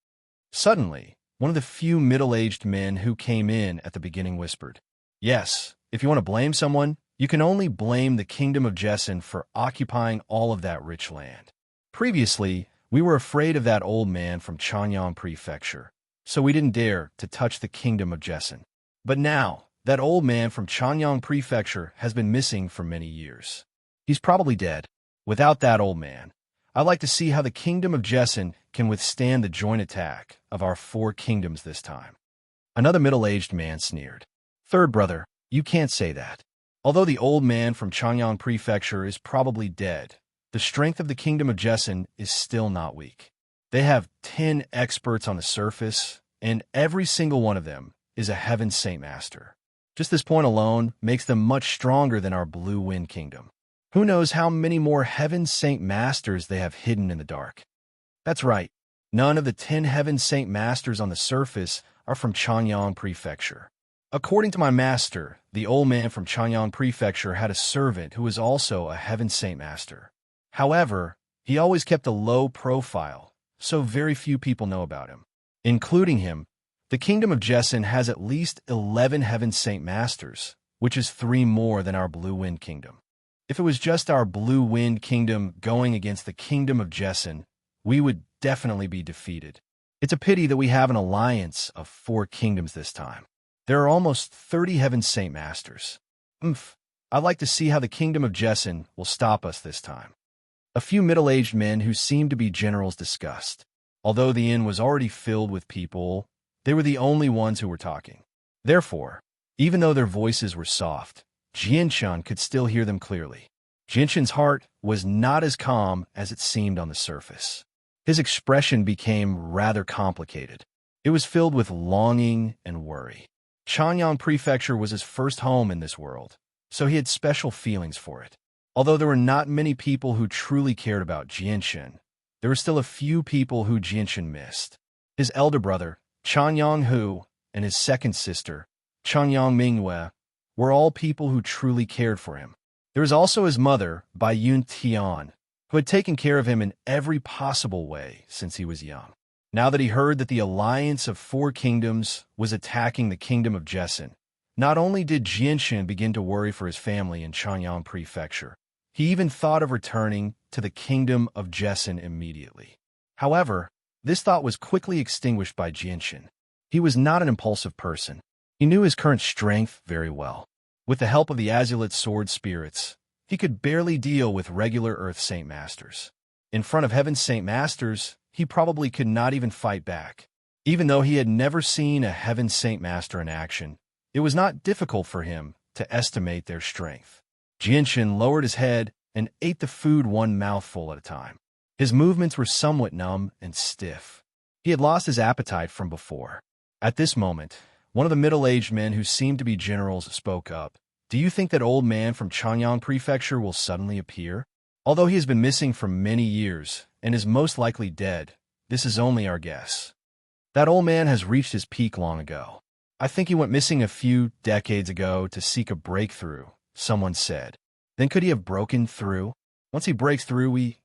Suddenly, one of the few middle-aged men who came in at the beginning whispered, "Yes, if you want to blame someone, you can only blame the kingdom of Jessen for occupying all of that rich land. Previously, we were afraid of that old man from Chanyang Prefecture, so we didn't dare to touch the kingdom of Jessen. But now, that old man from Chanyang Prefecture has been missing for many years. He's probably dead. Without that old man, I'd like to see how the kingdom of Jessen can withstand the joint attack of our 4 kingdoms this time." Another middle-aged man sneered. "Third brother, you can't say that. Although the old man from Chanyang Prefecture is probably dead, the strength of the kingdom of Jessen is still not weak. They have 10 experts on the surface, and every single one of them is a Heaven Saint Master. Just this point alone makes them much stronger than our Blue Wind Kingdom. Who knows how many more Heaven Saint Masters they have hidden in the dark? That's right, none of the 10 Heaven Saint Masters on the surface are from Chanyang Prefecture. According to my master, the old man from Chanyang Prefecture had a servant who was also a Heaven Saint Master. However, he always kept a low profile, so very few people know about him. Including him, the kingdom of Jessen has at least 11 Heaven Saint Masters, which is 3 more than our Blue Wind Kingdom. If it was just our Blue Wind Kingdom going against the kingdom of Jessen, we would definitely be defeated. It's a pity that we have an alliance of 4 kingdoms this time. There are almost 30 Heaven Saint Masters. I'd like to see how the kingdom of Jessen will stop us this time." A few middle-aged men who seemed to be generals discussed. Although the inn was already filled with people, they were the only ones who were talking. Therefore, even though their voices were soft, Jianshin could still hear them clearly. Jianshin's heart was not as calm as it seemed on the surface. His expression became rather complicated. It was filled with longing and worry. Chanyang Prefecture was his first home in this world, so he had special feelings for it. Although there were not many people who truly cared about Jianshan, there were still a few people who Jianshan missed. His elder brother, Changyang Hu, and his second sister, Changyang Mingyue, were all people who truly cared for him. There was also his mother, Bai Yun Tian, who had taken care of him in every possible way since he was young. Now that he heard that the alliance of 4 kingdoms was attacking the kingdom of Jessen, not only did Jianshan begin to worry for his family in Changyang Prefecture, he even thought of returning to the kingdom of Jessen immediately. However, this thought was quickly extinguished by Jianshan. He was not an impulsive person. He knew his current strength very well. With the help of the Azulite sword spirits, he could barely deal with regular Earth Saint Masters. In front of Heaven's Saint Masters, he probably could not even fight back. Even though he had never seen a Heaven Saint Master in action, it was not difficult for him to estimate their strength. Jianshan lowered his head and ate the food one mouthful at a time. His movements were somewhat numb and stiff. He had lost his appetite from before. At this moment, one of the middle-aged men who seemed to be generals spoke up. "Do you think that old man from Changyang Prefecture will suddenly appear? Although he has been missing for many years and is most likely dead, this is only our guess. That old man has reached his peak long ago. I think he went missing a few decades ago to seek a breakthrough," someone said. "Then could he have broken through? Once he breaks through, we—"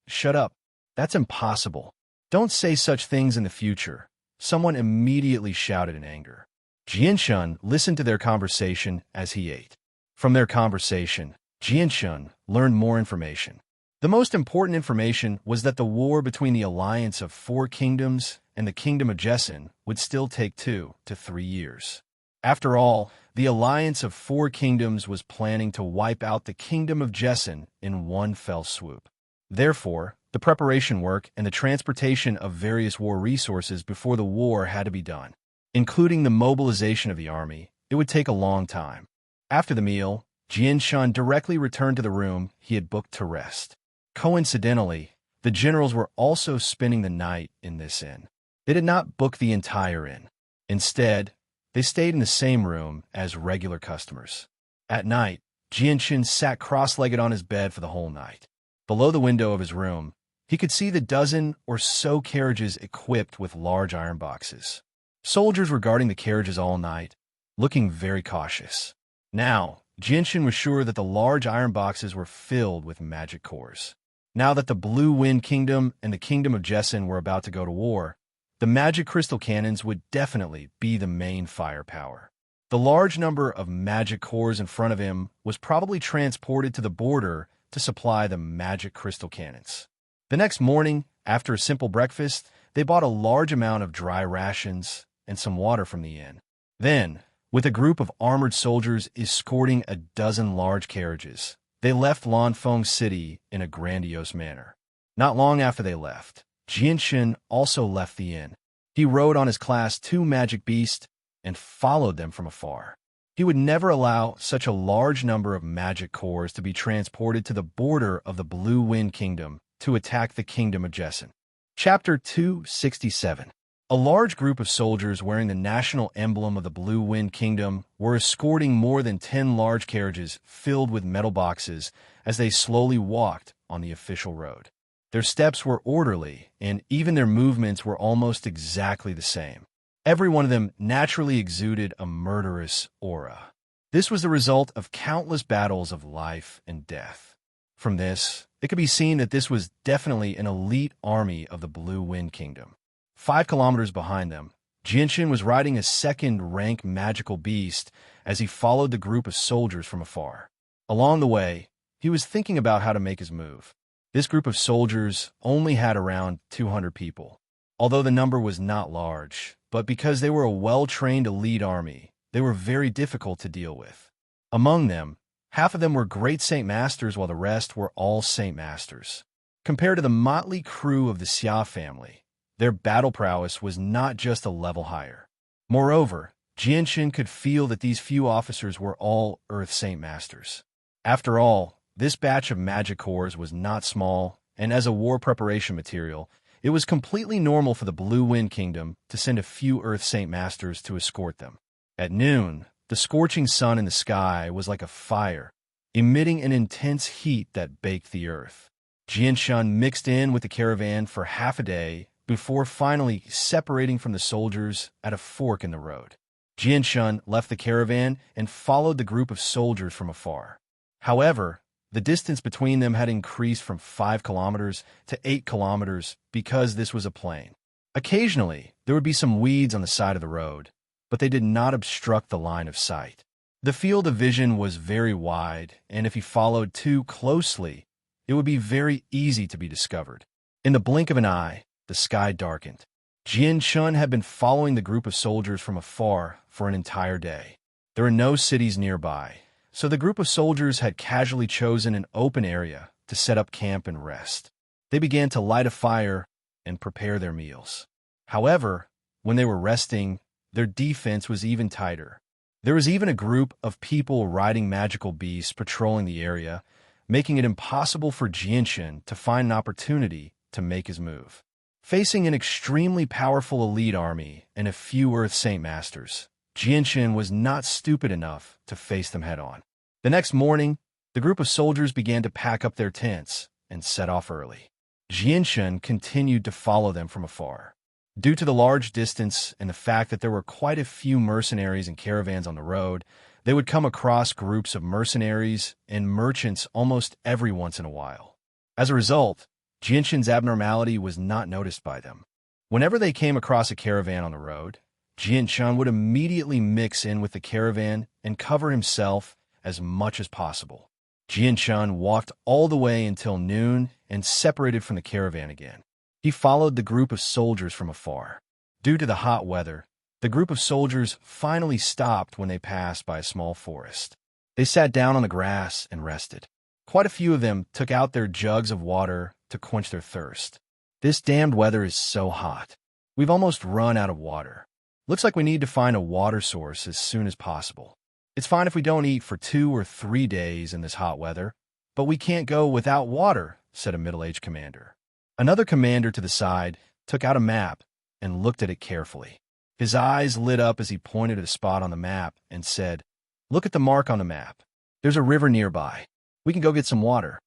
"Shut up. That's impossible. Don't say such things in the future," someone immediately shouted in anger. Jianshan listened to their conversation as he ate. From their conversation, Jianshan learned more information. The most important information was that the war between the alliance of 4 kingdoms and the kingdom of Jessen would still take 2 to 3 years. After all, the alliance of 4 kingdoms was planning to wipe out the kingdom of Jessen in one fell swoop. Therefore, the preparation work and the transportation of various war resources before the war had to be done. Including the mobilization of the army, it would take a long time. After the meal, Jianshan directly returned to the room he had booked to rest. Coincidentally, the generals were also spending the night in this inn. They did not book the entire inn. Instead, they stayed in the same room as regular customers. At night, Jianshan sat cross-legged on his bed for the whole night. Below the window of his room, he could see the dozen or so carriages equipped with large iron boxes. Soldiers were guarding the carriages all night, looking very cautious. Now, Jianshan was sure that the large iron boxes were filled with magic cores. Now that the Blue Wind Kingdom and the Kingdom of Jessen were about to go to war, the magic crystal cannons would definitely be the main firepower. The large number of magic cores in front of him was probably transported to the border to supply the magic crystal cannons. The next morning, after a simple breakfast, they bought a large amount of dry rations and some water from the inn. Then, with a group of armored soldiers escorting a dozen large carriages, they left Lanfeng City in a grandiose manner. Not long after they left, Jianshan also left the inn. He rode on his Class 2 magic beast and followed them from afar. He would never allow such a large number of magic cores to be transported to the border of the Blue Wind Kingdom to attack the Kingdom of Jessen. Chapter 267. A large group of soldiers wearing the national emblem of the Blue Wind Kingdom were escorting more than 10 large carriages filled with metal boxes as they slowly walked on the official road. Their steps were orderly, and even their movements were almost exactly the same. Every one of them naturally exuded a murderous aura. This was the result of countless battles of life and death. From this, it could be seen that this was definitely an elite army of the Blue Wind Kingdom. 5 kilometers behind them, Jianshan was riding a second-rank magical beast as he followed the group of soldiers from afar. Along the way, he was thinking about how to make his move. This group of soldiers only had around 200 people. Although the number was not large, but because they were a well-trained elite army, they were very difficult to deal with. Among them, half of them were great Saint Masters while the rest were all Saint Masters. Compared to the motley crew of the Xia family, their battle prowess was not just a level higher. Moreover, Jianshan could feel that these few officers were all Earth Saint Masters. After all, this batch of magic cores was not small, and as a war preparation material, it was completely normal for the Blue Wind Kingdom to send a few Earth Saint Masters to escort them. At noon, The scorching sun in the sky was like a fire, emitting an intense heat that baked the earth. Jianshun mixed in with the caravan for half a day before finally separating from the soldiers at a fork in the road. Jianshun left the caravan and followed the group of soldiers from afar. However, the distance between them had increased from 5 kilometers to 8 kilometers because this was a plain. Occasionally, there would be some weeds on the side of the road, but they did not obstruct the line of sight. The field of vision was very wide, and if he followed too closely, it would be very easy to be discovered. In the blink of an eye, the sky darkened. Jianshun had been following the group of soldiers from afar for an entire day. There were no cities nearby, so the group of soldiers had casually chosen an open area to set up camp and rest. They began to light a fire and prepare their meals. However, when they were resting, their defense was even tighter. There was even a group of people riding magical beasts patrolling the area, making it impossible for Jianshun to find an opportunity to make his move. Facing an extremely powerful elite army and a few Earth Saint Masters, Jianshun was not stupid enough to face them head-on. The next morning, the group of soldiers began to pack up their tents and set off early. Jianshun continued to follow them from afar. Due to the large distance and the fact that there were quite a few mercenaries and caravans on the road, they would come across groups of mercenaries and merchants almost every once in a while. As a result, Jianshun's abnormality was not noticed by them. Whenever they came across a caravan on the road, Jianshun would immediately mix in with the caravan and cover himself as much as possible. Jianshun walked all the way until noon and separated from the caravan again. He followed the group of soldiers from afar. Due to the hot weather, the group of soldiers finally stopped when they passed by a small forest. They sat down on the grass and rested. Quite a few of them took out their jugs of water to quench their thirst. This damned weather is so hot. We've almost run out of water. Looks like we need to find a water source as soon as possible. It's fine if we don't eat for 2 or 3 days in this hot weather, but we can't go without water, said a middle-aged commander. Another commander to the side took out a map and looked at it carefully. His eyes lit up as he pointed at a spot on the map and said, "Look at the mark on the map. There's a river nearby. We can go get some water."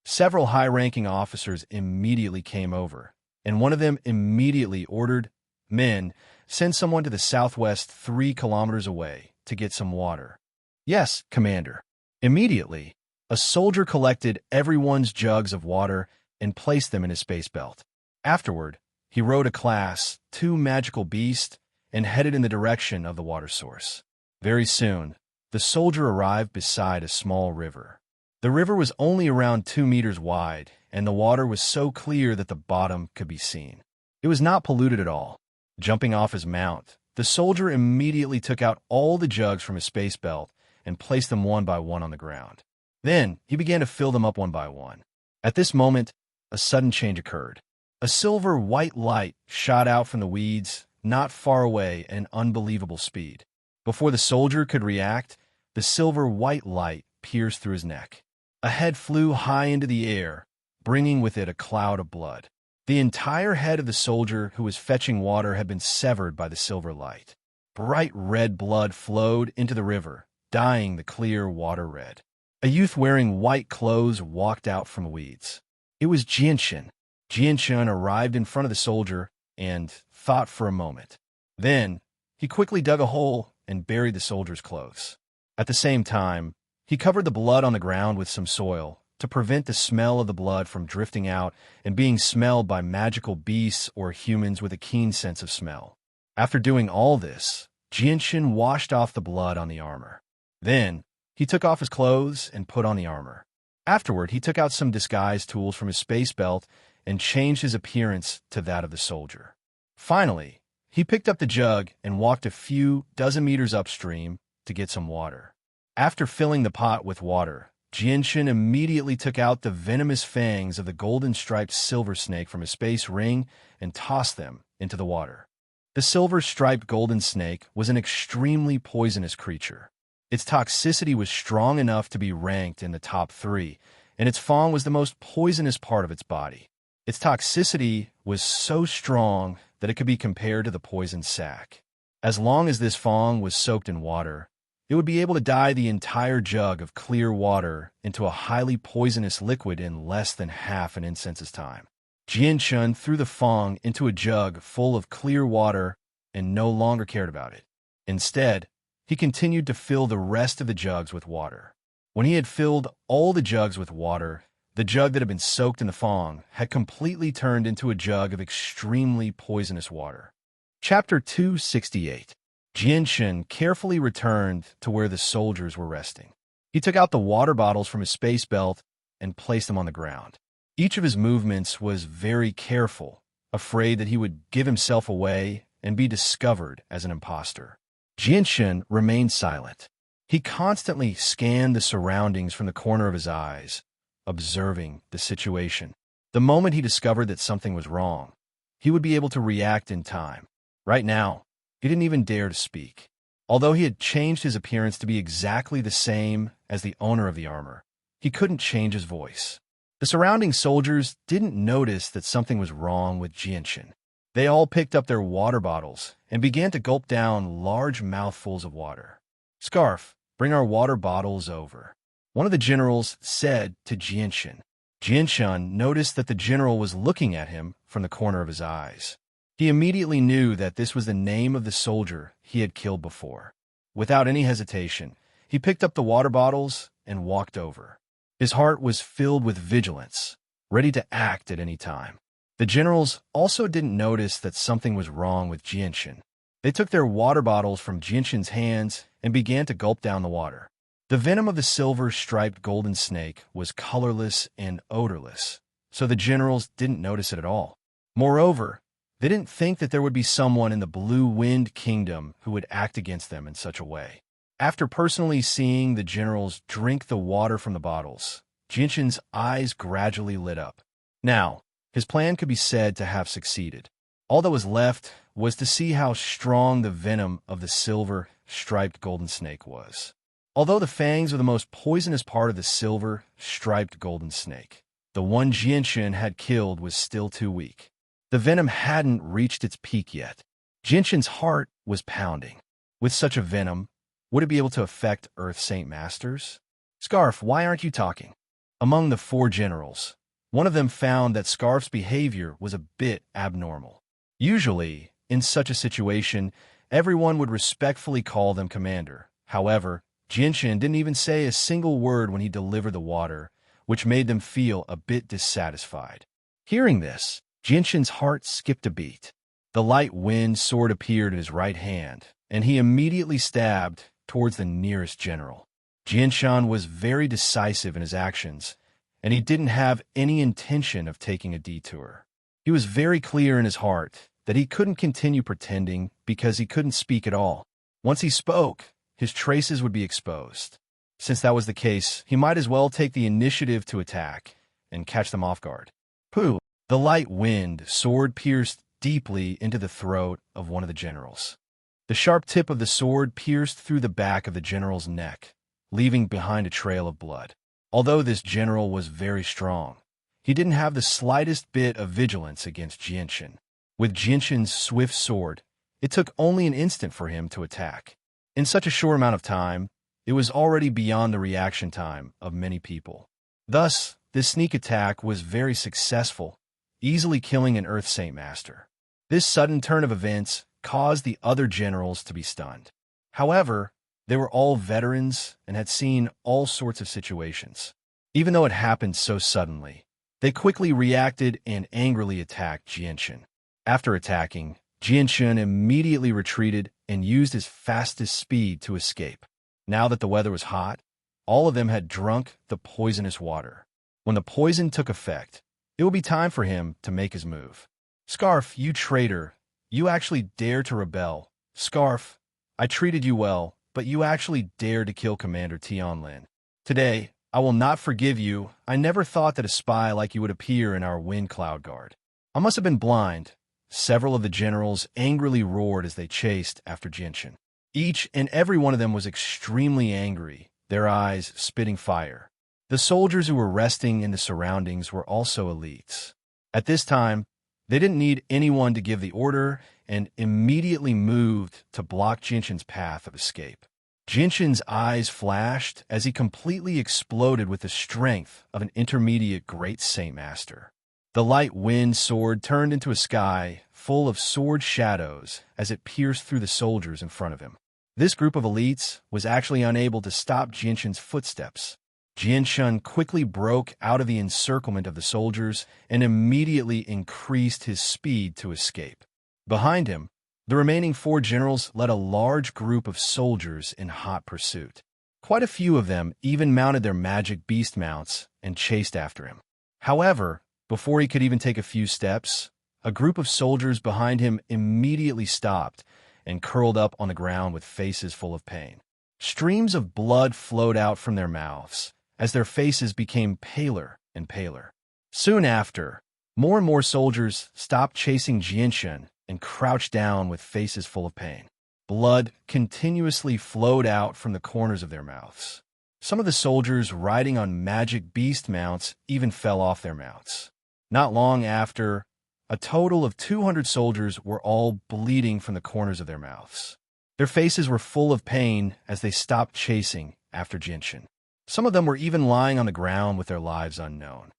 Several high-ranking officers immediately came over, and one of them immediately ordered, "Men, send someone to the southwest 3 kilometers away to get some water." "Yes, Commander." Immediately, a soldier collected everyone's jugs of water and placed them in his space belt. Afterward, he rode a Class 2 magical beast and headed in the direction of the water source. Very soon, the soldier arrived beside a small river. The river was only around 2 meters wide, and the water was so clear that the bottom could be seen. It was not polluted at all. Jumping off his mount, the soldier immediately took out all the jugs from his space belt and placed them one by one on the ground. Then, he began to fill them up one by one. At this moment, a sudden change occurred. A silver-white light shot out from the weeds, not far away at an unbelievable speed. Before the soldier could react, the silver-white light pierced through his neck. A head flew high into the air, bringing with it a cloud of blood. The entire head of the soldier who was fetching water had been severed by the silver light. Bright red blood flowed into the river, dyeing the clear water red. A youth wearing white clothes walked out from the weeds. It was Jianshun. Jianshun arrived in front of the soldier and thought for a moment. Then, he quickly dug a hole and buried the soldier's clothes. At the same time, he covered the blood on the ground with some soil to prevent the smell of the blood from drifting out and being smelled by magical beasts or humans with a keen sense of smell. After doing all this, Jianshun washed off the blood on the armor. Then, he took off his clothes and put on the armor. Afterward, he took out some disguise tools from his space belt and changed his appearance to that of the soldier. Finally, he picked up the jug and walked a few dozen meters upstream to get some water. After filling the pot with water, Jianshun immediately took out the venomous fangs of the golden-striped silver snake from his space ring and tossed them into the water. The silver-striped golden snake was an extremely poisonous creature. Its toxicity was strong enough to be ranked in the top 3, and its fang was the most poisonous part of its body. Its toxicity was so strong that it could be compared to the poison sac. As long as this fang was soaked in water, it would be able to dye the entire jug of clear water into a highly poisonous liquid in less than half an incense's time. Jianshun threw the fang into a jug full of clear water and no longer cared about it. Instead, he continued to fill the rest of the jugs with water. When he had filled all the jugs with water, the jug that had been soaked in the fang had completely turned into a jug of extremely poisonous water. Chapter 268. Jianshun carefully returned to where the soldiers were resting. He took out the water bottles from his space belt and placed them on the ground. Each of his movements was very careful, afraid that he would give himself away and be discovered as an imposter. Jianshun remained silent. He constantly scanned the surroundings from the corner of his eyes, observing the situation. The moment he discovered that something was wrong, he would be able to react in time. Right now, he didn't even dare to speak. Although he had changed his appearance to be exactly the same as the owner of the armor, he couldn't change his voice. The surrounding soldiers didn't notice that something was wrong with Jianshun. They all picked up their water bottles and began to gulp down large mouthfuls of water. "Scarf, bring our water bottles over," one of the generals said to Jianshun. Jianshun noticed that the general was looking at him from the corner of his eyes. He immediately knew that this was the name of the soldier he had killed before. Without any hesitation, he picked up the water bottles and walked over. His heart was filled with vigilance, ready to act at any time. The generals also didn't notice that something was wrong with Jianshun. They took their water bottles from Jianshun's hands and began to gulp down the water. The venom of the silver-striped golden snake was colorless and odorless, so the generals didn't notice it at all. Moreover, they didn't think that there would be someone in the Blue Wind Kingdom who would act against them in such a way. After personally seeing the generals drink the water from the bottles, Jianshun's eyes gradually lit up. Now, his plan could be said to have succeeded. All that was left was to see how strong the venom of the silver-striped golden snake was. Although the fangs were the most poisonous part of the silver-striped golden snake, the one Jianshun had killed was still too weak. The venom hadn't reached its peak yet. Jianshun's heart was pounding. With such a venom, would it be able to affect Earth Saint Masters? "Scarf, why aren't you talking?" Among the four generals, one of them found that Scarf's behavior was a bit abnormal. Usually, in such a situation, everyone would respectfully call them commander. However, Jianshun didn't even say a single word when he delivered the water, which made them feel a bit dissatisfied. Hearing this, Jianshun's heart skipped a beat. The light wind sword appeared in his right hand, and he immediately stabbed towards the nearest general. Jianshun was very decisive in his actions, and he didn't have any intention of taking a detour. He was very clear in his heart that he couldn't continue pretending because he couldn't speak at all. Once he spoke, his traces would be exposed. Since that was the case, he might as well take the initiative to attack and catch them off guard. Pooh! The light wind sword pierced deeply into the throat of one of the generals. The sharp tip of the sword pierced through the back of the general's neck, leaving behind a trail of blood. Although this general was very strong, he didn't have the slightest bit of vigilance against Jianshun. With Jianshun's swift sword, it took only an instant for him to attack. In such a short amount of time, it was already beyond the reaction time of many people. Thus, this sneak attack was very successful, easily killing an Earth Saint Master. This sudden turn of events caused the other generals to be stunned. However, they were all veterans and had seen all sorts of situations. Even though it happened so suddenly, they quickly reacted and angrily attacked Jianshun. After attacking, Jianshun immediately retreated and used his fastest speed to escape. Now that the weather was hot, all of them had drunk the poisonous water. When the poison took effect, it would be time for him to make his move. "Scarf, you traitor! You actually dared to rebel. Scarf, I treated you well, but you actually dared to kill Commander Tianlin. Today, I will not forgive you. I never thought that a spy like you would appear in our wind cloud guard. I must have been blind." Several of the generals angrily roared as they chased after Jianshun. Each and every one of them was extremely angry, their eyes spitting fire. The soldiers who were resting in the surroundings were also elites. At this time, they didn't need anyone to give the order and immediately moved to block Jianshun's path of escape. Jinshin's eyes flashed as he completely exploded with the strength of an intermediate great Saint Master. The light wind sword turned into a sky full of sword shadows as it pierced through the soldiers in front of him. This group of elites was actually unable to stop Jinshin's footsteps. Jinshin quickly broke out of the encirclement of the soldiers and immediately increased his speed to escape. Behind him, the remaining 4 generals led a large group of soldiers in hot pursuit. Quite a few of them even mounted their magic beast mounts and chased after him. However, before he could even take a few steps, a group of soldiers behind him immediately stopped and curled up on the ground with faces full of pain. Streams of blood flowed out from their mouths as their faces became paler and paler. Soon after, more and more soldiers stopped chasing Jinshin and crouched down with faces full of pain. Blood continuously flowed out from the corners of their mouths. Some of the soldiers riding on magic beast mounts even fell off their mounts. Not long after, a total of 200 soldiers were all bleeding from the corners of their mouths. Their faces were full of pain as they stopped chasing after Jinshin. Some of them were even lying on the ground with their lives unknown.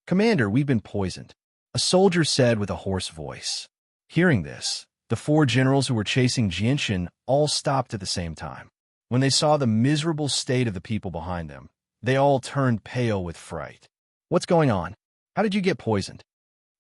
"Commander, we've been poisoned," a soldier said with a hoarse voice. Hearing this, the 4 generals who were chasing Jinshin all stopped at the same time. When they saw the miserable state of the people behind them, they all turned pale with fright. "What's going on? How did you get poisoned?"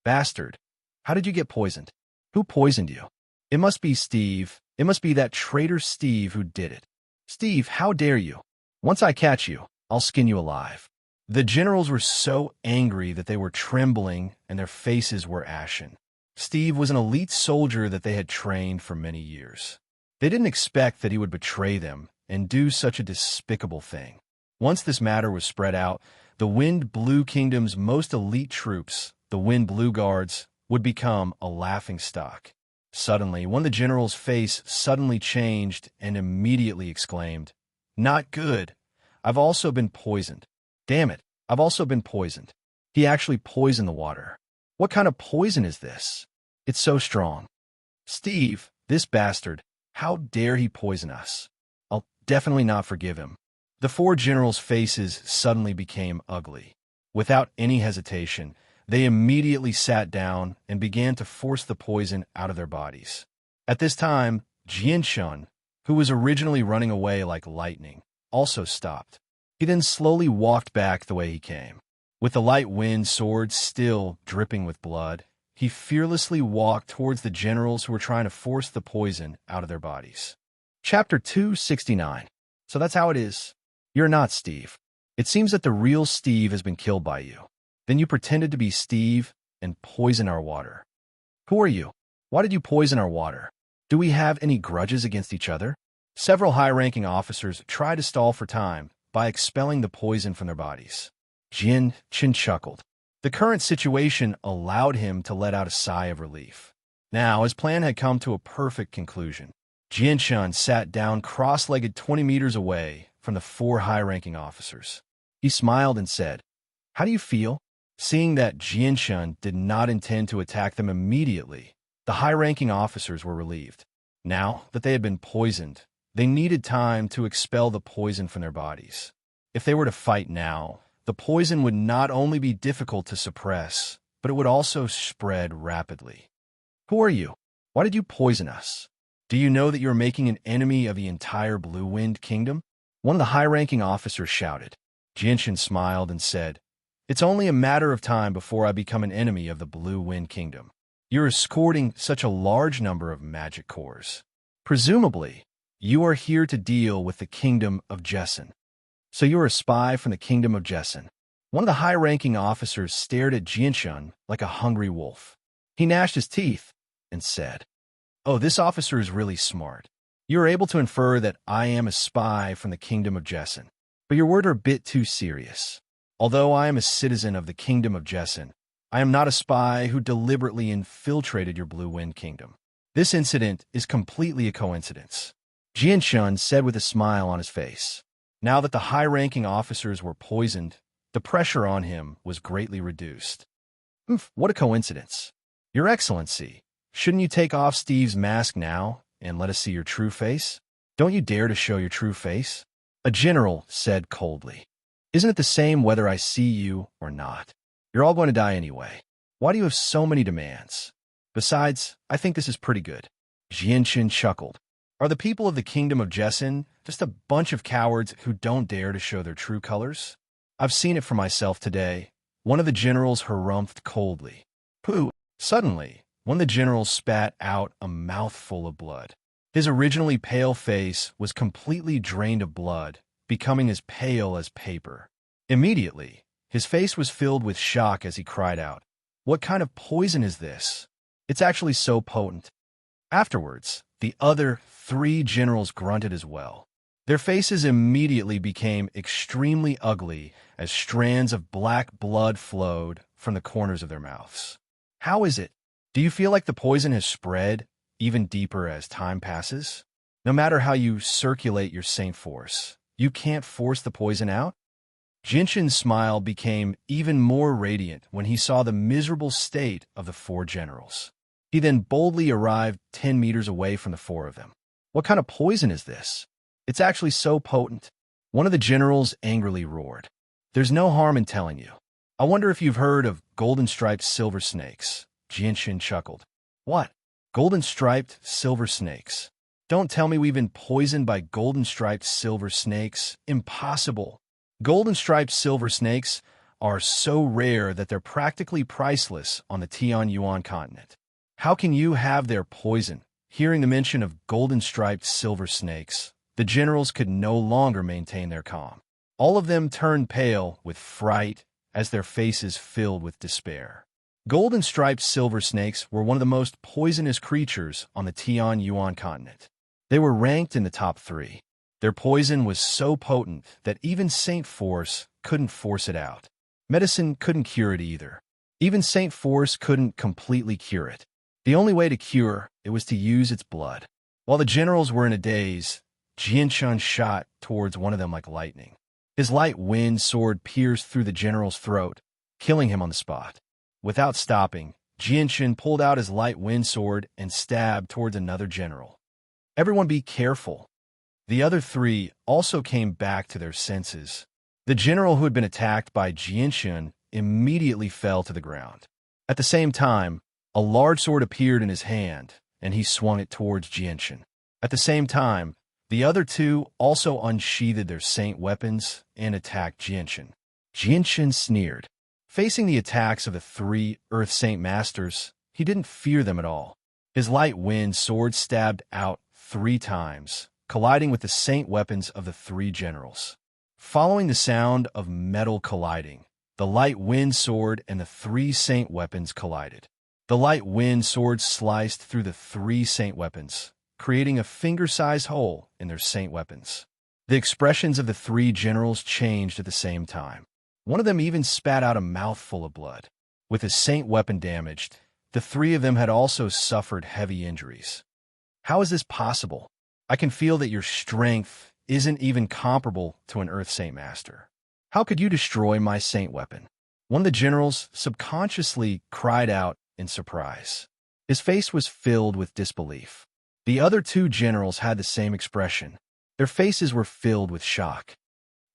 "Bastard, how did you get poisoned? Who poisoned you?" "It must be Steve. It must be that traitor Steve who did it." "Steve, how dare you? Once I catch you, I'll skin you alive." The generals were so angry that they were trembling and their faces were ashen. Steve was an elite soldier that they had trained for many years. They didn't expect that he would betray them and do such a despicable thing. Once this matter was spread out, the Wind Blue Kingdom's most elite troops, the Wind Blue Guards, would become a laughingstock. Suddenly, one of the generals' face suddenly changed and immediately exclaimed, "Not good. I've also been poisoned. Damn it, I've also been poisoned." He actually poisoned the water. "What kind of poison is this? It's so strong." "Steve, this bastard, how dare he poison us? I'll definitely not forgive him." The 4 generals' faces suddenly became ugly. Without any hesitation, they immediately sat down and began to force the poison out of their bodies. At this time, Jinshin, who was originally running away like lightning, also stopped. He then slowly walked back the way he came. With the light wind sword still dripping with blood, he fearlessly walked towards the generals who were trying to force the poison out of their bodies. Chapter 269. So that's how it is. You're not Steve. It seems that the real Steve has been killed by you. Then you pretended to be Steve and poison our water. Who are you? Why did you poison our water? Do we have any grudges against each other? Several high-ranking officers tried to stall for time by expelling the poison from their bodies. Jinshin chuckled. The current situation allowed him to let out a sigh of relief. Now, his plan had come to a perfect conclusion. Jinshin sat down cross-legged 20 meters away from the 4 high-ranking officers. He smiled and said, "How do you feel?" Seeing that Jinshin did not intend to attack them immediately, the high-ranking officers were relieved. Now that they had been poisoned, they needed time to expel the poison from their bodies. If they were to fight now, the poison would not only be difficult to suppress, but it would also spread rapidly. "Who are you? Why did you poison us? Do you know that you are making an enemy of the entire Blue Wind Kingdom?" One of the high-ranking officers shouted. Jinshin smiled and said, "It's only a matter of time before I become an enemy of the Blue Wind Kingdom. You're escorting such a large number of magic cores. Presumably, you are here to deal with the Kingdom of Jessen. So you're a spy from the Kingdom of Jessen." One of the high-ranking officers stared at Jinshin like a hungry wolf. He gnashed his teeth and said, "Oh, this officer is really smart. You are able to infer that I am a spy from the Kingdom of Jessen, but your words are a bit too serious. Although I am a citizen of the Kingdom of Jessen, I am not a spy who deliberately infiltrated your Blue Wind Kingdom. This incident is completely a coincidence," Jinshin said with a smile on his face. Now that the high-ranking officers were poisoned, the pressure on him was greatly reduced. "What a coincidence. Your Excellency, shouldn't you take off Steve's mask now and let us see your true face?" Don't you dare to show your true face? A general said coldly. Isn't it the same whether I see you or not? You're all going to die anyway. Why do you have so many demands? Besides, I think this is pretty good. Jianshan chuckled. Are the people of the kingdom of Jessin just a bunch of cowards who don't dare to show their true colors? I've seen it for myself today. One of the generals harumphed coldly. Pooh! Suddenly, one of the generals spat out a mouthful of blood. His originally pale face was completely drained of blood, becoming as pale as paper. Immediately, his face was filled with shock as he cried out, "What kind of poison is this? It's actually so potent." Afterwards, the other 3 generals grunted as well. Their faces immediately became extremely ugly as strands of black blood flowed from the corners of their mouths. How is it? Do you feel like the poison has spread even deeper as time passes? No matter how you circulate your Saint Force, you can't force the poison out? Jinshin's smile became even more radiant when he saw the miserable state of the 4 generals. He then boldly arrived 10 meters away from the 4 of them. What kind of poison is this? It's actually so potent. One of the generals angrily roared. There's no harm in telling you. I wonder if you've heard of golden-striped silver snakes. Jinshin chuckled. What? Golden-striped silver snakes? Don't tell me we've been poisoned by golden-striped silver snakes. Impossible. Golden-striped silver snakes are so rare that they're practically priceless on the Tianyuan continent. How can you have their poison? Hearing the mention of golden-striped silver snakes, the generals could no longer maintain their calm. All of them turned pale with fright as their faces filled with despair. Golden-striped silver snakes were one of the most poisonous creatures on the Tianyuan continent. They were ranked in the top 3. Their poison was so potent that even Saint Force couldn't force it out. Medicine couldn't cure it either. Even Saint Force couldn't completely cure it. The only way to cure it was to use its blood. While the generals were in a daze, Jianshan shot towards one of them like lightning. His light wind sword pierced through the general's throat, killing him on the spot. Without stopping, Jianshan pulled out his light wind sword and stabbed towards another general. Everyone be careful. The other 3 also came back to their senses. The general who had been attacked by Jianshan immediately fell to the ground. At the same time, a large sword appeared in his hand, and he swung it towards Jianshan. At the same time, the other 2 also unsheathed their saint weapons and attacked Jianshan. Jianshan sneered. Facing the attacks of the 3 Earth Saint Masters, he didn't fear them at all. His light wind sword stabbed out 3 times, colliding with the saint weapons of the 3 generals. Following the sound of metal colliding, the light wind sword and the 3 saint weapons collided. The light wind sword sliced through the 3 saint weapons, creating a finger-sized hole in their saint weapons. The expressions of the 3 generals changed at the same time. One of them even spat out a mouthful of blood. With his saint weapon damaged, the 3 of them had also suffered heavy injuries. How is this possible? I can feel that your strength isn't even comparable to an Earth Saint Master. How could you destroy my saint weapon? One of the generals subconsciously cried out in surprise. His face was filled with disbelief. The other 2 generals had the same expression. Their faces were filled with shock.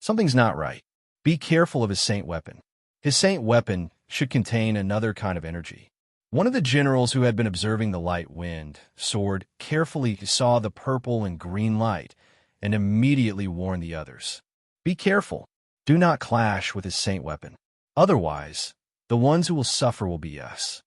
Something's not right. Be careful of his saint weapon. His saint weapon should contain another kind of energy. One of the generals who had been observing the light wind sword carefully saw the purple and green light and immediately warned the others. Be careful. Do not clash with his saint weapon. Otherwise, the ones who will suffer will be us.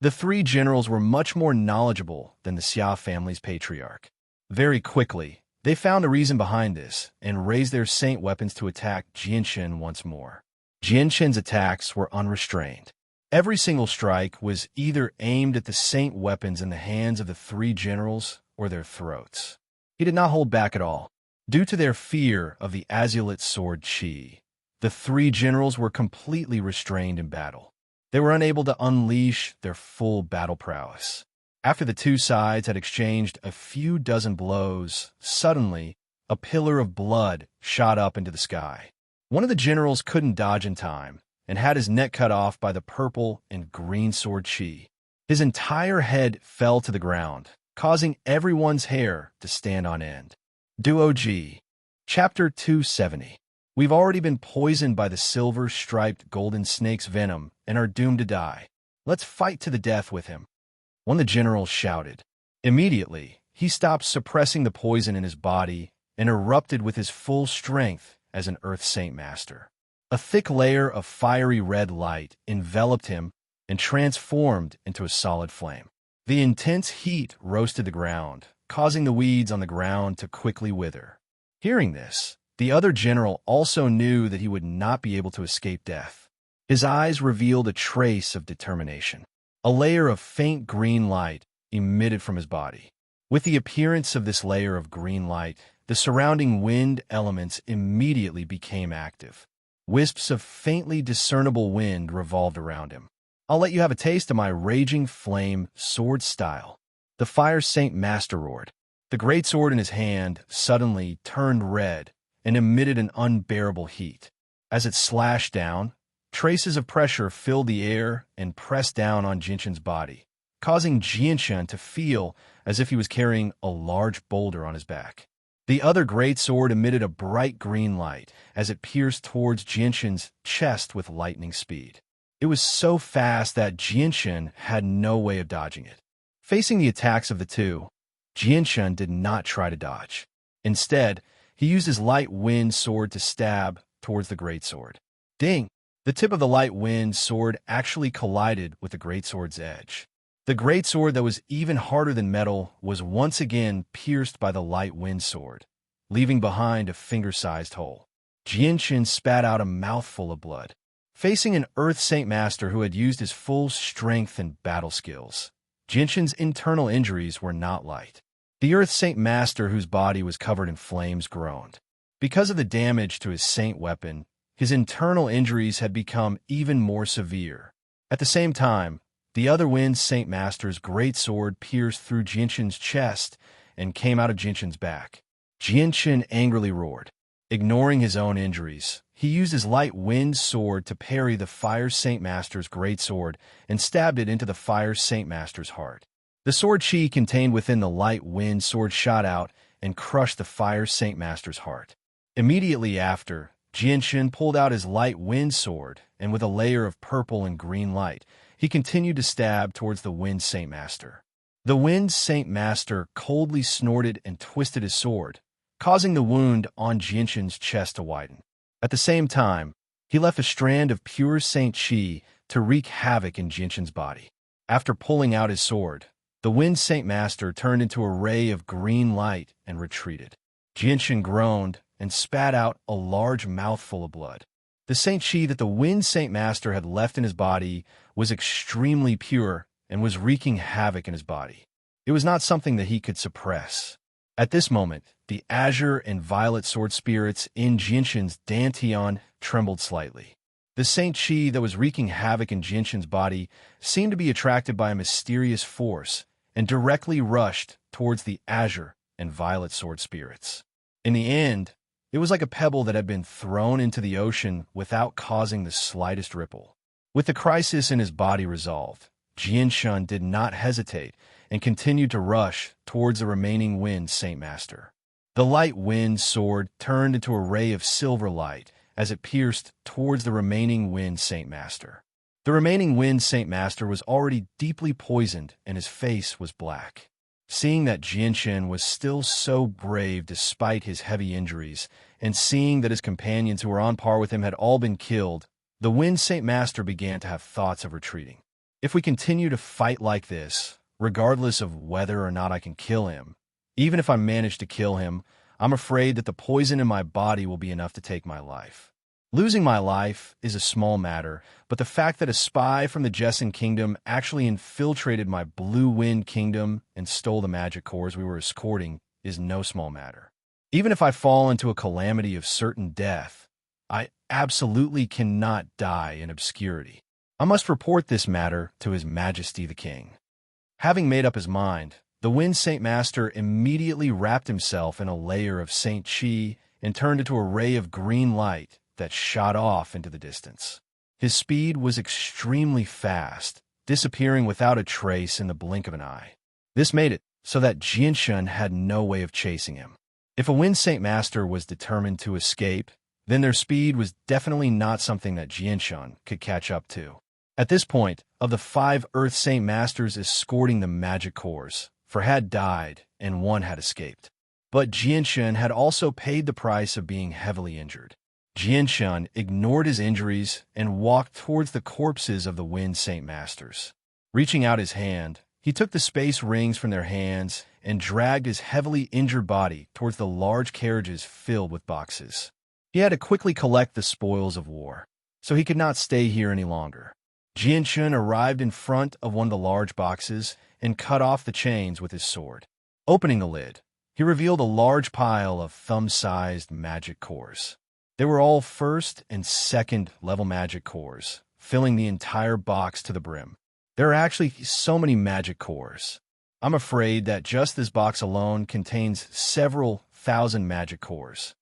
The 3 generals were much more knowledgeable than the Xia family's patriarch. Very quickly, they found a reason behind this and raised their saint weapons to attack Jianshan once more. Jianshan's attacks were unrestrained. Every single strike was either aimed at the saint weapons in the hands of the 3 generals or their throats. He did not hold back at all. Due to their fear of the azulate sword Qi, the 3 generals were completely restrained in battle. They were unable to unleash their full battle prowess. After the 2 sides had exchanged a few dozen blows, suddenly, a pillar of blood shot up into the sky. One of the generals couldn't dodge in time and had his neck cut off by the purple and green sword Qi. His entire head fell to the ground, causing everyone's hair to stand on end. Duo G. Chapter 270. We've already been poisoned by the silver-striped golden snake's venom and are doomed to die. Let's fight to the death with him. One of the generals shouted. Immediately, he stopped suppressing the poison in his body and erupted with his full strength as an Earth Saint Master. A thick layer of fiery red light enveloped him and transformed into a solid flame. The intense heat roasted the ground, causing the weeds on the ground to quickly wither. Hearing this, the other general also knew that he would not be able to escape death. His eyes revealed a trace of determination. A layer of faint green light emitted from his body. With the appearance of this layer of green light, the surrounding wind elements immediately became active. Wisps of faintly discernible wind revolved around him. I'll let you have a taste of my raging flame sword style. The Fire Saint Master roared. The great sword in his hand suddenly turned red and emitted an unbearable heat. As it slashed down, traces of pressure filled the air and pressed down on Jinshin's body, causing Jinshin to feel as if he was carrying a large boulder on his back. The other great sword emitted a bright green light as it pierced towards Jinshin's chest with lightning speed. It was so fast that Jinshin had no way of dodging it. Facing the attacks of the two, Jinshin did not try to dodge. Instead, he used his light wind sword to stab towards the great sword. Ding! The tip of the light wind sword actually collided with the great sword's edge. The great sword that was even harder than metal was once again pierced by the light wind sword, leaving behind a finger-sized hole. Jinshin spat out a mouthful of blood. Facing an Earth Saint Master who had used his full strength and battle skills, Jinshin's internal injuries were not light. The Earth Saint Master, whose body was covered in flames, groaned. Because of the damage to his saint weapon, his internal injuries had become even more severe. At the same time, the other Wind Saint Master's great sword pierced through Jinshin's chest and came out of Jinshin's back. Jinshin angrily roared. Ignoring his own injuries, he used his light wind sword to parry the Fire Saint Master's great sword and stabbed it into the Fire Saint Master's heart. The sword chi contained within the light wind sword shot out and crushed the Fire Saint Master's heart. Immediately after, Jinshin pulled out his light wind sword, and with a layer of purple and green light, he continued to stab towards the Wind Saint Master. The Wind Saint Master coldly snorted and twisted his sword, causing the wound on Jinshin's chest to widen. At the same time, he left a strand of pure Saint Chi to wreak havoc in Jinshin's body. After pulling out his sword, the Wind Saint Master turned into a ray of green light and retreated. Jinshin groaned and spat out a large mouthful of blood. The Saint Chi that the Wind Saint Master had left in his body was extremely pure and was wreaking havoc in his body. It was not something that he could suppress. At this moment, the azure and violet sword spirits in Jinshin's dantian trembled slightly. The Saint Chi that was wreaking havoc in Jinshin's body seemed to be attracted by a mysterious force and directly rushed towards the azure and violet sword spirits. In the end, it was like a pebble that had been thrown into the ocean without causing the slightest ripple. With the crisis in his body resolved, Jinshin did not hesitate and continued to rush towards the remaining Wind Saint Master. The light wind sword turned into a ray of silver light as it pierced towards the remaining Wind Saint Master. The remaining Wind Saint Master was already deeply poisoned and his face was black. Seeing that Jinshin was still so brave despite his heavy injuries, and seeing that his companions who were on par with him had all been killed, the Wind Saint Master began to have thoughts of retreating. If we continue to fight like this, regardless of whether or not I can kill him, even if I manage to kill him, I'm afraid that the poison in my body will be enough to take my life. Losing my life is a small matter, but the fact that a spy from the Jessen Kingdom actually infiltrated my Blue Wind Kingdom and stole the magic cores we were escorting is no small matter. Even if I fall into a calamity of certain death, I absolutely cannot die in obscurity. I must report this matter to His Majesty the King. Having made up his mind, the Wind Saint Master immediately wrapped himself in a layer of Saint Chi and turned into a ray of green light that shot off into the distance. His speed was extremely fast, disappearing without a trace in the blink of an eye. This made it so that Jinshin had no way of chasing him. If a Wind Saint Master was determined to escape, then their speed was definitely not something that Jianshun could catch up to. At this point, of the 5 Earth Saint Masters escorting the magic cores, 4 had died and 1 had escaped. But Jianshun had also paid the price of being heavily injured. Jianshun ignored his injuries and walked towards the corpses of the Wind Saint Masters. Reaching out his hand, he took the space rings from their hands and dragged his heavily injured body towards the large carriages filled with boxes. He had to quickly collect the spoils of war, so he could not stay here any longer. Jianshun arrived in front of one of the large boxes and cut off the chains with his sword. Opening the lid, he revealed a large pile of thumb-sized magic cores. They were all 1st and 2nd level magic cores, filling the entire box to the brim. There are actually so many magic cores. I'm afraid that just this box alone contains several thousand magic cores.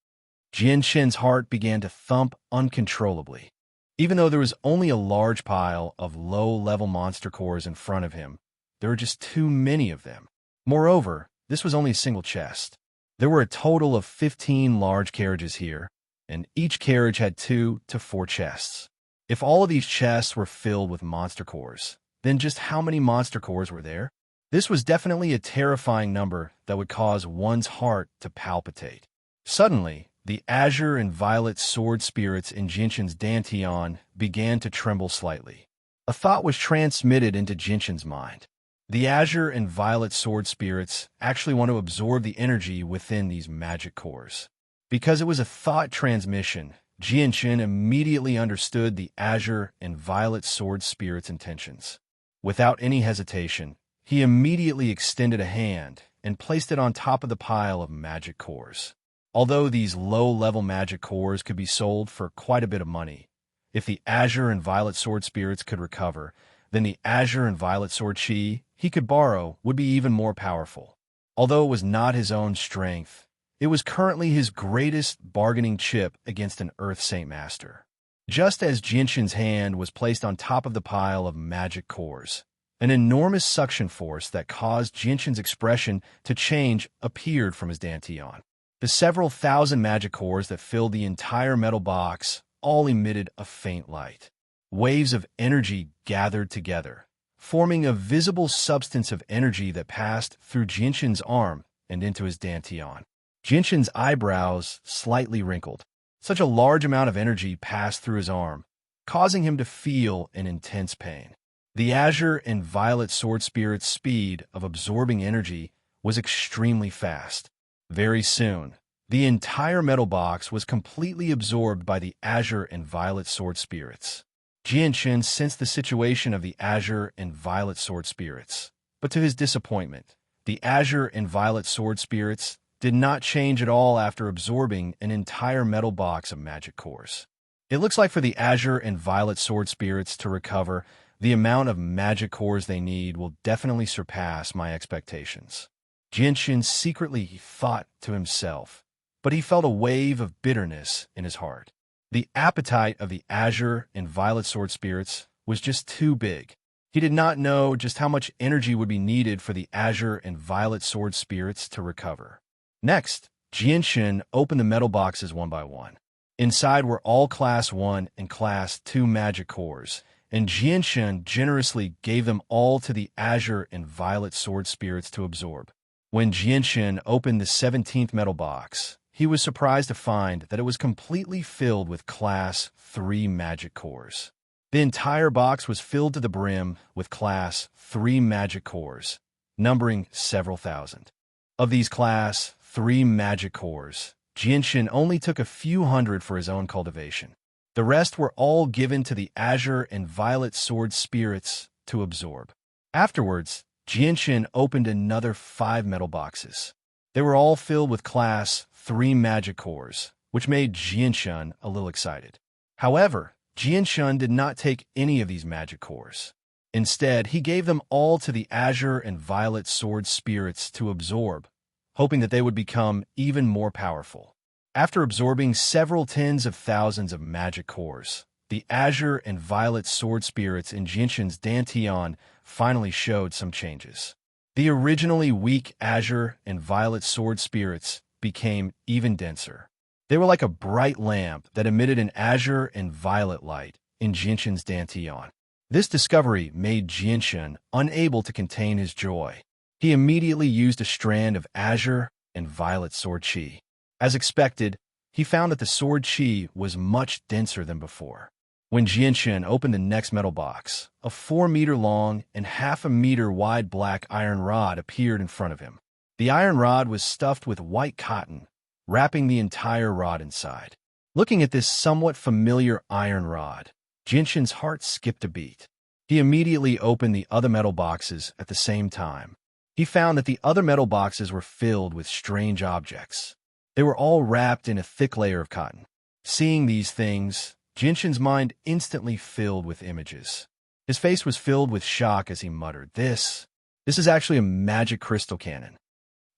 Jianshun's heart began to thump uncontrollably. Even though there was only a large pile of low-level monster cores in front of him, there were just too many of them. Moreover, this was only a single chest. There were a total of 15 large carriages here, and each carriage had 2 to 4 chests. If all of these chests were filled with monster cores, then just how many monster cores were there? This was definitely a terrifying number that would cause one's heart to palpitate. Suddenly, the azure and violet sword spirits in Jianshun's dantian began to tremble slightly. A thought was transmitted into Jianshun's mind. The azure and violet sword spirits actually want to absorb the energy within these magic cores. Because it was a thought transmission, Jianshun immediately understood the azure and violet sword spirits' intentions. Without any hesitation, he immediately extended a hand and placed it on top of the pile of magic cores. Although these low-level magic cores could be sold for quite a bit of money, if the azure and violet sword spirits could recover, then the azure and violet sword chi he could borrow would be even more powerful. Although it was not his own strength, it was currently his greatest bargaining chip against an Earth Saint Master. Just as Jianshun's hand was placed on top of the pile of magic cores, an enormous suction force that caused Jianshun's expression to change appeared from his dantian. The several thousand magic cores that filled the entire metal box all emitted a faint light. Waves of energy gathered together, forming a visible substance of energy that passed through Jianshun's arm and into his dantian. Jianshun's eyebrows slightly wrinkled. Such a large amount of energy passed through his arm, causing him to feel an intense pain. The azure and violet sword spirit's speed of absorbing energy was extremely fast. Very soon, the entire metal box was completely absorbed by the azure and violet sword spirits. Jianshun sensed the situation of the azure and violet sword spirits, but to his disappointment, the azure and violet sword spirits did not change at all after absorbing an entire metal box of magic cores. It looks like for the azure and violet sword spirits to recover, the amount of magic cores they need will definitely surpass my expectations. Jianshun secretly thought to himself, but he felt a wave of bitterness in his heart. The appetite of the azure and violet sword spirits was just too big. He did not know just how much energy would be needed for the azure and violet sword spirits to recover. Next, Jianshun opened the metal boxes one by one. Inside were all Class 1 and Class 2 magic cores, and Jianshun generously gave them all to the azure and violet sword spirits to absorb. When Jianshun opened the 17th metal box, he was surprised to find that it was completely filled with Class 3 magic cores. The entire box was filled to the brim with Class 3 magic cores, numbering several thousand. Of these Class 3 magic cores, Jianshun only took a few hundred for his own cultivation. The rest were all given to the azure and violet sword spirits to absorb. Afterwards, Jianshun opened another 5 metal boxes. They were all filled with Class 3 magic cores, which made Jianshun a little excited. However, Jianshun did not take any of these magic cores. Instead, he gave them all to the azure and violet sword spirits to absorb, hoping that they would become even more powerful. After absorbing several tens of thousands of magic cores, the azure and violet sword spirits in Jianshun's dantian finally showed some changes. The originally weak azure and violet sword spirits became even denser. They were like a bright lamp that emitted an azure and violet light in Jinshin's dantian. This discovery made Jinshin unable to contain his joy. He immediately used a strand of azure and violet sword chi. As expected, he found that the sword chi was much denser than before. When Jinshin opened the next metal box, a 4-meter-long and half-a-meter-wide black iron rod appeared in front of him. The iron rod was stuffed with white cotton, wrapping the entire rod inside. Looking at this somewhat familiar iron rod, Jinshin's heart skipped a beat. He immediately opened the other metal boxes at the same time. He found that the other metal boxes were filled with strange objects. They were all wrapped in a thick layer of cotton. Seeing these things, Jinshin's mind instantly filled with images. His face was filled with shock as he muttered, This is actually a magic crystal cannon.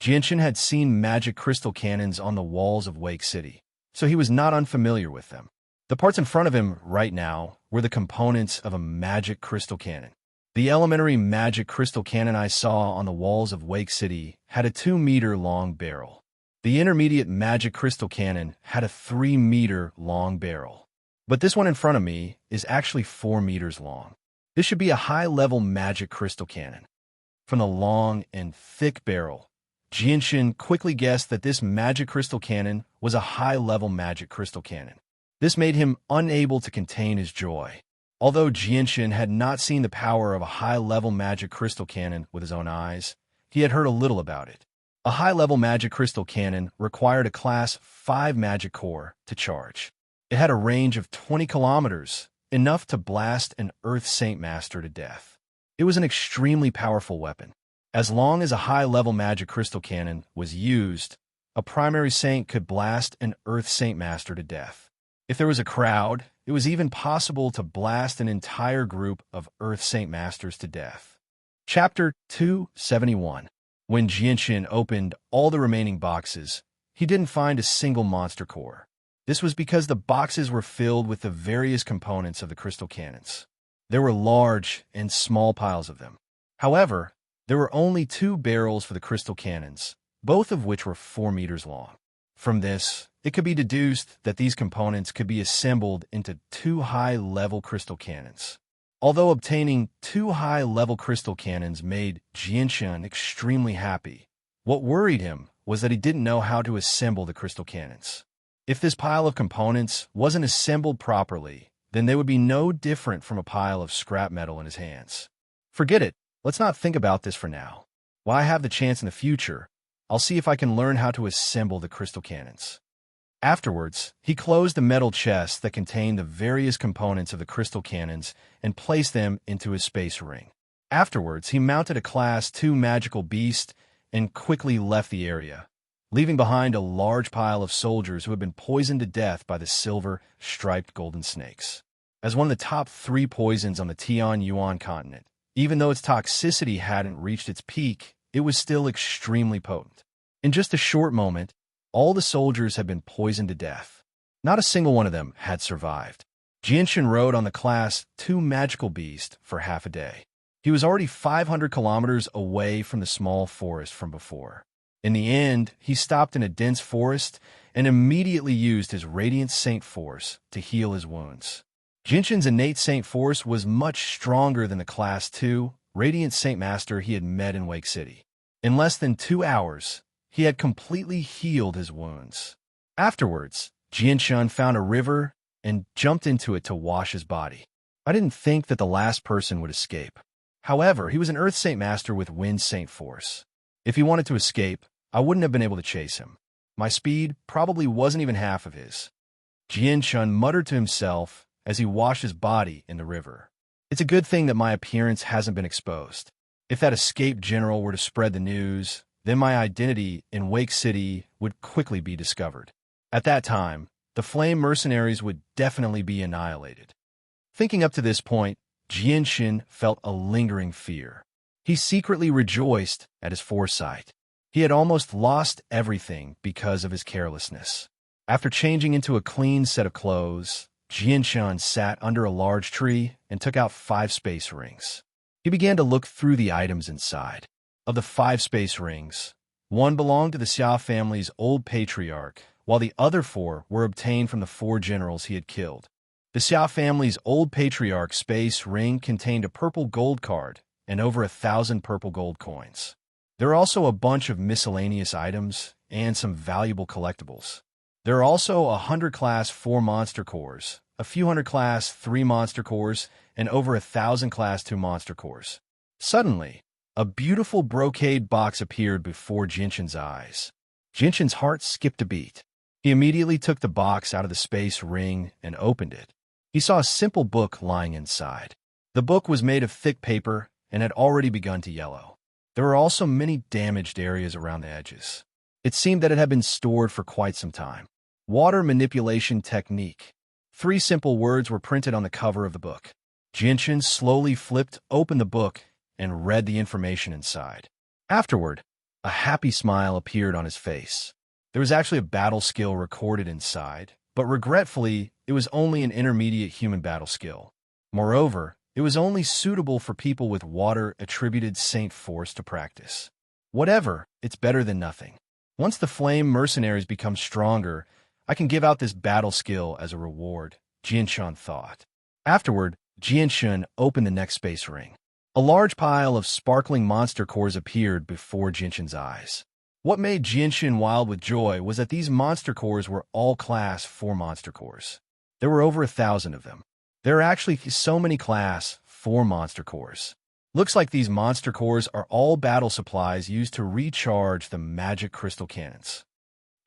Jinshin had seen magic crystal cannons on the walls of Wake City, so he was not unfamiliar with them. The parts in front of him right now were the components of a magic crystal cannon. The elementary magic crystal cannon I saw on the walls of Wake City had a 2-meter-long barrel. The intermediate magic crystal cannon had a 3-meter-long barrel. But this one in front of me is actually 4 meters long. This should be a high-level magic crystal cannon. From the long and thick barrel, Jinshin quickly guessed that this magic crystal cannon was a high-level magic crystal cannon. This made him unable to contain his joy. Although Jinshin had not seen the power of a high-level magic crystal cannon with his own eyes, he had heard a little about it. A high-level magic crystal cannon required a Class 5 magic core to charge. It had a range of 20 kilometers, enough to blast an Earth Saint Master to death. It was an extremely powerful weapon. As long as a high-level magic crystal cannon was used, a primary saint could blast an Earth Saint Master to death. If there was a crowd, it was even possible to blast an entire group of Earth Saint Masters to death. Chapter 271. When Jinshin opened all the remaining boxes, he didn't find a single monster core. This was because the boxes were filled with the various components of the crystal cannons. There were large and small piles of them. However, there were only 2 barrels for the crystal cannons, both of which were 4 meters long. From this, it could be deduced that these components could be assembled into 2 high-level crystal cannons. Although obtaining 2 high-level crystal cannons made Jinshin extremely happy, what worried him was that he didn't know how to assemble the crystal cannons. If this pile of components wasn't assembled properly, then they would be no different from a pile of scrap metal in his hands. Forget it. Let's not think about this for now. While I have the chance in the future, I'll see if I can learn how to assemble the crystal cannons. Afterwards, he closed the metal chest that contained the various components of the crystal cannons and placed them into his space ring. Afterwards, he mounted a Class 2 magical beast and quickly left the area, leaving behind a large pile of soldiers who had been poisoned to death by the silver-striped golden snakes. As one of the top 3 poisons on the Tianyuan continent, even though its toxicity hadn't reached its peak, it was still extremely potent. In just a short moment, all the soldiers had been poisoned to death. Not a single one of them had survived. Jinshin rode on the Class 2 magical beast for half a day. He was already 500 kilometers away from the small forest from before. In the end, he stopped in a dense forest and immediately used his Radiant Saint Force to heal his wounds. Jinshin's innate Saint Force was much stronger than the Class 2 Radiant Saint Master he had met in Wake City. In less than 2 hours, he had completely healed his wounds. Afterwards, Jinshin found a river and jumped into it to wash his body. I didn't think that the last person would escape. However, he was an Earth Saint Master with Wind Saint Force. If he wanted to escape, I wouldn't have been able to chase him. My speed probably wasn't even half of his. Jinshin muttered to himself as he washed his body in the river. It's a good thing that my appearance hasn't been exposed. If that escaped general were to spread the news, then my identity in Wake City would quickly be discovered. At that time, the Flame Mercenaries would definitely be annihilated. Thinking up to this point, Jinshin felt a lingering fear. He secretly rejoiced at his foresight. He had almost lost everything because of his carelessness. After changing into a clean set of clothes, Jinshin sat under a large tree and took out 5 space rings. He began to look through the items inside. Of the 5 space rings, One belonged to the Xia family's old patriarch, while the other 4 were obtained from the 4 generals he had killed. The Xia family's old patriarch's space ring contained a purple gold card and over 1,000 purple gold coins. There are also a bunch of miscellaneous items and some valuable collectibles. There are also 100 Class 4 monster cores, a few hundred Class 3 monster cores, and over 1,000 Class 2 monster cores. Suddenly, a beautiful brocade box appeared before Jinshin's eyes. Jinshin's heart skipped a beat. He immediately took the box out of the space ring and opened it. He saw a simple book lying inside. The book was made of thick paper and had already begun to yellow. There were also many damaged areas around the edges. It seemed that it had been stored for quite some time. Water manipulation technique. 3 simple words were printed on the cover of the book. Jinshin slowly flipped open the book and read the information inside. Afterward, a happy smile appeared on his face. There was actually a battle skill recorded inside, but regretfully, it was only an intermediate human battle skill. Moreover, it was only suitable for people with water-attributed Saint Force to practice. Whatever, it's better than nothing. Once the flame mercenaries become stronger, I can give out this battle skill as a reward, Jinshin thought. Afterward, Jinshin opened the next space ring. A large pile of sparkling monster cores appeared before Jinshin's eyes. What made Jinshin wild with joy was that these monster cores were all Class 4 monster cores. There were over 1,000 of them. There are actually so many Class 4 monster cores. Looks like these monster cores are all battle supplies used to recharge the magic crystal cannons.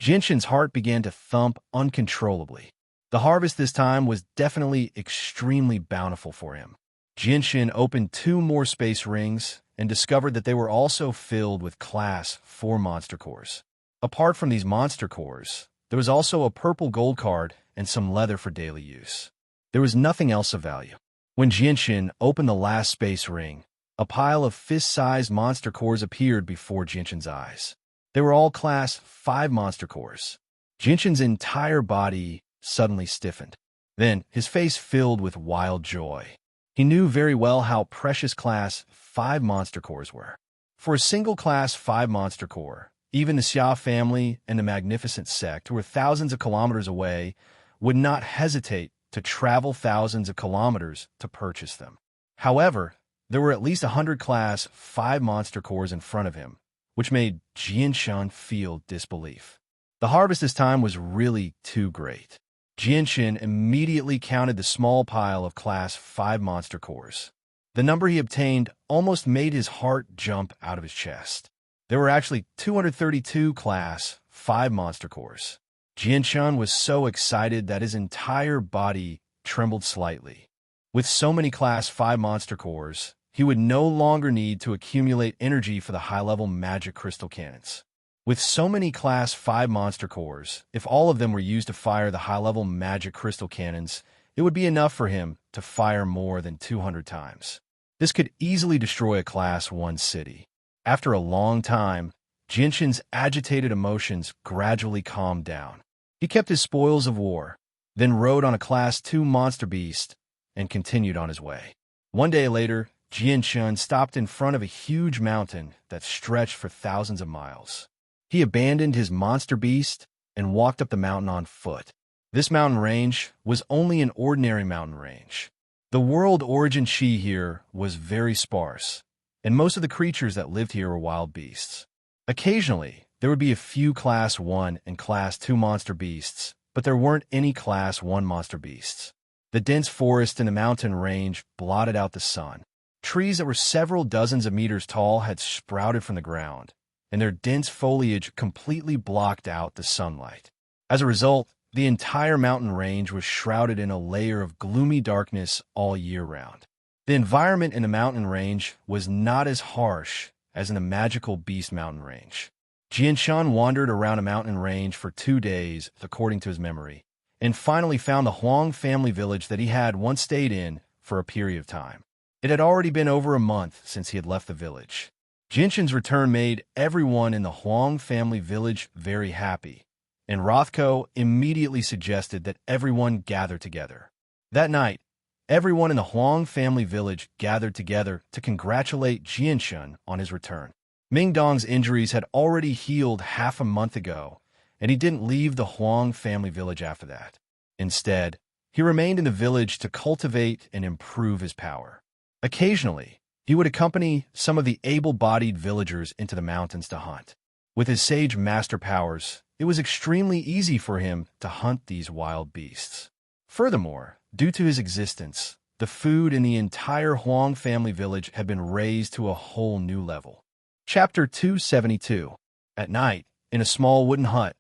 Jinshin's heart began to thump uncontrollably. The harvest this time was definitely extremely bountiful for him. Jinshin opened 2 more space rings and discovered that they were also filled with Class 4 monster cores. Apart from these monster cores, there was also a purple gold card and some leather for daily use. There was nothing else of value. When Jinshin opened the last space ring, a pile of fist-sized monster cores appeared before Jinshin's eyes. They were all Class 5 monster cores. Jinshin's entire body suddenly stiffened. Then, his face filled with wild joy. He knew very well how precious Class 5 monster cores were. For a single Class 5 monster core, even the Xia family and the Magnificent Sect, who were thousands of kilometers away, would not hesitate to travel thousands of kilometers to purchase them. However, there were at least 100 Class 5 monster cores in front of him, which made Jinshin feel disbelief. The harvest this time was really too great. Jinshin immediately counted the small pile of Class 5 monster cores. The number he obtained almost made his heart jump out of his chest. There were actually 232 Class 5 monster cores. Jinshin was so excited that his entire body trembled slightly. With so many Class 5 monster cores, he would no longer need to accumulate energy for the high-level magic crystal cannons. With so many Class 5 monster cores, if all of them were used to fire the high-level magic crystal cannons, it would be enough for him to fire more than 200 times. This could easily destroy a Class 1 city. After a long time, Jinshin's agitated emotions gradually calmed down. He kept his spoils of war, then rode on a Class 2 monster beast, and continued on his way. One day later, Jinshin stopped in front of a huge mountain that stretched for thousands of miles. He abandoned his monster beast and walked up the mountain on foot. This mountain range was only an ordinary mountain range. The world origin chi here was very sparse, and most of the creatures that lived here were wild beasts. Occasionally, there would be a few Class 1 and Class 2 monster beasts, but there weren't any Class 1 monster beasts. The dense forest in the mountain range blotted out the sun. Trees that were several dozens of meters tall had sprouted from the ground, and their dense foliage completely blocked out the sunlight. As a result, the entire mountain range was shrouded in a layer of gloomy darkness all year round. The environment in the mountain range was not as harsh as in the magical Beast Mountain range. Jinshin wandered around a mountain range for 2 days, according to his memory, and finally found the Huang family village that he had once stayed in for a period of time. It had already been over a month since he had left the village. Jinshin's return made everyone in the Huang family village very happy, and Rothko immediately suggested that everyone gather together. That night, everyone in the Huang family village gathered together to congratulate Jinshin on his return. Ming Dong's injuries had already healed half a month ago, and he didn't leave the Huang family village after that. Instead, he remained in the village to cultivate and improve his power. Occasionally, he would accompany some of the able-bodied villagers into the mountains to hunt. With his sage master powers, it was extremely easy for him to hunt these wild beasts. Furthermore, due to his existence, the food in the entire Huang family village had been raised to a whole new level. Chapter 272. At night, in a small wooden hut,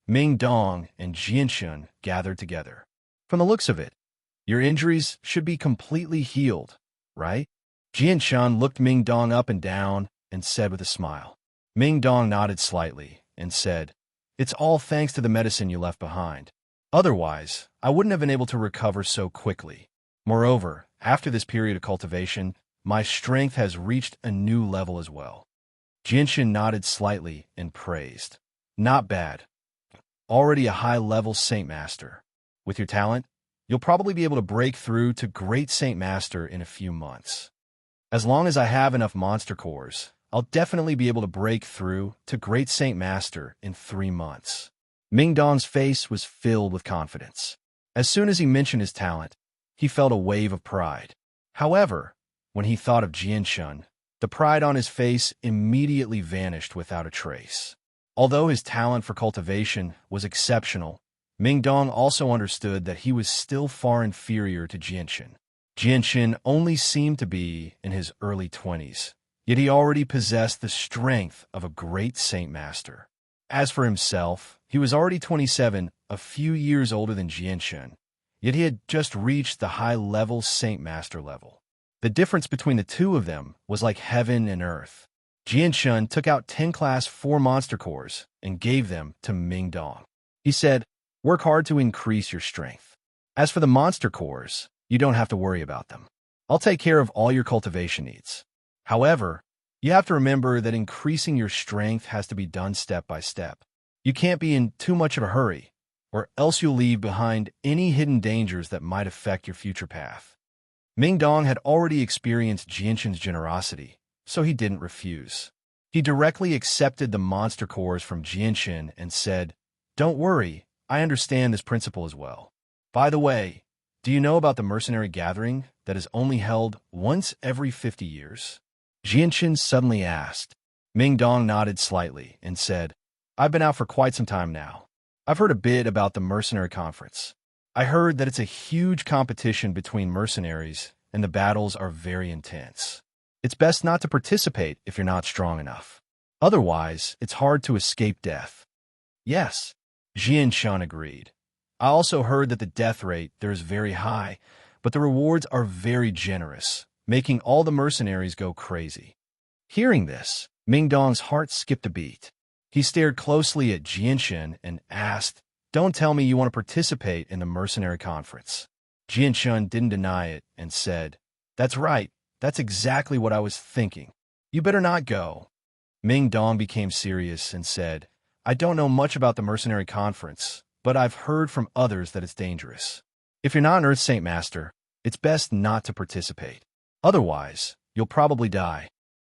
Ming Dong and Jianshun gathered together. From the looks of it, your injuries should be completely healed, right? Jianshun looked Ming Dong up and down and said with a smile. Ming Dong nodded slightly and said, "It's all thanks to the medicine you left behind. Otherwise, I wouldn't have been able to recover so quickly. Moreover, after this period of cultivation, my strength has reached a new level as well." Jianshun nodded slightly and praised. "Not bad. Already a high-level Saint Master. With your talent, you'll probably be able to break through to Great Saint Master in a few months. As long as I have enough monster cores, I'll definitely be able to break through to Great Saint Master in 3 months." Ming Dong's face was filled with confidence. As soon as he mentioned his talent, he felt a wave of pride. However, when he thought of Jianshun, the pride on his face immediately vanished without a trace. Although his talent for cultivation was exceptional, Ming Dong also understood that he was still far inferior to Jianshun. Jianshun only seemed to be in his early 20s, yet he already possessed the strength of a great Saint Master. As for himself, he was already 27, a few years older than Jianshun, yet he had just reached the high-level Saint Master level. The difference between the two of them was like heaven and earth. Jianshun took out 10 Class 4 monster cores and gave them to Ming Dong. He said, "Work hard to increase your strength. As for the monster cores, you don't have to worry about them. I'll take care of all your cultivation needs. However, you have to remember that increasing your strength has to be done step by step. You can't be in too much of a hurry, or else you'll leave behind any hidden dangers that might affect your future path." Ming Dong had already experienced Jianshun's generosity, so he didn't refuse. He directly accepted the monster cores from Jianshun and said, "Don't worry, I understand this principle as well. By the way, do you know about the mercenary gathering that is only held once every 50 years? Jianshun suddenly asked. Ming Dong nodded slightly and said, "I've been out for quite some time now. I've heard a bit about the mercenary conference. I heard that it's a huge competition between mercenaries, and the battles are very intense. It's best not to participate if you're not strong enough. Otherwise, it's hard to escape death." "Yes," Jianshun agreed. "I also heard that the death rate there is very high, but the rewards are very generous, making all the mercenaries go crazy." Hearing this, Ming Dong's heart skipped a beat. He stared closely at Jianshun and asked, "Don't tell me you want to participate in the mercenary conference." Jianshun didn't deny it and said, "That's right. That's exactly what I was thinking. You better not go." Ming Dong became serious and said, "I don't know much about the mercenary conference, but I've heard from others that it's dangerous. If you're not an Earth Saint Master, it's best not to participate. Otherwise, you'll probably die."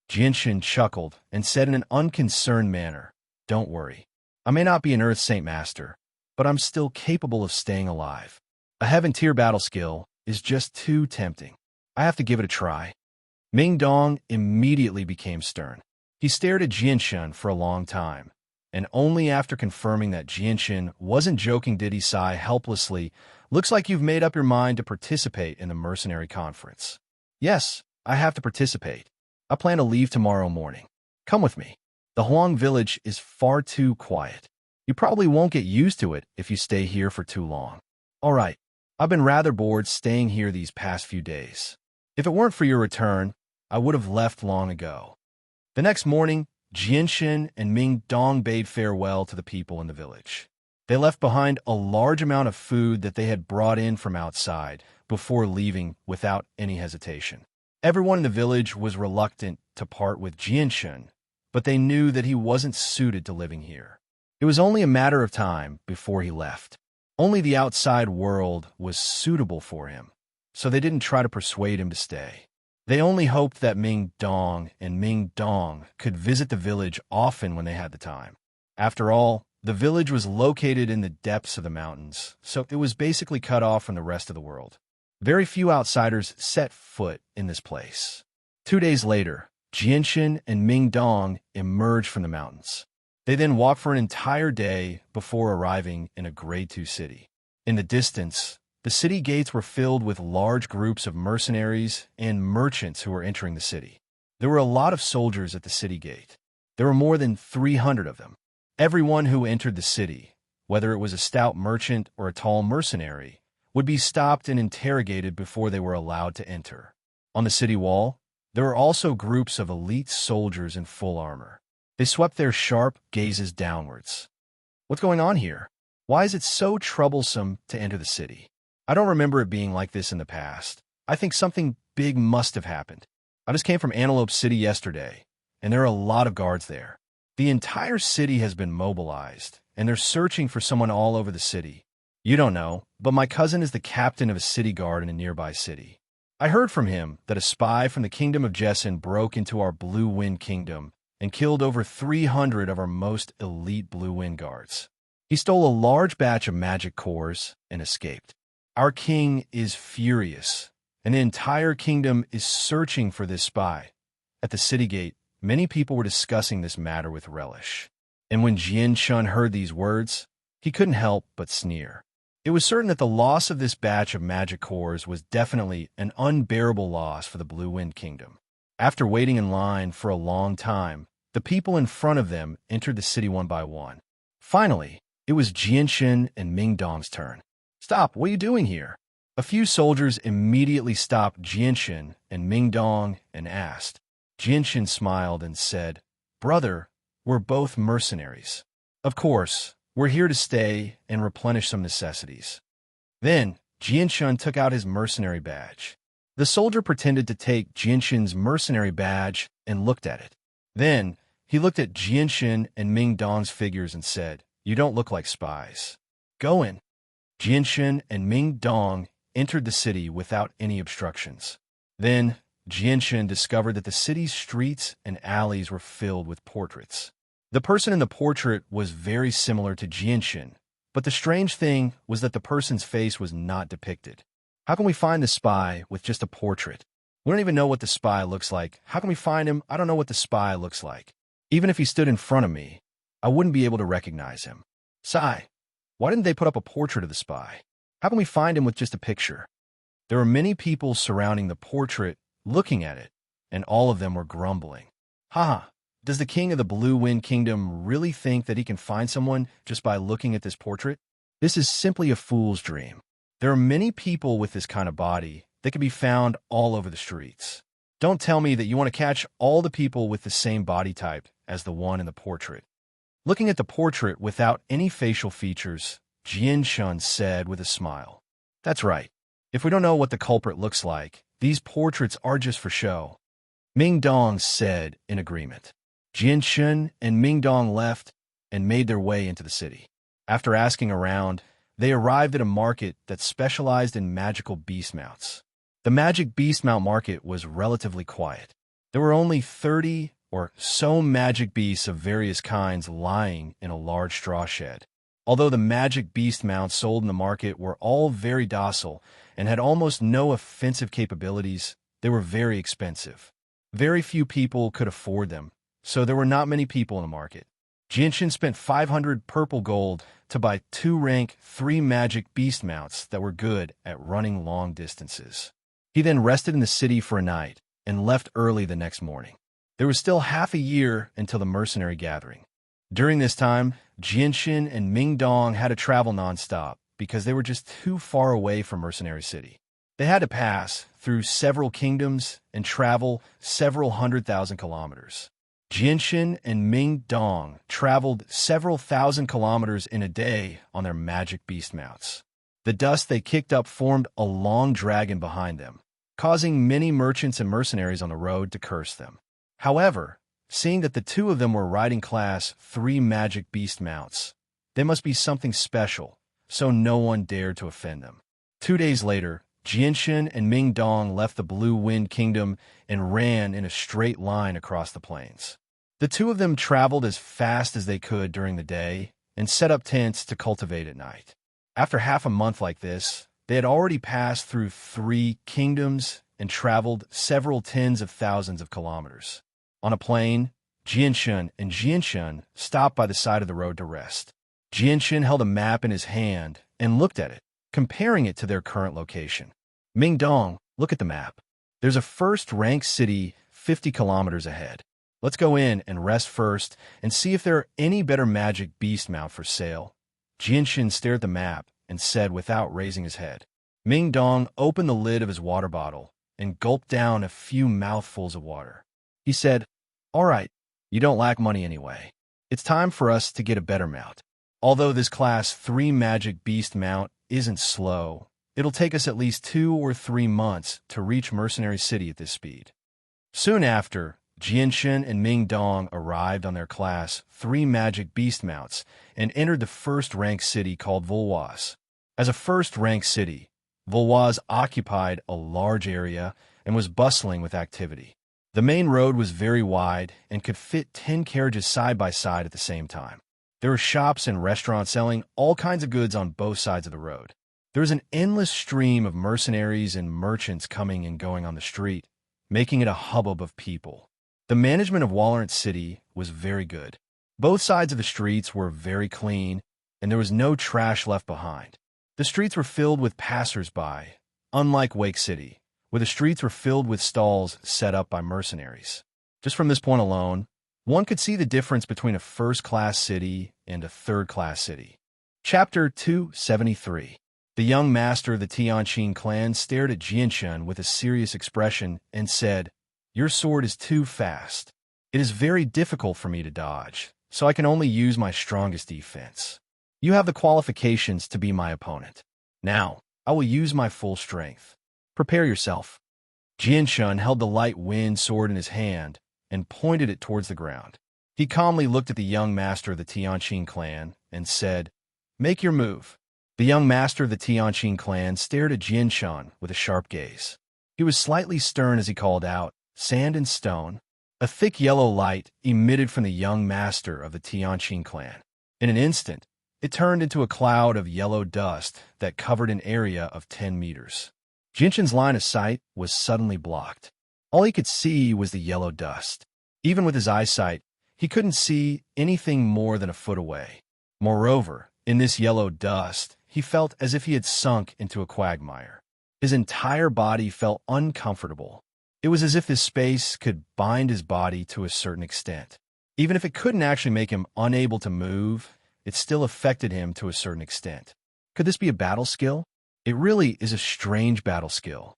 Jianshun chuckled and said in an unconcerned manner, "Don't worry. I may not be an Earth Saint Master, but I'm still capable of staying alive. A Heaven tier battle skill is just too tempting. I have to give it a try." Ming Dong immediately became stern. He stared at Jianshun for a long time, and only after confirming that Jianshun wasn't joking did he sigh helplessly. "Looks like you've made up your mind to participate in the mercenary conference." "Yes, I have to participate. I plan to leave tomorrow morning. Come with me. The Huang village is far too quiet. You probably won't get used to it if you stay here for too long." "All right. I've been rather bored staying here these past few days. If it weren't for your return, I would have left long ago." The next morning, Jianshun and Ming Dong bade farewell to the people in the village. They left behind a large amount of food that they had brought in from outside before leaving without any hesitation. Everyone in the village was reluctant to part with Jianshun, but they knew that he wasn't suited to living here. It was only a matter of time before he left. Only the outside world was suitable for him, so they didn't try to persuade him to stay. They only hoped that Ming Dong and Ming Dong could visit the village often when they had the time. After all, the village was located in the depths of the mountains, so it was basically cut off from the rest of the world. Very few outsiders set foot in this place. 2 days later, Jianxin and Ming Dong emerged from the mountains. They then walked for an entire day before arriving in a Grade 2 city. In the distance, the city gates were filled with large groups of mercenaries and merchants who were entering the city. There were a lot of soldiers at the city gate. There were more than 300 of them. Everyone who entered the city, whether it was a stout merchant or a tall mercenary, would be stopped and interrogated before they were allowed to enter. On the city wall, there were also groups of elite soldiers in full armor. They swept their sharp gazes downwards. What's going on here? Why is it so troublesome to enter the city? I don't remember it being like this in the past. I think something big must have happened. I just came from Antelope City yesterday, and there are a lot of guards there. The entire city has been mobilized, and they're searching for someone all over the city. You don't know, but my cousin is the captain of a city guard in a nearby city. I heard from him that a spy from the kingdom of Jessen broke into our Blue Wind Kingdom and killed over 300 of our most elite Blue Wind guards. He stole a large batch of magic cores and escaped. Our king is furious, and the entire kingdom is searching for this spy. At the city gate, many people were discussing this matter with relish. And when Jianxun heard these words, he couldn't help but sneer. It was certain that the loss of this batch of magic cores was definitely an unbearable loss for the Blue Wind Kingdom. After waiting in line for a long time, the people in front of them entered the city one by one. Finally, it was Jianxin and Ming Dong's turn. "Stop, what are you doing here?" A few soldiers immediately stopped Jianxin and Ming Dong and asked. Jianxin smiled and said, "Brother, we're both mercenaries. Of course, we're here to stay and replenish some necessities." Then, Jianxin took out his mercenary badge. The soldier pretended to take Jianxin's mercenary badge and looked at it. Then, he looked at Jianxin and Ming Dong's figures and said, "You don't look like spies. Go in." Jianxin and Ming Dong entered the city without any obstructions. Then, Jianxin discovered that the city's streets and alleys were filled with portraits. The person in the portrait was very similar to Jianxin, but the strange thing was that the person's face was not depicted. How can we find the spy with just a portrait? We don't even know what the spy looks like. How can we find him? I don't know what the spy looks like. Even if he stood in front of me, I wouldn't be able to recognize him. Sigh. Why didn't they put up a portrait of the spy? How can we find him with just a picture? There were many people surrounding the portrait, looking at it, and all of them were grumbling. "Ha! Does the king of the Blue Wind Kingdom really think that he can find someone just by looking at this portrait? This is simply a fool's dream. There are many people with this kind of body that can be found all over the streets. Don't tell me that you want to catch all the people with the same body type as the one in the portrait." Looking at the portrait without any facial features, Jianxun said with a smile, "That's right. If we don't know what the culprit looks like, these portraits are just for show." Ming Dong said in agreement. Jianxun and Ming Dong left and made their way into the city. After asking around, they arrived at a market that specialized in magical beast mounts. The magic beast mount market was relatively quiet. There were only 30 or so magic beasts of various kinds lying in a large straw shed. Although the magic beast mounts sold in the market were all very docile and had almost no offensive capabilities, they were very expensive. Very few people could afford them, so there were not many people in the market. Jianxin spent 500 purple gold to buy 2 rank 3 magic beast mounts that were good at running long distances. He then rested in the city for a night and left early the next morning. There was still half a year until the mercenary gathering. During this time, Jianxin and Ming Dong had to travel nonstop because they were just too far away from Mercenary City. They had to pass through several kingdoms and travel several 100,000 kilometers. Jianxin and Ming Dong traveled several thousand kilometers in a day on their magic beast mounts. The dust they kicked up formed a long dragon behind them, causing many merchants and mercenaries on the road to curse them. However, seeing that the two of them were riding class 3 magic beast mounts, they must be something special, so no one dared to offend them. 2 days later, Jianshan and Ming Dong left the Blue Wind Kingdom and ran in a straight line across the plains. The two of them traveled as fast as they could during the day and set up tents to cultivate at night. After half a month like this, they had already passed through 3 kingdoms and traveled several tens of thousands of kilometers. On a plain, Jianshan and Jianshan stopped by the side of the road to rest. Jianshan held a map in his hand and looked at it, comparing it to their current location. Ming Dong, look at the map. There's a first-ranked city 50 kilometers ahead. Let's go in and rest first and see if there are any better magic beast mount for sale. Jianshan stared at the map and said without raising his head. Ming Dong opened the lid of his water bottle and gulped down a few mouthfuls of water. He said, "All right, you don't lack money anyway. It's time for us to get a better mount. Although this Class 3 magic beast mount isn't slow, it'll take us at least 2 or 3 months to reach Mercenary City at this speed." Soon after, Jianshan and Ming Dong arrived on their Class 3 magic beast mounts and entered the first-ranked city called Vulwas. As a first-ranked city, Vulwas occupied a large area and was bustling with activity. The main road was very wide and could fit 10 carriages side by side at the same time. There were shops and restaurants selling all kinds of goods on both sides of the road. There was an endless stream of mercenaries and merchants coming and going on the street, making it a hubbub of people. The management of Wallerant City was very good. Both sides of the streets were very clean, and there was no trash left behind. The streets were filled with passers-by, unlike Wake City, where the streets were filled with stalls set up by mercenaries. Just from this point alone, one could see the difference between a first-class city and a third-class city. Chapter 273. The young master of the Tianqin clan stared at Jianshan with a serious expression and said, "Your sword is too fast. It is very difficult for me to dodge, so I can only use my strongest defense. You have the qualifications to be my opponent. Now, I will use my full strength. Prepare yourself." Jianshan held the light wind sword in his hand and pointed it towards the ground. He calmly looked at the young master of the Tianqin clan and said, "Make your move." The young master of the Tianqin clan stared at Jianshan with a sharp gaze. He was slightly stern as he called out, "Sand and stone." A thick yellow light emitted from the young master of the Tianqin clan. In an instant, it turned into a cloud of yellow dust that covered an area of 10 meters. Jianshan's line of sight was suddenly blocked. All he could see was the yellow dust. Even with his eyesight, he couldn't see anything more than a foot away. Moreover, in this yellow dust, he felt as if he had sunk into a quagmire. His entire body felt uncomfortable. It was as if this space could bind his body to a certain extent. Even if it couldn't actually make him unable to move, it still affected him to a certain extent. Could this be a battle skill? It really is a strange battle skill.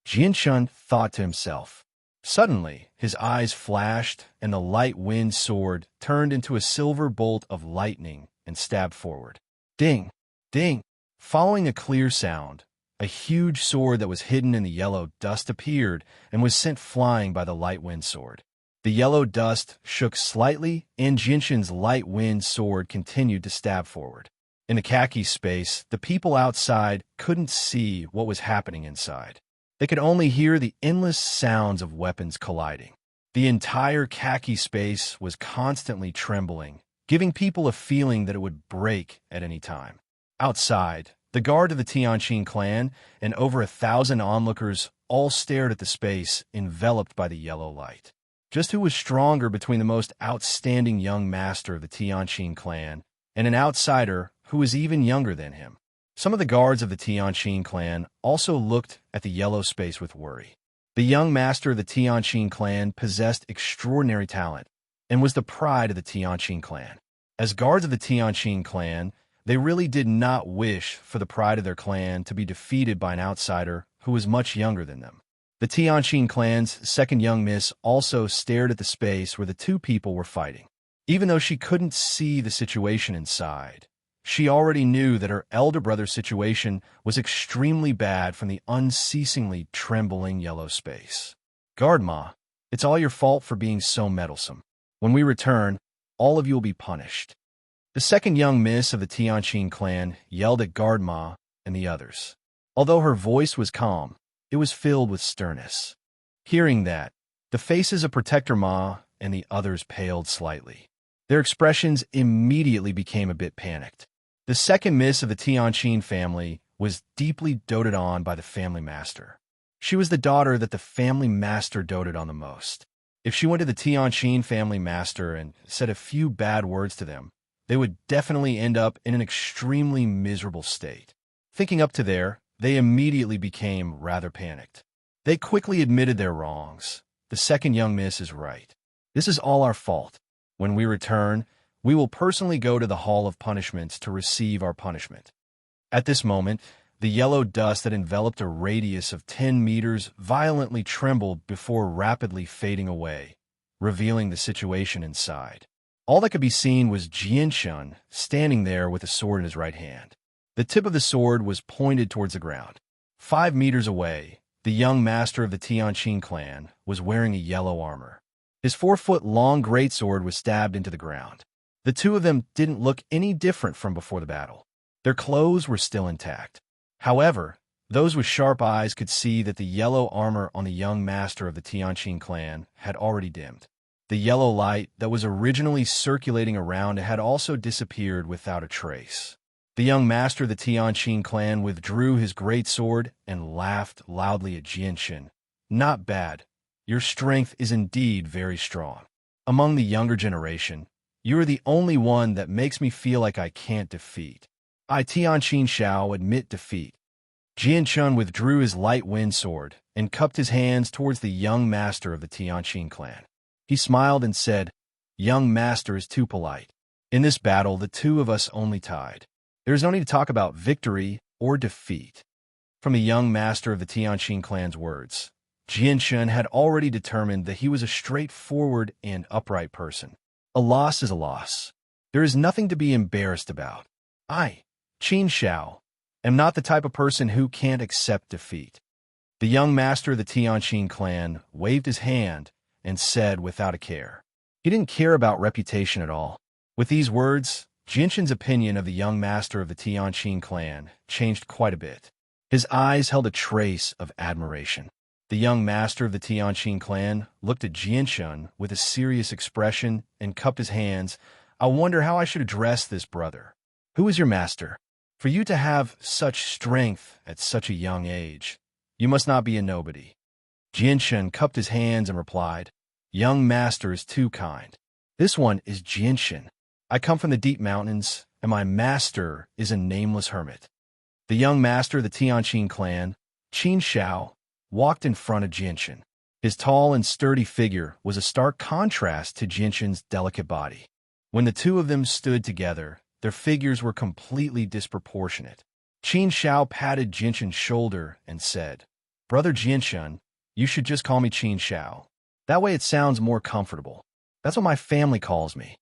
Jianshan thought to himself. Suddenly, his eyes flashed, and the light wind sword turned into a silver bolt of lightning and stabbed forward. Ding! Ding! Following a clear sound, a huge sword that was hidden in the yellow dust appeared and was sent flying by the light wind sword. The yellow dust shook slightly, and Jianshan's light wind sword continued to stab forward. In the khaki space, the people outside couldn't see what was happening inside. They could only hear the endless sounds of weapons colliding. The entire khaki space was constantly trembling, giving people a feeling that it would break at any time. Outside, the guard of the Tianqin clan and over 1,000 onlookers all stared at the space enveloped by the yellow light. Just who was stronger between the most outstanding young master of the Tianqin clan and an outsider who was even younger than him? Some of the guards of the Tianqin clan also looked at the yellow space with worry. The young master of the Tianqin clan possessed extraordinary talent and was the pride of the Tianqin clan. As guards of the Tianqin clan, they really did not wish for the pride of their clan to be defeated by an outsider who was much younger than them. The Tianqin clan's second young miss also stared at the space where the two people were fighting. Even though she couldn't see the situation inside, she already knew that her elder brother's situation was extremely bad from the unceasingly trembling yellow space. "Guard Ma, it's all your fault for being so meddlesome. When we return, all of you will be punished." The second young miss of the Tianqin clan yelled at Guard Ma and the others. Although her voice was calm, it was filled with sternness. Hearing that, the faces of Protector Ma and the others paled slightly. Their expressions immediately became a bit panicked. The second miss of the Tianqin family was deeply doted on by the family master. She was the daughter that the family master doted on the most. If she went to the Tianqin family master and said a few bad words to them, they would definitely end up in an extremely miserable state. Thinking up to there, they immediately became rather panicked. They quickly admitted their wrongs. The second young miss is right. This is all our fault. When we return, we will personally go to the Hall of Punishments to receive our punishment. At this moment, the yellow dust that enveloped a radius of 10 meters violently trembled before rapidly fading away, revealing the situation inside. All that could be seen was Jianshun standing there with a sword in his right hand. The tip of the sword was pointed towards the ground. 5 meters away, the young master of the Tianqin clan was wearing a yellow armor. His 4-foot-long greatsword was stabbed into the ground. The two of them didn't look any different from before the battle. Their clothes were still intact. However, those with sharp eyes could see that the yellow armor on the young master of the Tianqin clan had already dimmed. The yellow light that was originally circulating around had also disappeared without a trace. The young master of the Tianqin clan withdrew his greatsword and laughed loudly at Jianshun. "Not bad. Your strength is indeed very strong. Among the younger generation, you are the only one that makes me feel like I can't defeat. I, Tianqin Shao, admit defeat." Jianshun withdrew his light wind sword and cupped his hands towards the young master of the Tianqin clan. He smiled and said, "Young master is too polite. In this battle, the two of us only tied. There is no need to talk about victory or defeat." From the young master of the Tianqin clan's words, Jianshun had already determined that he was a straightforward and upright person. A loss is a loss. There is nothing to be embarrassed about. I, Qin Shao, am not the type of person who can't accept defeat. The young master of the Tianqin clan waved his hand and said without a care. He didn't care about reputation at all. With these words, Jianshun's opinion of the young master of the Tianqin clan changed quite a bit. His eyes held a trace of admiration. The young master of the Tianqin clan looked at Jianshun with a serious expression and cupped his hands. "I wonder how I should address this brother. Who is your master? For you to have such strength at such a young age, you must not be a nobody." Jianshun cupped his hands and replied, "Young master is too kind. This one is Jianshun. I come from the deep mountains, and my master is a nameless hermit." The young master of the Tianqin clan, Qin Shao, walked in front of Jianshun. His tall and sturdy figure was a stark contrast to Jianshun's delicate body. When the two of them stood together, their figures were completely disproportionate. Qin Shao patted Jianshun's shoulder and said, "Brother Jianshun, you should just call me Qin Shao. That way it sounds more comfortable. That's what my family calls me."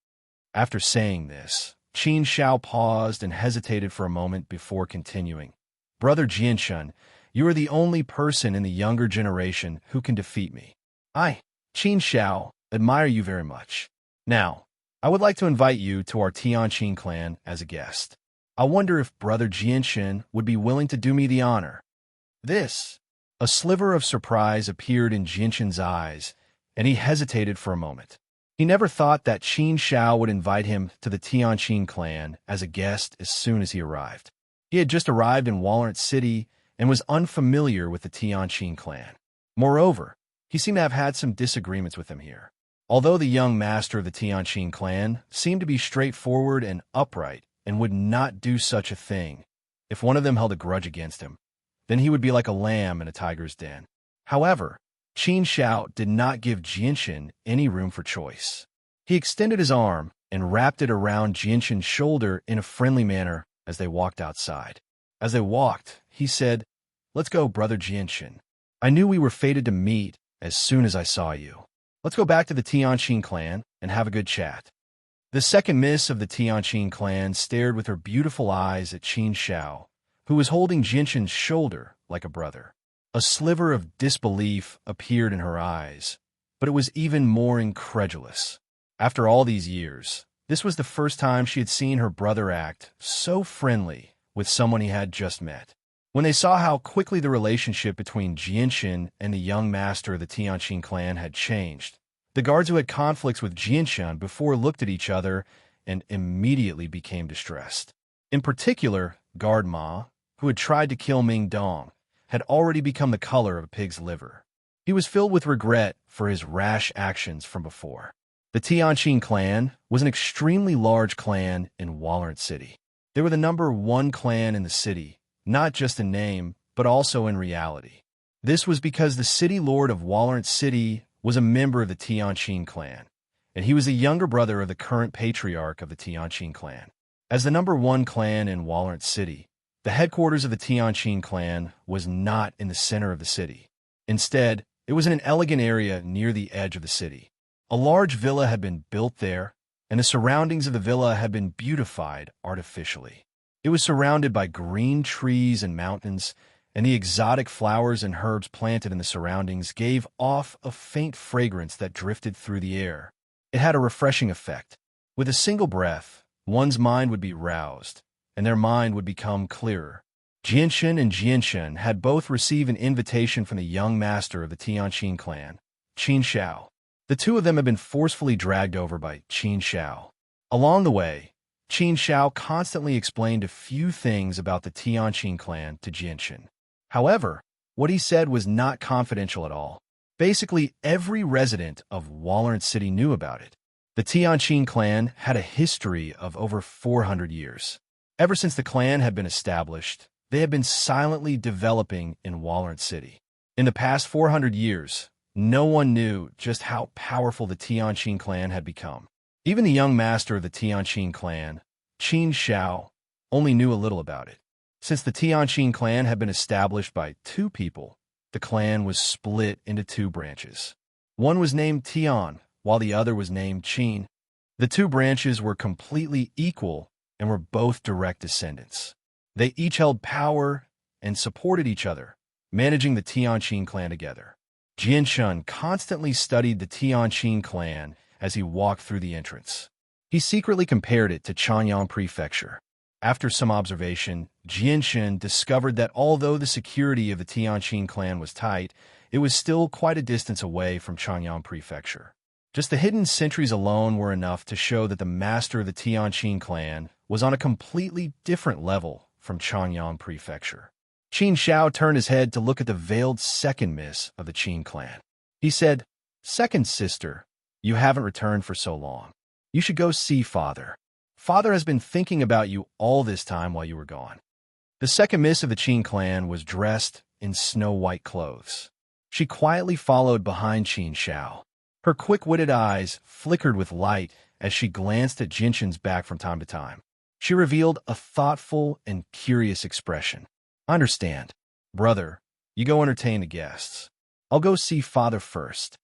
After saying this, Qin Shao paused and hesitated for a moment before continuing. "Brother Jianshun, you are the only person in the younger generation who can defeat me. I, Qin Shao, admire you very much. Now, I would like to invite you to our Tianqin clan as a guest. I wonder if Brother Jianshun would be willing to do me the honor." This, a sliver of surprise appeared in Jianshun's eyes, and he hesitated for a moment. He never thought that Qin Shao would invite him to the Tianqin clan as a guest as soon as he arrived. He had just arrived in Walnut City and was unfamiliar with the Tianqin clan. Moreover, he seemed to have had some disagreements with them here. Although the young master of the Tianqin clan seemed to be straightforward and upright and would not do such a thing, if one of them held a grudge against him, then he would be like a lamb in a tiger's den. However, Qin Shao did not give Jianshun any room for choice. He extended his arm and wrapped it around Jianshun's shoulder in a friendly manner as they walked outside. As they walked, he said, "Let's go, Brother Jianshun. I knew we were fated to meet as soon as I saw you. Let's go back to the Tianqin clan and have a good chat." The second miss of the Tianqin clan stared with her beautiful eyes at Qin Shao, who was holding Jianshun's shoulder like a brother. A sliver of disbelief appeared in her eyes, but it was even more incredulous. After all these years, this was the first time she had seen her brother act so friendly with someone he had just met. When they saw how quickly the relationship between Jianxin and the young master of the Tianqin clan had changed, the guards who had conflicts with Jianxin before looked at each other and immediately became distressed. In particular, Guard Ma, who had tried to kill Ming Dong, had already become the color of a pig's liver. He was filled with regret for his rash actions from before. The Tianqin clan was an extremely large clan in Walnut City. They were the #1 clan in the city, not just in name, but also in reality. This was because the city lord of Walnut City was a member of the Tianqin clan, and he was the younger brother of the current patriarch of the Tianqin clan. As the #1 clan in Walnut City, the headquarters of the Tianqin clan was not in the center of the city. Instead, it was in an elegant area near the edge of the city. A large villa had been built there, and the surroundings of the villa had been beautified artificially. It was surrounded by green trees and mountains, and the exotic flowers and herbs planted in the surroundings gave off a faint fragrance that drifted through the air. It had a refreshing effect. With a single breath, one's mind would be roused, and their mind would become clearer. Jianxin and Jianxin had both received an invitation from the young master of the Tianqin clan, Qin Shao. The two of them had been forcefully dragged over by Qin Shao. Along the way, Qin Shao constantly explained a few things about the Tianqin clan to Jianxin. However, what he said was not confidential at all. Basically, every resident of Walnut City knew about it. The Tianqin clan had a history of over 400 years. Ever since the clan had been established, they had been silently developing in Walnut City. In the past 400 years, no one knew just how powerful the Tianqin clan had become. Even the young master of the Tianqin clan, Qin Shao, only knew a little about it. Since the Tianqin clan had been established by two people, the clan was split into two branches. One was named Tian, while the other was named Qin. The two branches were completely equal and were both direct descendants. They each held power and supported each other, managing the Tianqin clan together. Jianxin constantly studied the Tianqin clan as he walked through the entrance. He secretly compared it to Chanyang Prefecture. After some observation, Jianxin discovered that although the security of the Tianqin clan was tight, it was still quite a distance away from Chanyang Prefecture. Just the hidden sentries alone were enough to show that the master of the Tianqin clan was on a completely different level from Chanyang Prefecture. Qin Shao turned his head to look at the veiled second miss of the Qin clan. He said, "Second sister, you haven't returned for so long. You should go see Father. Father has been thinking about you all this time while you were gone." The second miss of the Qin clan was dressed in snow-white clothes. She quietly followed behind Qin Shao. Her quick-witted eyes flickered with light as she glanced at Jianxin's back from time to time. She revealed a thoughtful and curious expression. "I understand. Brother, you go entertain the guests. I'll go see Father first."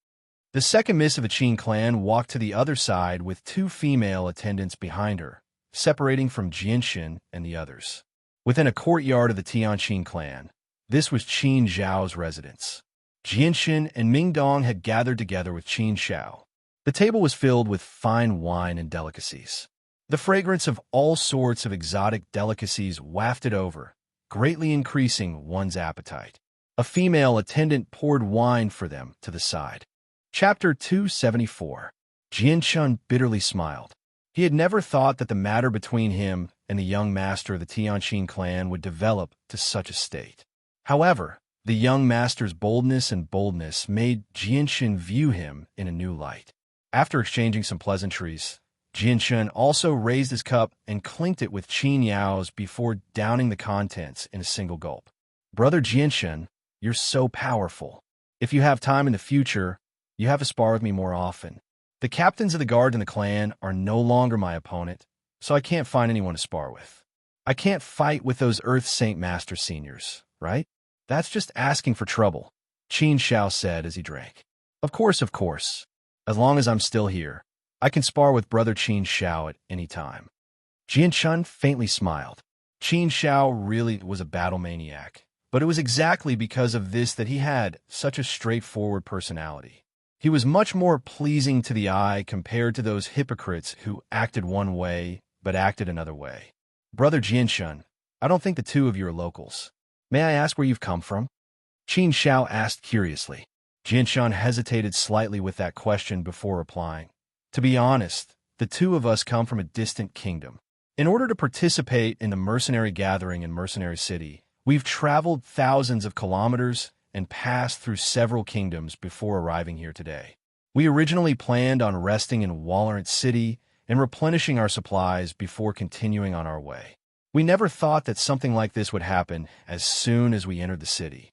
The second miss of the Qin clan walked to the other side with two female attendants behind her, separating from Jianxin and the others. Within a courtyard of the Tianqin clan, this was Qin Zhao's residence. Jianxin and Ming Dong had gathered together with Qin Shao. The table was filled with fine wine and delicacies. The fragrance of all sorts of exotic delicacies wafted over, greatly increasing one's appetite. A female attendant poured wine for them to the side. Chapter 274. Jianxin bitterly smiled. He had never thought that the matter between him and the young master of the Tianqin clan would develop to such a state. However, the young master's boldness made Jianxin view him in a new light. After exchanging some pleasantries, Jianxin also raised his cup and clinked it with Qin Yao's before downing the contents in a single gulp. "Brother Jianxin, you're so powerful. If you have time in the future, you have to spar with me more often. The captains of the guard in the clan are no longer my opponent, so I can't find anyone to spar with. I can't fight with those Earth Saint Master seniors, right? That's just asking for trouble," Qin Shao said as he drank. Of course. As long as I'm still here, I can spar with Brother Qin Shao at any time." Jianxin faintly smiled. Qin Shao really was a battle maniac, but it was exactly because of this that he had such a straightforward personality. He was much more pleasing to the eye compared to those hypocrites who acted one way but acted another way. "Brother Jianxin, I don't think the two of you are locals. May I ask where you've come from? Qin Xiao asked curiously. Jianshan hesitated slightly with that question before replying. To be honest, the two of us come from a distant kingdom. In order to participate in the mercenary gathering in Mercenary City, we've traveled thousands of kilometers and passed through several kingdoms before arriving here today. We originally planned on resting in Walrant City and replenishing our supplies before continuing on our way. We never thought that something like this would happen as soon as we entered the city.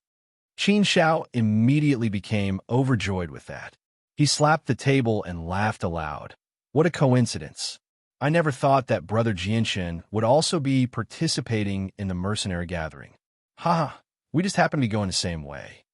Qin Xiao immediately became overjoyed with that. He slapped the table and laughed aloud. What a coincidence. I never thought that Brother Jianshan would also be participating in the mercenary gathering. Haha, we just happen to be going the same way.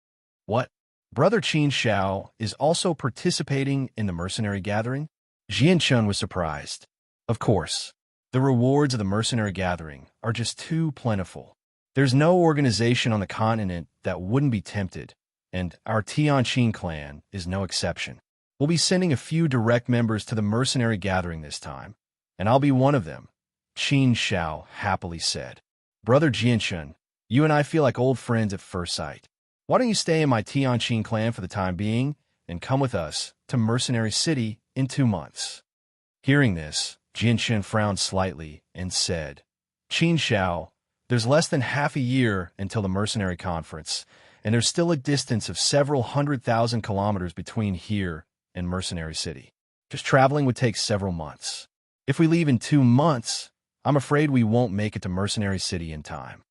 What? Brother Qin Xiao is also participating in the mercenary gathering? Jianshan was surprised. Of course. The rewards of the mercenary gathering are just too plentiful. There's no organization on the continent that wouldn't be tempted, and our Tianqin clan is no exception. We'll be sending a few direct members to the mercenary gathering this time, and I'll be one of them, Qin Xiao happily said. Brother Jianshan, you and I feel like old friends at first sight. Why don't you stay in my Tianqin clan for the time being and come with us to Mercenary City in 2 months? Hearing this, Jianshan frowned slightly and said, Qin Xiao, there's less than half a year until the mercenary conference, and there's still a distance of several 100,000 kilometers between here and Mercenary City. Just traveling would take several months. If we leave in 2 months, I'm afraid we won't make it to Mercenary City in time.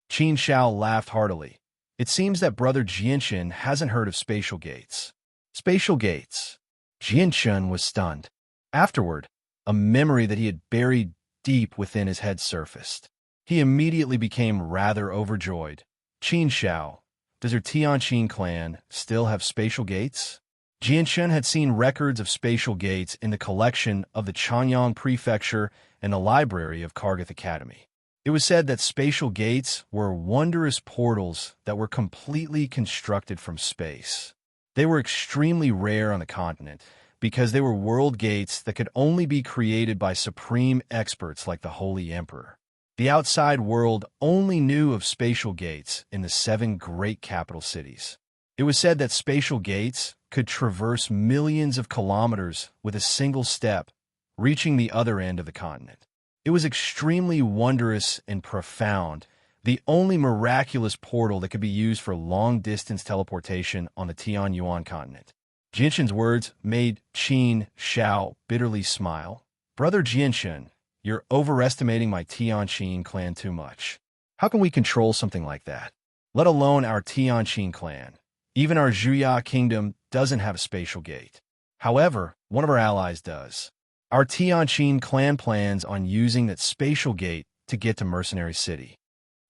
Qin Xiao laughed heartily. It seems that Brother Jianshan hasn't heard of spatial gates. Spatial gates. Jianshan was stunned. Afterward, a memory that he had buried deep within his head surfaced. He immediately became rather overjoyed. Qin Xiao, does your Tianqin clan still have spatial gates? Jianshan had seen records of spatial gates in the collection of the Chanyang Prefecture and the library of Kargath Academy. It was said that spatial gates were wondrous portals that were completely constructed from space. They were extremely rare on the continent because they were world gates that could only be created by supreme experts like the Holy Emperor. The outside world only knew of spatial gates in the 7 great capital cities. It was said that spatial gates could traverse millions of kilometers with a single step, reaching the other end of the continent. It was extremely wondrous and profound, the only miraculous portal that could be used for long-distance teleportation on the Tianyuan continent. Jianshan's words made Qin Xiao bitterly smile. Brother Jianshan, you're overestimating my Tianqin clan too much. How can we control something like that? Let alone our Tianqin clan. Even our Zhuya kingdom doesn't have a spatial gate. However, one of our allies does. Our Tianqin clan plans on using that spatial gate to get to Mercenary City.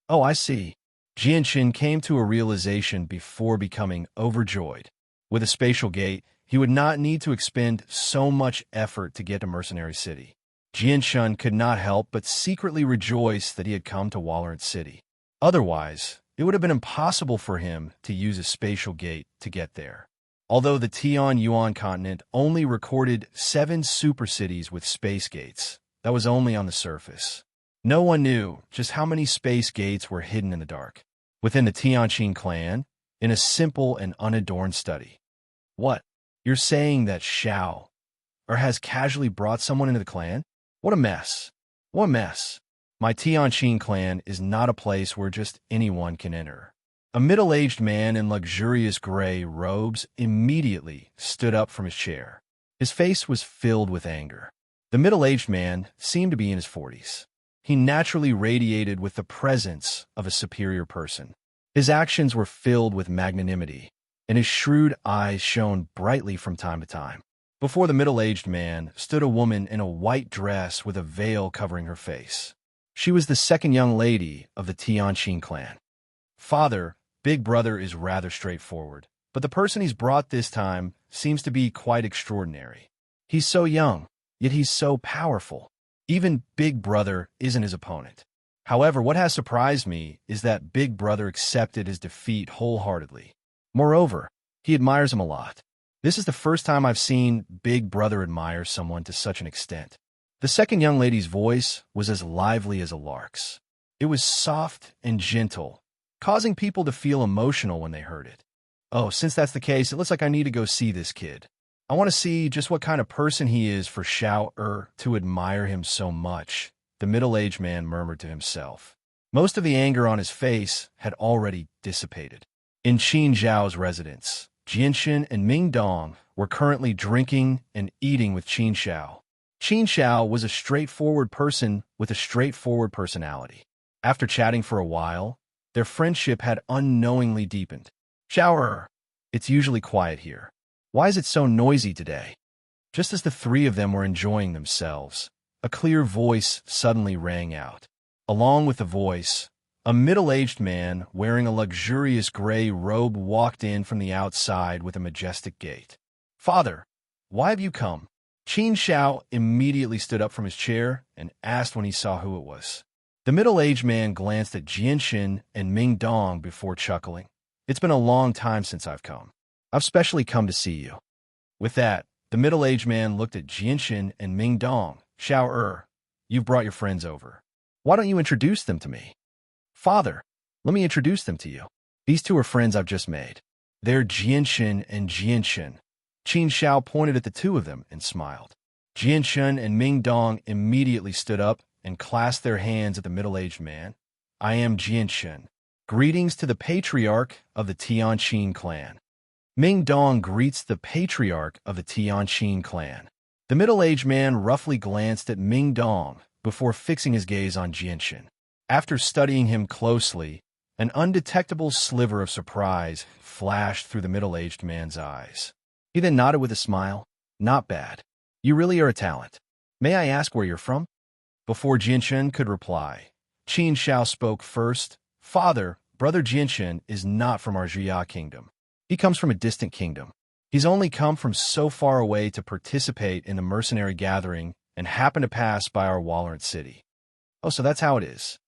Oh, I see. Jianshan came to a realization before becoming overjoyed. With a spatial gate, he would not need to expend so much effort to get to Mercenary City. Jianshan could not help but secretly rejoice that he had come to Walrant City. Otherwise, it would have been impossible for him to use a spatial gate to get there. Although the Tianyuan continent only recorded 7 super cities with space gates, that was only on the surface. No one knew just how many space gates were hidden in the dark within the Tianqin clan in a simple and unadorned study. What? You're saying that Xiao has casually brought someone into the clan? What a mess. What a mess. My Tianqin clan is not a place where just anyone can enter. A middle-aged man in luxurious gray robes immediately stood up from his chair. His face was filled with anger. The middle-aged man seemed to be in his 40s. He naturally radiated with the presence of a superior person. His actions were filled with magnanimity, and his shrewd eyes shone brightly from time to time. Before the middle-aged man stood a woman in a white dress with a veil covering her face. She was the second young lady of the Tianqin clan. Father, Big Brother is rather straightforward, but the person he's brought this time seems to be quite extraordinary. He's so young, yet he's so powerful. Even Big Brother isn't his opponent. However, what has surprised me is that Big Brother accepted his defeat wholeheartedly. Moreover, he admires him a lot. This is the first time I've seen Big Brother admire someone to such an extent. The second young lady's voice was as lively as a lark's. It was soft and gentle, causing people to feel emotional when they heard it. Oh, since that's the case, it looks like I need to go see this kid. I want to see just what kind of person he is for Xiao to admire him so much, the middle-aged man murmured to himself. Most of the anger on his face had already dissipated. In Qin Zhao's residence, Jianshan and Ming Dong were currently drinking and eating with Qin Xiao. Qin Xiao was a straightforward person with a straightforward personality. After chatting for a while, their friendship had unknowingly deepened. Xiao, it's usually quiet here. Why is it so noisy today? Just as the three of them were enjoying themselves, a clear voice suddenly rang out. Along with the voice, a middle-aged man wearing a luxurious gray robe walked in from the outside with a majestic gait. Father, why have you come? Qin Xiao immediately stood up from his chair and asked when he saw who it was. The middle-aged man glanced at Jianshan and Ming Dong before chuckling. It's been a long time since I've come. I've specially come to see you. With that, the middle-aged man looked at Jianshan and Ming Dong. Xiao, you've brought your friends over. Why don't you introduce them to me? Father, let me introduce them to you. These two are friends I've just made. They're Jianshan and Jianshan. Qin Xiao pointed at the two of them and smiled. Jianshan and Ming Dong immediately stood up and clasped their hands at the middle-aged man. I am Jianshan. Greetings to the patriarch of the Tianqin clan. Ming Dong greets the patriarch of the Tianqin clan. The middle-aged man roughly glanced at Ming Dong before fixing his gaze on Jianshan. After studying him closely, an undetectable sliver of surprise flashed through the middle-aged man's eyes. He then nodded with a smile. Not bad. You really are a talent. May I ask where you're from? Before Jianshan could reply, Qin Xiao spoke first. Father, Brother Jianshan is not from our Jia kingdom. He comes from a distant kingdom. He's only come from so far away to participate in the mercenary gathering and happened to pass by our Wallerant city. Oh, so that's how it is.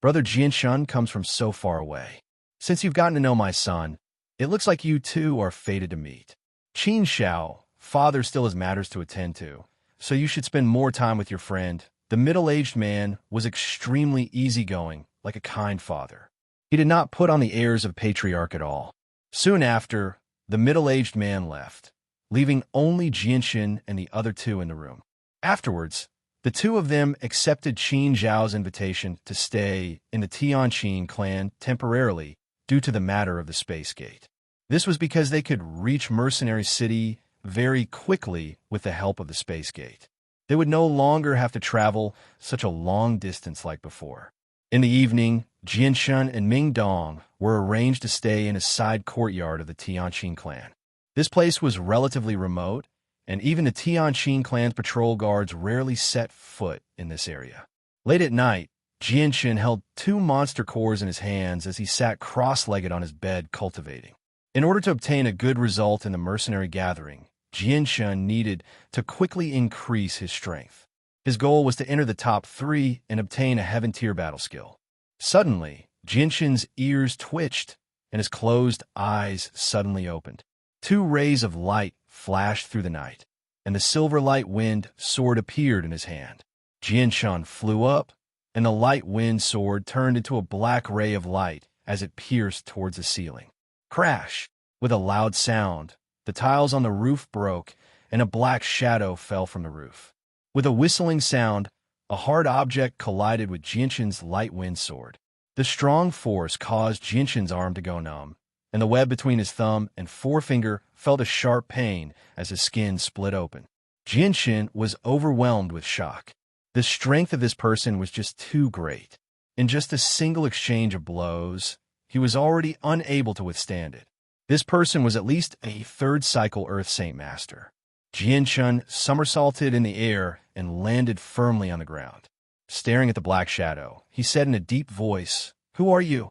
Brother Jianshan comes from so far away. Since you've gotten to know my son, it looks like you two are fated to meet. Qin Xiao, father still has matters to attend to, so you should spend more time with your friend. The middle-aged man was extremely easygoing, like a kind father. He did not put on the airs of patriarch at all. Soon after, the middle-aged man left, leaving only Jianshan and the other two in the room. Afterwards, the two of them accepted Qin Zhao's invitation to stay in the Tianqin clan temporarily due to the matter of the space gate. This was because they could reach Mercenary City very quickly with the help of the space gate. They would no longer have to travel such a long distance like before. In the evening, Jianshan and Ming Dong were arranged to stay in a side courtyard of the Tianqin clan. This place was relatively remote, and even the Tianqin clan's patrol guards rarely set foot in this area. Late at night, Jianshan held two monster cores in his hands as he sat cross-legged on his bed cultivating. In order to obtain a good result in the mercenary gathering, Jianshan needed to quickly increase his strength. His goal was to enter the top 3 and obtain a heaven-tier battle skill. Suddenly, Jianshan's ears twitched, and his closed eyes suddenly opened. 2 rays of light flashed through the night, and the silver light wind sword appeared in his hand. Jianshan flew up, and the light wind sword turned into a black ray of light as it pierced towards the ceiling. Crash! With a loud sound, the tiles on the roof broke, and a black shadow fell from the roof. With a whistling sound, a hard object collided with Jianshan's light wind sword. The strong force caused Jianshan's arm to go numb, and the web between his thumb and forefinger felt a sharp pain as his skin split open. Jianshan was overwhelmed with shock. The strength of this person was just too great. In just a single exchange of blows, he was already unable to withstand it. This person was at least a 3rd cycle Earth Saint Master. Jianshan somersaulted in the air and landed firmly on the ground. Staring at the black shadow, he said in a deep voice, "Who are you?"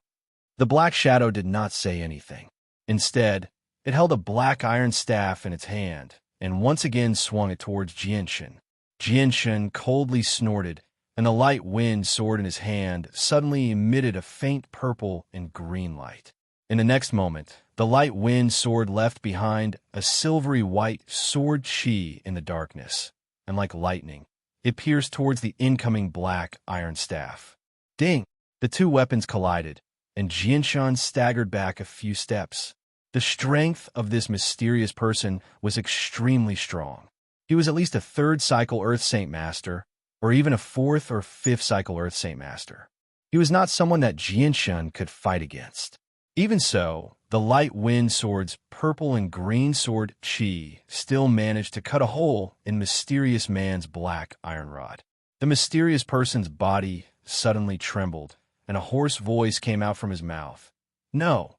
The black shadow did not say anything. Instead, it held a black iron staff in its hand and once again swung it towards Jianshan. Jianshan coldly snorted, and the light wind sword in his hand suddenly emitted a faint purple and green light. In the next moment, the light wind sword left behind a silvery white sword chi in the darkness, and like lightning, it pierced towards the incoming black iron staff. Ding! The 2 weapons collided, and Jianshan staggered back a few steps. The strength of this mysterious person was extremely strong. He was at least a third cycle Earth Saint Master, or even a fourth or fifth cycle Earth Saint Master. He was not someone that Jianshan could fight against. Even so, the light wind sword's purple and green sword Qi still managed to cut a hole in mysterious man's black iron rod. The mysterious person's body suddenly trembled, and a hoarse voice came out from his mouth. No,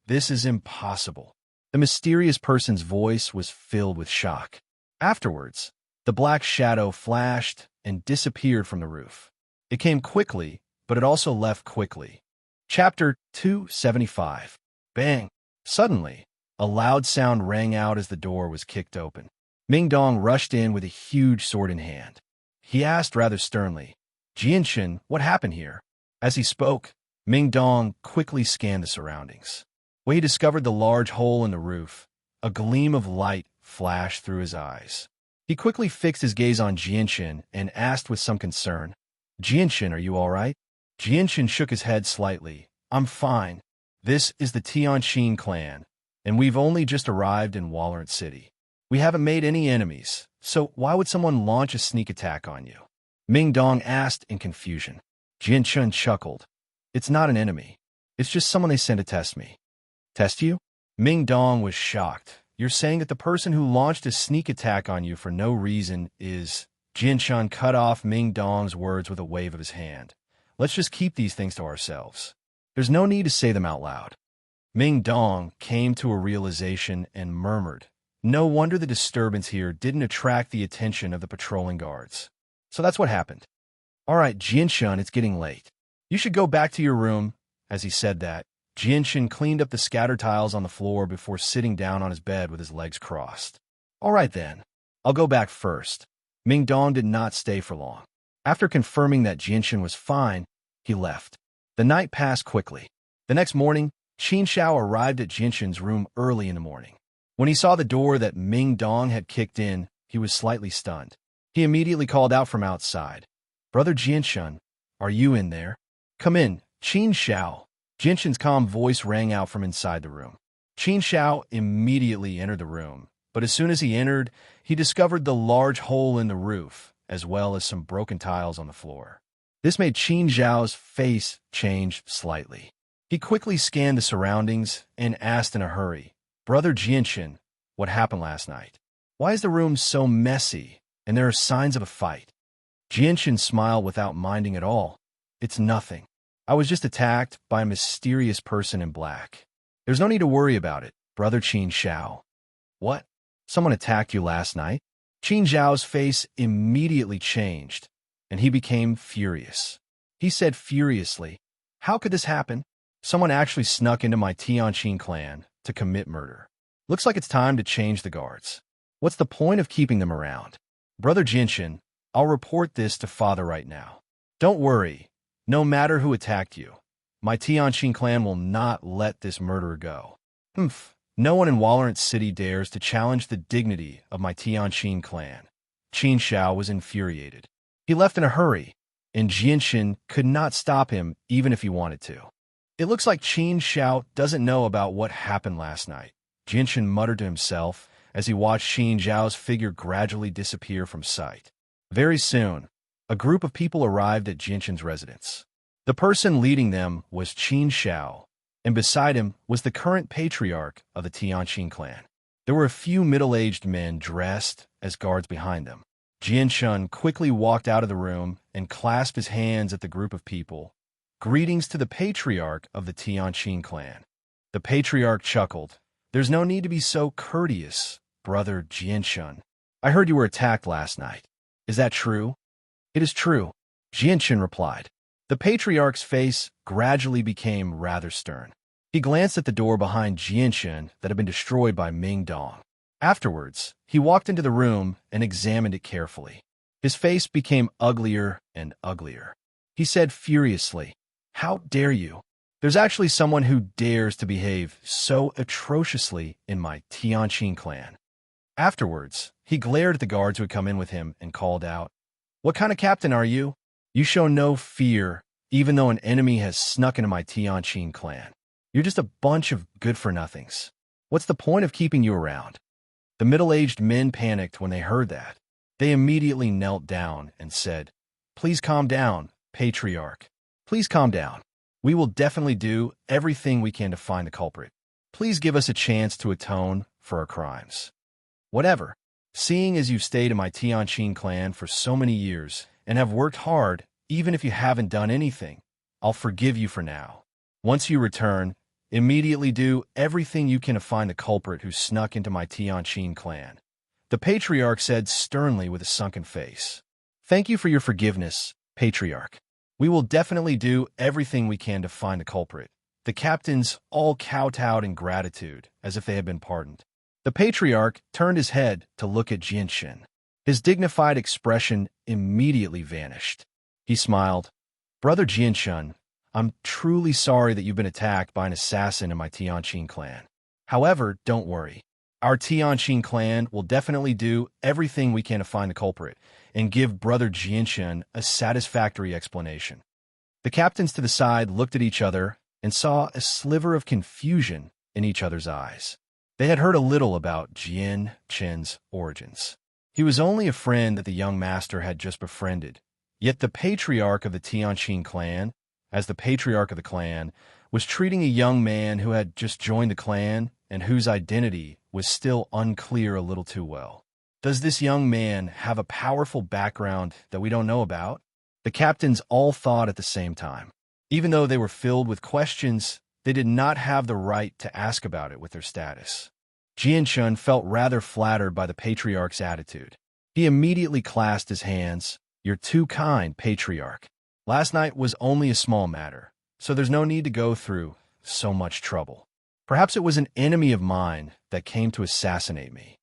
this is impossible. The mysterious person's voice was filled with shock. Afterwards, the black shadow flashed and disappeared from the roof. It came quickly, but it also left quickly. Chapter 275. Bang! Suddenly, a loud sound rang out as the door was kicked open. Ming Dong rushed in with a huge sword in hand. He asked rather sternly, Jianshan, what happened here? As he spoke, Ming Dong quickly scanned the surroundings. When he discovered the large hole in the roof, a gleam of light flashed through his eyes. He quickly fixed his gaze on Jianshan and asked with some concern, Jianshan, are you all right? Jianshan shook his head slightly. I'm fine. This is the Tianqin clan, and we've only just arrived in Walorant City. We haven't made any enemies, so why would someone launch a sneak attack on you? Ming Dong asked in confusion. Jianshan chuckled. It's not an enemy. It's just someone they sent to test me. Test you? Ming Dong was shocked. You're saying that the person who launched a sneak attack on you for no reason is... Jianshan cut off Ming Dong's words with a wave of his hand. Let's just keep these things to ourselves. There's no need to say them out loud. Ming Dong came to a realization and murmured. No wonder the disturbance here didn't attract the attention of the patrolling guards. So that's what happened. All right, Jianshan, it's getting late. You should go back to your room. As he said that, Jianshan cleaned up the scattered tiles on the floor before sitting down on his bed with his legs crossed. All right then, I'll go back first. Ming Dong did not stay for long. After confirming that Jianshan was fine, he left. The night passed quickly. The next morning, Qin Shao arrived at Jianshan's room early in the morning. When he saw the door that Ming Dong had kicked in, he was slightly stunned. He immediately called out from outside. Brother Jianshan, are you in there? Come in, Qin Shao. Jianshan's calm voice rang out from inside the room. Qin Shao immediately entered the room, but as soon as he entered, he discovered the large hole in the roof, as well as some broken tiles on the floor. This made Qin Zhao's face change slightly. He quickly scanned the surroundings and asked in a hurry, Brother Jianshan, what happened last night? Why is the room so messy, and there are signs of a fight? Jianshan smiled without minding at all. It's nothing. I was just attacked by a mysterious person in black. There's no need to worry about it, Brother Qin Shao. What? Someone attacked you last night? Qin Zhao's face immediately changed, and he became furious. He said furiously, How could this happen? Someone actually snuck into my Tianqin clan to commit murder. Looks like it's time to change the guards. What's the point of keeping them around? Brother Jianshan, I'll report this to Father right now. Don't worry, no matter who attacked you, my Tianqin clan will not let this murderer go. No one in Walorant City dares to challenge the dignity of my Tianqin clan. Qin Shao was infuriated. He left in a hurry, and Jianshan could not stop him even if he wanted to. It looks like Qin Shao doesn't know about what happened last night, Jianshan muttered to himself as he watched Qin Zhao's figure gradually disappear from sight. Very soon, a group of people arrived at Jianshan's residence. The person leading them was Qin Shao, and beside him was the current patriarch of the Tianqin clan. There were a few middle-aged men dressed as guards behind them. Jianshan quickly walked out of the room and clasped his hands at the group of people. Greetings to the patriarch of the Tianqin clan. The patriarch chuckled. There's no need to be so courteous, Brother Jianshan. I heard you were attacked last night. Is that true? It is true, Jianshan replied. The patriarch's face gradually became rather stern. He glanced at the door behind Jianshan that had been destroyed by Ming Dong. Afterwards, he walked into the room and examined it carefully. His face became uglier and uglier. He said furiously, How dare you? There's actually someone who dares to behave so atrociously in my Tianqin clan. Afterwards, he glared at the guards who had come in with him and called out, What kind of captain are you? You show no fear, even though an enemy has snuck into my Tianqin clan. You're just a bunch of good-for-nothings. What's the point of keeping you around?" The middle-aged men panicked when they heard that. They immediately knelt down and said, "Please calm down, Patriarch. Please calm down. We will definitely do everything we can to find the culprit. Please give us a chance to atone for our crimes." "Whatever. Seeing as you've stayed in my Tianqin clan for so many years and have worked hard, even if you haven't done anything, I'll forgive you for now. Once you return, immediately do everything you can to find the culprit who snuck into my Tianqin clan," the Patriarch said sternly with a sunken face. "Thank you for your forgiveness, Patriarch. We will definitely do everything we can to find the culprit." The captains all kowtowed in gratitude, as if they had been pardoned. The Patriarch turned his head to look at Jinshin. His dignified expression immediately vanished. He smiled. "Brother Jinshin, I'm truly sorry that you've been attacked by an assassin in my Tianqin clan. However, don't worry. Our Tianqin clan will definitely do everything we can to find the culprit and give Brother Jinshin a satisfactory explanation." The captains to the side looked at each other and saw a sliver of confusion in each other's eyes. They had heard a little about Jinshin's origins. He was only a friend that the young master had just befriended, yet the patriarch of the Tianqin clan, as the patriarch of the clan, was treating a young man who had just joined the clan and whose identity was still unclear a little too well. Does this young man have a powerful background that we don't know about? The captains all thought at the same time. Even though they were filled with questions, they did not have the right to ask about it with their status. Jinshin felt rather flattered by the patriarch's attitude. He immediately clasped his hands. "You're too kind, Patriarch. Last night was only a small matter, so there's no need to go through so much trouble. Perhaps it was an enemy of mine that came to assassinate me."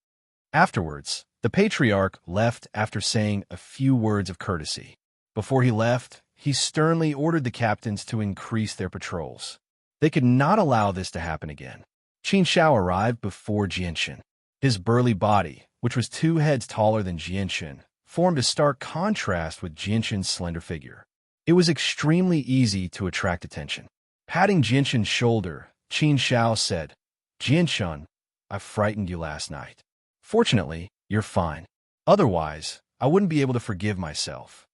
Afterwards, the Patriarch left after saying a few words of courtesy. Before he left, he sternly ordered the captains to increase their patrols. They could not allow this to happen again. Qin Shao arrived before Jinshin. His burly body, which was 2 heads taller than Jinshin, formed a stark contrast with Jinshin's slender figure. It was extremely easy to attract attention. Patting Jinshin's shoulder, Qin Shao said, "Jinshin, I frightened you last night. Fortunately, you're fine. Otherwise, I wouldn't be able to forgive myself."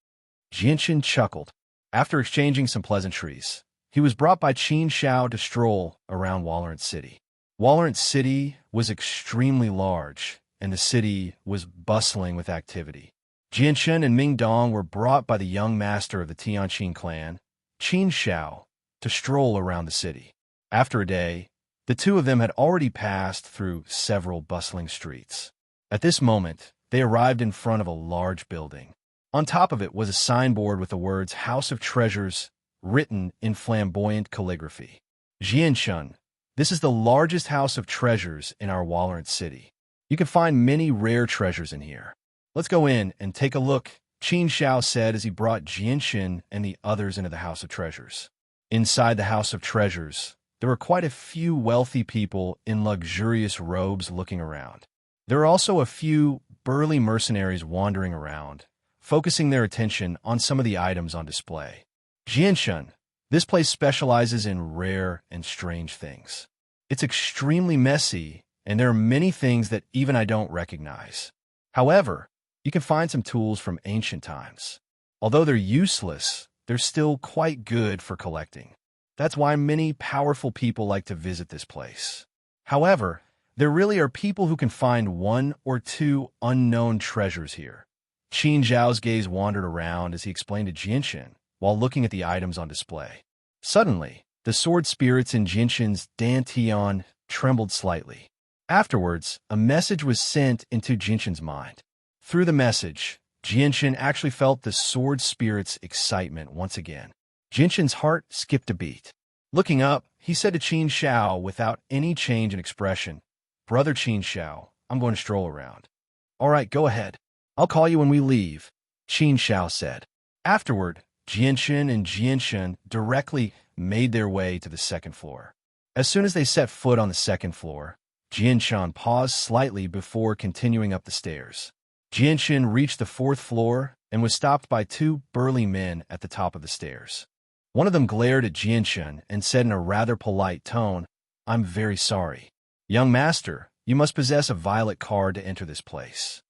Jinshin chuckled. After exchanging some pleasantries, he was brought by Qin Shao to stroll around Walorant City. Walorant City was extremely large, and the city was bustling with activity. Jinshin and Ming Dong were brought by the young master of the Tianqin clan, Qin Shao, to stroll around the city. After a day, the two of them had already passed through several bustling streets. At this moment, they arrived in front of a large building. On top of it was a signboard with the words "House of Treasures" written in flamboyant calligraphy. "Jinshin, this is the largest house of treasures in our Walorant City. You can find many rare treasures in here. Let's go in and take a look," Qin Shao said as he brought Jinshin and the others into the House of Treasures. Inside the House of Treasures, there were quite a few wealthy people in luxurious robes looking around. There were also a few burly mercenaries wandering around, focusing their attention on some of the items on display. "Jinshin, this place specializes in rare and strange things. It's extremely messy, and there are many things that even I don't recognize. However, you can find some tools from ancient times. Although they're useless, they're still quite good for collecting. That's why many powerful people like to visit this place. However, there really are people who can find 1 or 2 unknown treasures here." Qin Zhao's gaze wandered around as he explained to Jinshin while looking at the items on display. Suddenly, the sword spirits in Jinshin's dantian trembled slightly. Afterwards, a message was sent into Jinshin's mind. Through the message, Jinshin actually felt the sword spirit's excitement once again. Jinshin's heart skipped a beat. Looking up, he said to Qin Shao without any change in expression, "Brother Qin Shao, I'm going to stroll around." "All right, go ahead. I'll call you when we leave," Qin Shao said. Afterward, Jinshin and Jinshin directly made their way to the 2nd floor. As soon as they set foot on the 2nd floor, Jinshin paused slightly before continuing up the stairs. Jinshin reached the 4th floor and was stopped by 2 burly men at the top of the stairs. One of them glared at Jianshun and said in a rather polite tone, "I'm very sorry. Young master, you must possess a violet card to enter this place."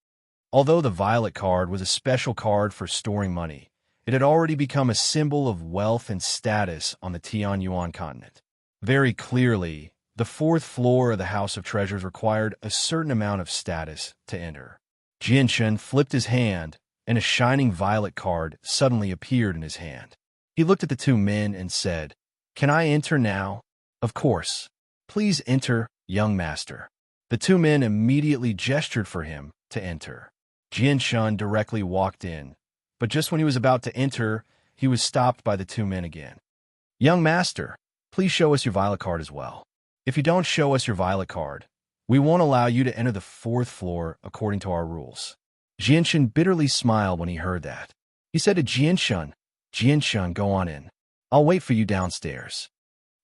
Although the violet card was a special card for storing money, it had already become a symbol of wealth and status on the Tianyuan continent. Very clearly, the fourth floor of the House of Treasures required a certain amount of status to enter. Jianshun flipped his hand, and a shining violet card suddenly appeared in his hand. He looked at the two men and said, "Can I enter now?" "Of course. Please enter, young master." The two men immediately gestured for him to enter. Jianshun directly walked in, but just when he was about to enter, he was stopped by the two men again. "Young master, please show us your violet card as well. If you don't show us your violet card, we won't allow you to enter the fourth floor according to our rules." Jianshun bitterly smiled when he heard that. He said to Jianshun, "Jianshun, go on in. I'll wait for you downstairs."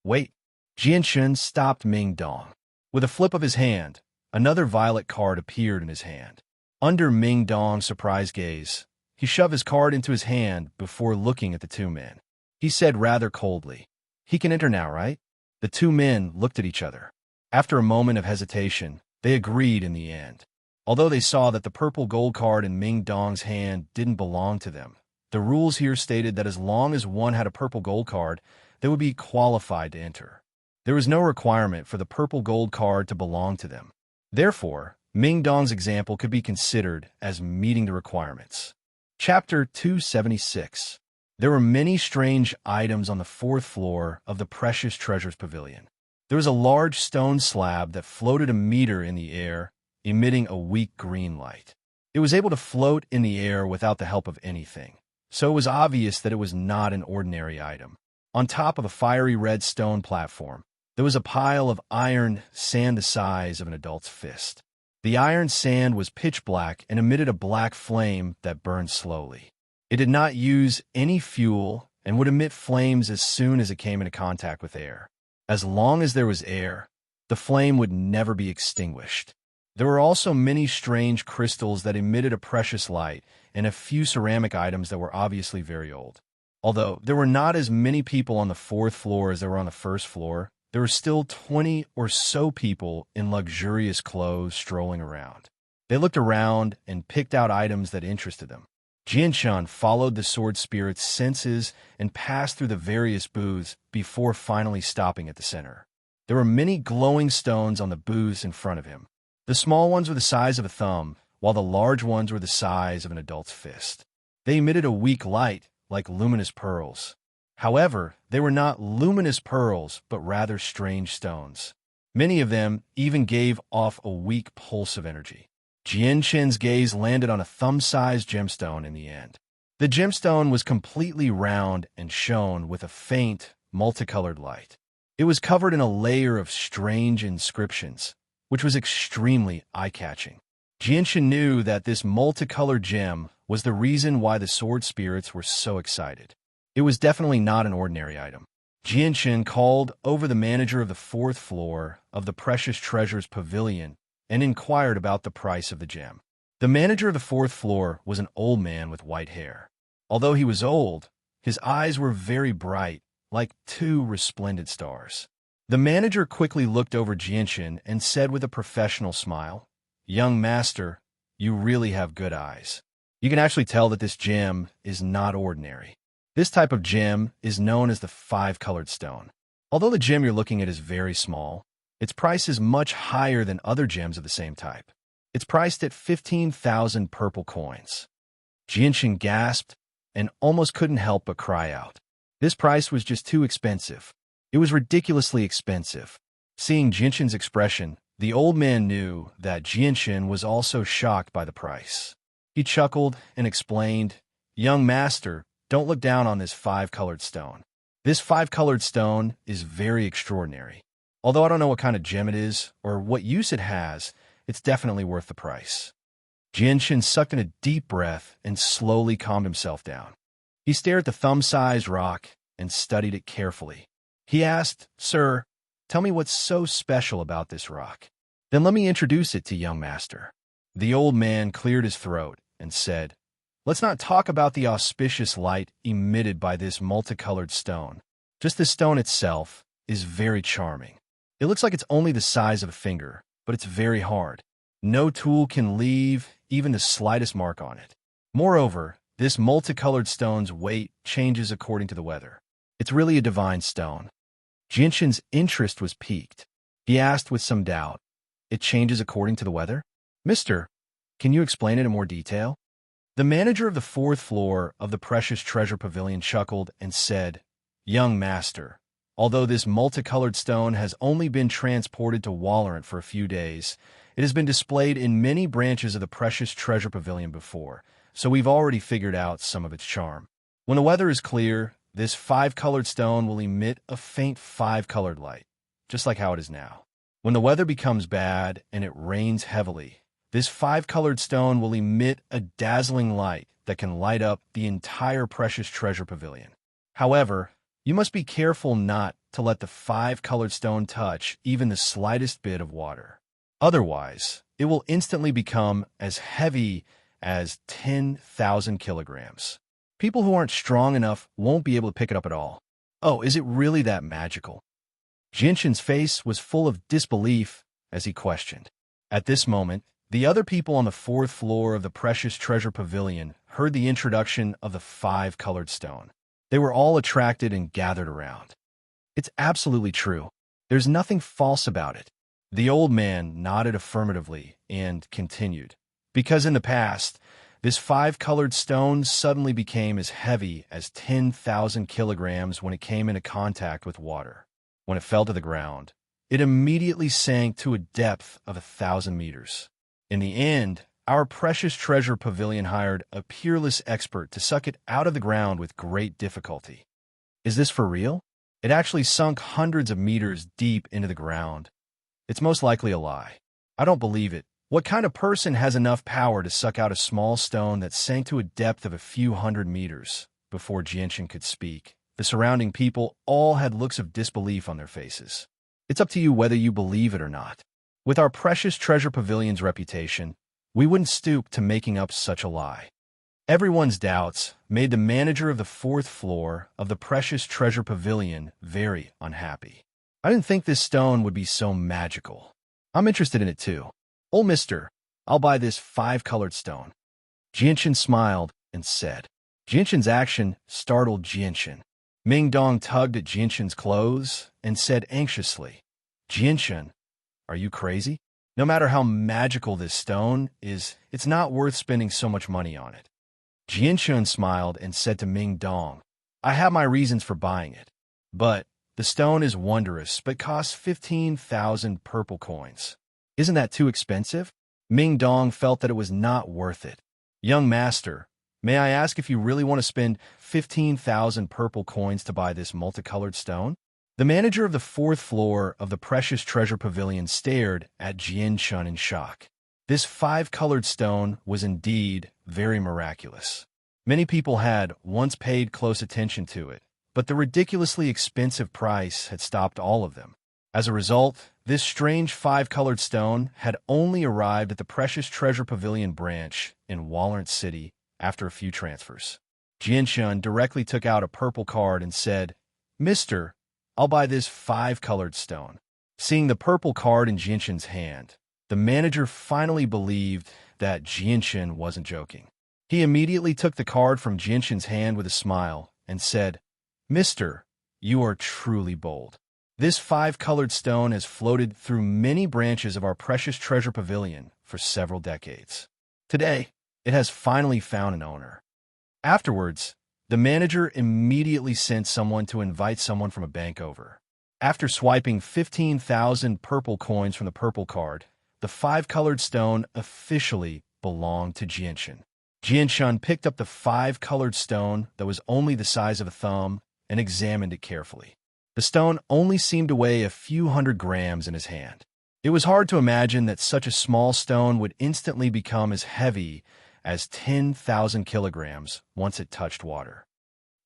"Wait." Jianshun stopped Ming Dong. With a flip of his hand, another violet card appeared in his hand. Under Ming Dong's surprised gaze, he shoved his card into his hand before looking at the two men. He said rather coldly, "He can enter now, right?" The two men looked at each other. After a moment of hesitation, they agreed in the end. Although they saw that the purple gold card in Ming Dong's hand didn't belong to them, the rules here stated that as long as one had a purple gold card, they would be qualified to enter. There was no requirement for the purple gold card to belong to them. Therefore, Ming Dong's example could be considered as meeting the requirements. Chapter 276. There were many strange items on the fourth floor of the Precious Treasures Pavilion. There was a large stone slab that floated a meter in the air, emitting a weak green light. It was able to float in the air without the help of anything, so it was obvious that it was not an ordinary item. On top of a fiery red stone platform, there was a pile of iron sand the size of an adult's fist. The iron sand was pitch black and emitted a black flame that burned slowly. It did not use any fuel and would emit flames as soon as it came into contact with air. As long as there was air, the flame would never be extinguished. There were also many strange crystals that emitted a precious light and a few ceramic items that were obviously very old. Although there were not as many people on the fourth floor as there were on the first floor, there were still 20 or so people in luxurious clothes strolling around. They looked around and picked out items that interested them. Jianshun followed the sword spirit's senses and passed through the various booths before finally stopping at the center. There were many glowing stones on the booths in front of him. The small ones were the size of a thumb, while the large ones were the size of an adult's fist. They emitted a weak light, like luminous pearls. However, they were not luminous pearls, but rather strange stones. Many of them even gave off a weak pulse of energy. Jianshun's gaze landed on a thumb-sized gemstone in the end. The gemstone was completely round and shone with a faint, multicolored light. It was covered in a layer of strange inscriptions, which was extremely eye-catching. Jianshun knew that this multicolored gem was the reason why the sword spirits were so excited. It was definitely not an ordinary item. Jianshun called over the manager of the fourth floor of the Precious Treasures Pavilion and inquired about the price of the gem. The manager of the fourth floor was an old man with white hair. Although he was old, his eyes were very bright, like two resplendent stars. The manager quickly looked over Jianshun and said with a professional smile, "Young master, you really have good eyes. You can actually tell that this gem is not ordinary. This type of gem is known as the five-colored stone. Although the gem you're looking at is very small, its price is much higher than other gems of the same type. It's priced at 15,000 purple coins." Jianshun gasped and almost couldn't help but cry out. This price was just too expensive. It was ridiculously expensive. Seeing Jianshun's expression, the old man knew that Jianshun was also shocked by the price. He chuckled and explained, "Young master, don't look down on this five-colored stone. This five-colored stone is very extraordinary. Although I don't know what kind of gem it is or what use it has, it's definitely worth the price." Jianshun sucked in a deep breath and slowly calmed himself down. He stared at the thumb-sized rock and studied it carefully. He asked, "Sir, tell me what's so special about this rock. Then let me introduce it to young master." The old man cleared his throat and said, Let's not talk about the auspicious light emitted by this multicolored stone. Just the stone itself is very charming. It looks like it's only the size of a finger, but it's very hard. No tool can leave even the slightest mark on it. Moreover, this multicolored stone's weight changes according to the weather. It's really a divine stone. Jinshin's interest was piqued. He asked with some doubt, "It changes according to the weather? Mister, can you explain it in more detail?" The manager of the fourth floor of the Precious Treasure Pavilion chuckled and said, "Young master, although this multicolored stone has only been transported to Wallerant for a few days, it has been displayed in many branches of the Precious Treasure Pavilion before, so we've already figured out some of its charm. When the weather is clear, this five-colored stone will emit a faint five-colored light, just like how it is now. When the weather becomes bad and it rains heavily, this five-colored stone will emit a dazzling light that can light up the entire Precious Treasure Pavilion. However, you must be careful not to let the five-colored stone touch even the slightest bit of water. Otherwise, it will instantly become as heavy as 10,000 kilograms. People who aren't strong enough won't be able to pick it up at all." "Oh, is it really that magical?" Jinshin's face was full of disbelief as he questioned. At this moment, the other people on the fourth floor of the Precious Treasure Pavilion heard the introduction of the five-colored stone. They were all attracted and gathered around. "It's absolutely true. There's nothing false about it." The old man nodded affirmatively and continued, "Because in the past, this five-colored stone suddenly became as heavy as 10,000 kilograms when it came into contact with water. When it fell to the ground, it immediately sank to a depth of 1,000 meters. In the end, our Precious Treasure Pavilion hired a peerless expert to suck it out of the ground with great difficulty." "Is this for real?" "It actually sunk hundreds of meters deep into the ground." "It's most likely a lie. I don't believe it. What kind of person has enough power to suck out a small stone that sank to a depth of a few hundred meters?" Before Jinshin could speak, the surrounding people all had looks of disbelief on their faces. "It's up to you whether you believe it or not. With our Precious Treasure Pavilion's reputation, we wouldn't stoop to making up such a lie." Everyone's doubts made the manager of the fourth floor of the Precious Treasure Pavilion very unhappy. "I didn't think this stone would be so magical. I'm interested in it too. Old mister, I'll buy this five-colored stone." Jinshin smiled and said. Jinshin's action startled Jinshin. Ming Dong tugged at Jinshin's clothes and said anxiously, "Jinshin, are you crazy? No matter how magical this stone is, it's not worth spending so much money on it." Jinshin smiled and said to Ming Dong, "I have my reasons for buying it, but the stone is wondrous but costs 15,000 purple coins. Isn't that too expensive?" Ming Dong felt that it was not worth it. "Young master, may I ask if you really want to spend 15,000 purple coins to buy this multicolored stone?" The manager of the fourth floor of the Precious Treasure Pavilion stared at Jinshin in shock. This five-colored stone was indeed very miraculous. Many people had once paid close attention to it, but the ridiculously expensive price had stopped all of them. As a result, this strange five-colored stone had only arrived at the Precious Treasure Pavilion branch in Wallerant City after a few transfers. Jinshin directly took out a purple card and said, "Mister, I'll buy this five-colored stone." Seeing the purple card in Jinshin's hand, the manager finally believed that Jinshin wasn't joking. He immediately took the card from Jinshin's hand with a smile and said, "Mister, you are truly bold. This five-colored stone has floated through many branches of our Precious Treasure Pavilion for several decades. Today, it has finally found an owner." Afterwards, the manager immediately sent someone to invite someone from a bank over. After swiping 15,000 purple coins from the purple card, the five-colored stone officially belonged to Jinshin. Jinshin picked up the five-colored stone that was only the size of a thumb and examined it carefully. The stone only seemed to weigh a few hundred grams in his hand. It was hard to imagine that such a small stone would instantly become as heavy as 10,000 kilograms once it touched water.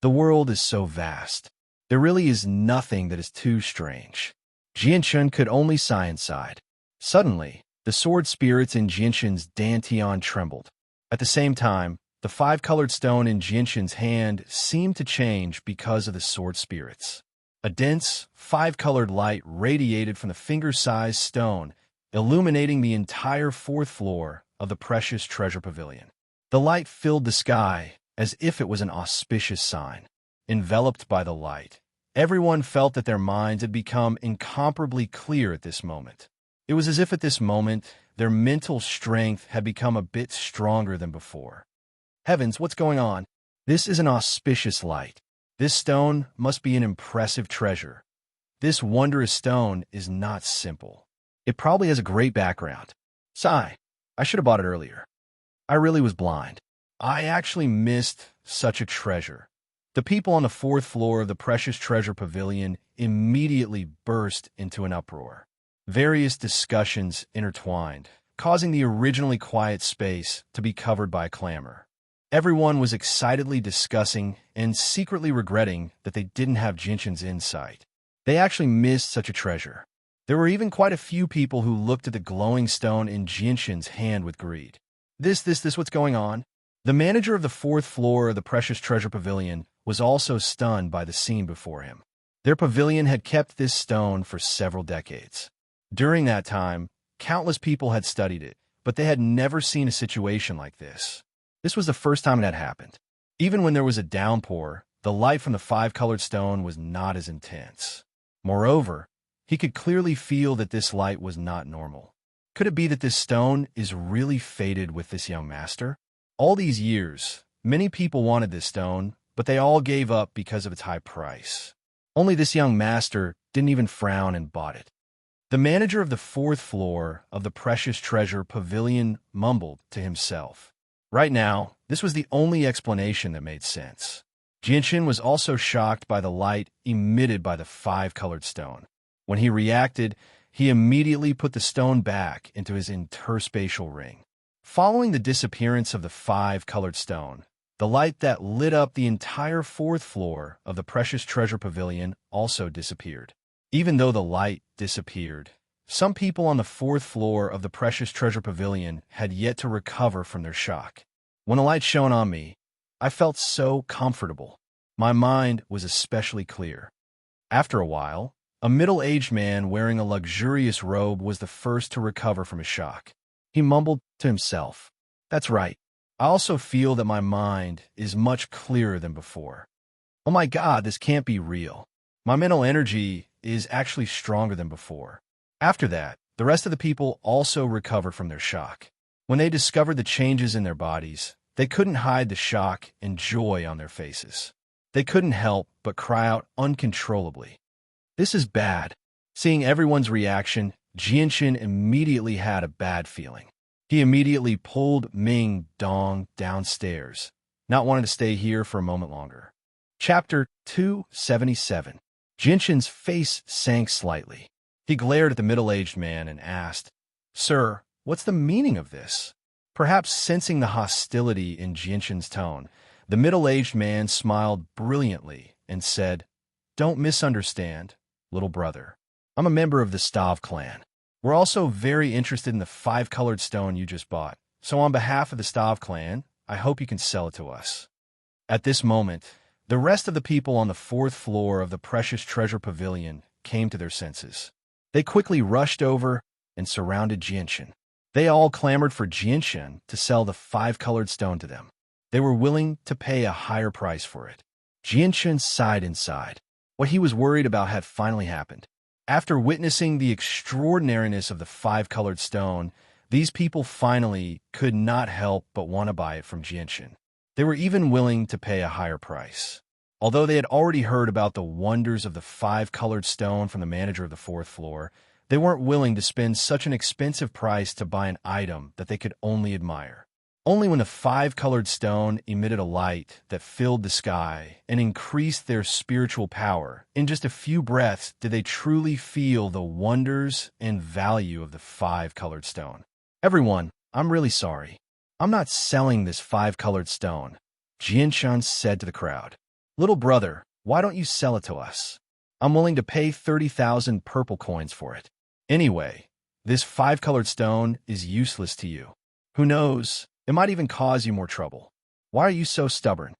The world is so vast. There really is nothing that is too strange. Jinshin could only sigh inside. Suddenly, the sword spirits in Jinshin's dantian trembled. At the same time, The five-colored stone in Jinshin's hand seemed to change because of the sword spirits. A dense, five-colored light radiated from the finger-sized stone, illuminating the entire fourth floor of the precious treasure pavilion. The light filled the sky as if it was an auspicious sign. Enveloped by the light, everyone felt that their minds had become incomparably clear at this moment. It was as if at this moment, their mental strength had become a bit stronger than before. Heavens, what's going on? This is an auspicious light. This stone must be an impressive treasure. This wondrous stone is not simple. It probably has a great background. Sigh, I should have bought it earlier. I really was blind. I actually missed such a treasure. The people on the fourth floor of the precious treasure pavilion immediately burst into an uproar. Various discussions intertwined, causing the originally quiet space to be covered by clamor. Everyone was excitedly discussing and secretly regretting that they didn't have Jinshin's insight. They actually missed such a treasure. There were even quite a few people who looked at the glowing stone in Jinshin's hand with greed. This, what's going on? The manager of the fourth floor of the precious treasure pavilion was also stunned by the scene before him. Their pavilion had kept this stone for several decades. During that time, countless people had studied it, but they had never seen a situation like this. This was the first time it had happened. Even when there was a downpour, the light from the five-colored stone was not as intense. Moreover, he could clearly feel that this light was not normal. Could it be that this stone is really fated with this young master? All these years, many people wanted this stone, but they all gave up because of its high price. Only this young master didn't even frown and bought it. The manager of the fourth floor of the precious treasure pavilion mumbled to himself. Right now, this was the only explanation that made sense. Jinshin was also shocked by the light emitted by the five-colored stone. When he reacted, he immediately put the stone back into his interspatial ring. Following the disappearance of the five-colored stone, the light that lit up the entire fourth floor of the precious treasure pavilion also disappeared. Even though the light disappeared, some people on the fourth floor of the precious treasure pavilion had yet to recover from their shock. When the light shone on me, I felt so comfortable. My mind was especially clear. After a while, a middle-aged man wearing a luxurious robe was the first to recover from his shock. He mumbled to himself, "That's right. I also feel that my mind is much clearer than before. Oh my God, this can't be real. My mental energy is actually stronger than before." After that, the rest of the people also recovered from their shock. When they discovered the changes in their bodies, they couldn't hide the shock and joy on their faces. They couldn't help but cry out uncontrollably. This is bad. Seeing everyone's reaction, Jinshin immediately had a bad feeling. He immediately pulled Ming Dong downstairs, not wanting to stay here for a moment longer. Chapter 277. Jinshin's face sank slightly. He glared at the middle-aged man and asked, "Sir, what's the meaning of this?" Perhaps sensing the hostility in Jinshin's tone, the middle-aged man smiled brilliantly and said, "Don't misunderstand, little brother. I'm a member of the Stav clan. We're also very interested in the five-colored stone you just bought, so on behalf of the Stav clan, I hope you can sell it to us." At this moment, the rest of the people on the fourth floor of the precious treasure pavilion came to their senses. They quickly rushed over and surrounded Jinshin. They all clamored for Jinshin to sell the five-colored stone to them. They were willing to pay a higher price for it. Jinshin sighed inside. What he was worried about had finally happened. After witnessing the extraordinariness of the five-colored stone, these people finally could not help but want to buy it from Jinshin. They were even willing to pay a higher price. Although they had already heard about the wonders of the five-colored stone from the manager of the fourth floor, they weren't willing to spend such an expensive price to buy an item that they could only admire. Only when the five-colored stone emitted a light that filled the sky and increased their spiritual power, in just a few breaths did they truly feel the wonders and value of the five-colored stone. "Everyone, I'm really sorry. I'm not selling this five-colored stone," Jinshin said to the crowd. "Little brother, why don't you sell it to us? I'm willing to pay 30,000 purple coins for it. Anyway, this five-colored stone is useless to you. Who knows, it might even cause you more trouble. Why are you so stubborn?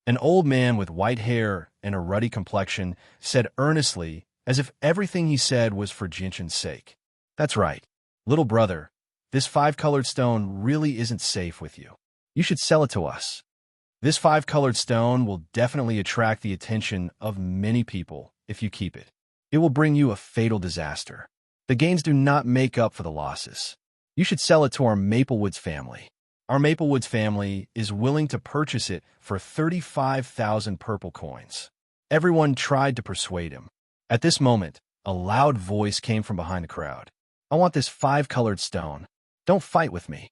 An old man with white hair and a ruddy complexion said earnestly, as if everything he said was for Jinshin's sake. That's right. Little brother, this five-colored stone really isn't safe with you. You should sell it to us. This five-colored stone will definitely attract the attention of many people if you keep it. It will bring you a fatal disaster. The gains do not make up for the losses. You should sell it to our Maplewoods family. Our Maplewoods family is willing to purchase it for 35,000 purple coins. Everyone tried to persuade him. At this moment, a loud voice came from behind the crowd. I want this five-colored stone. Don't fight with me.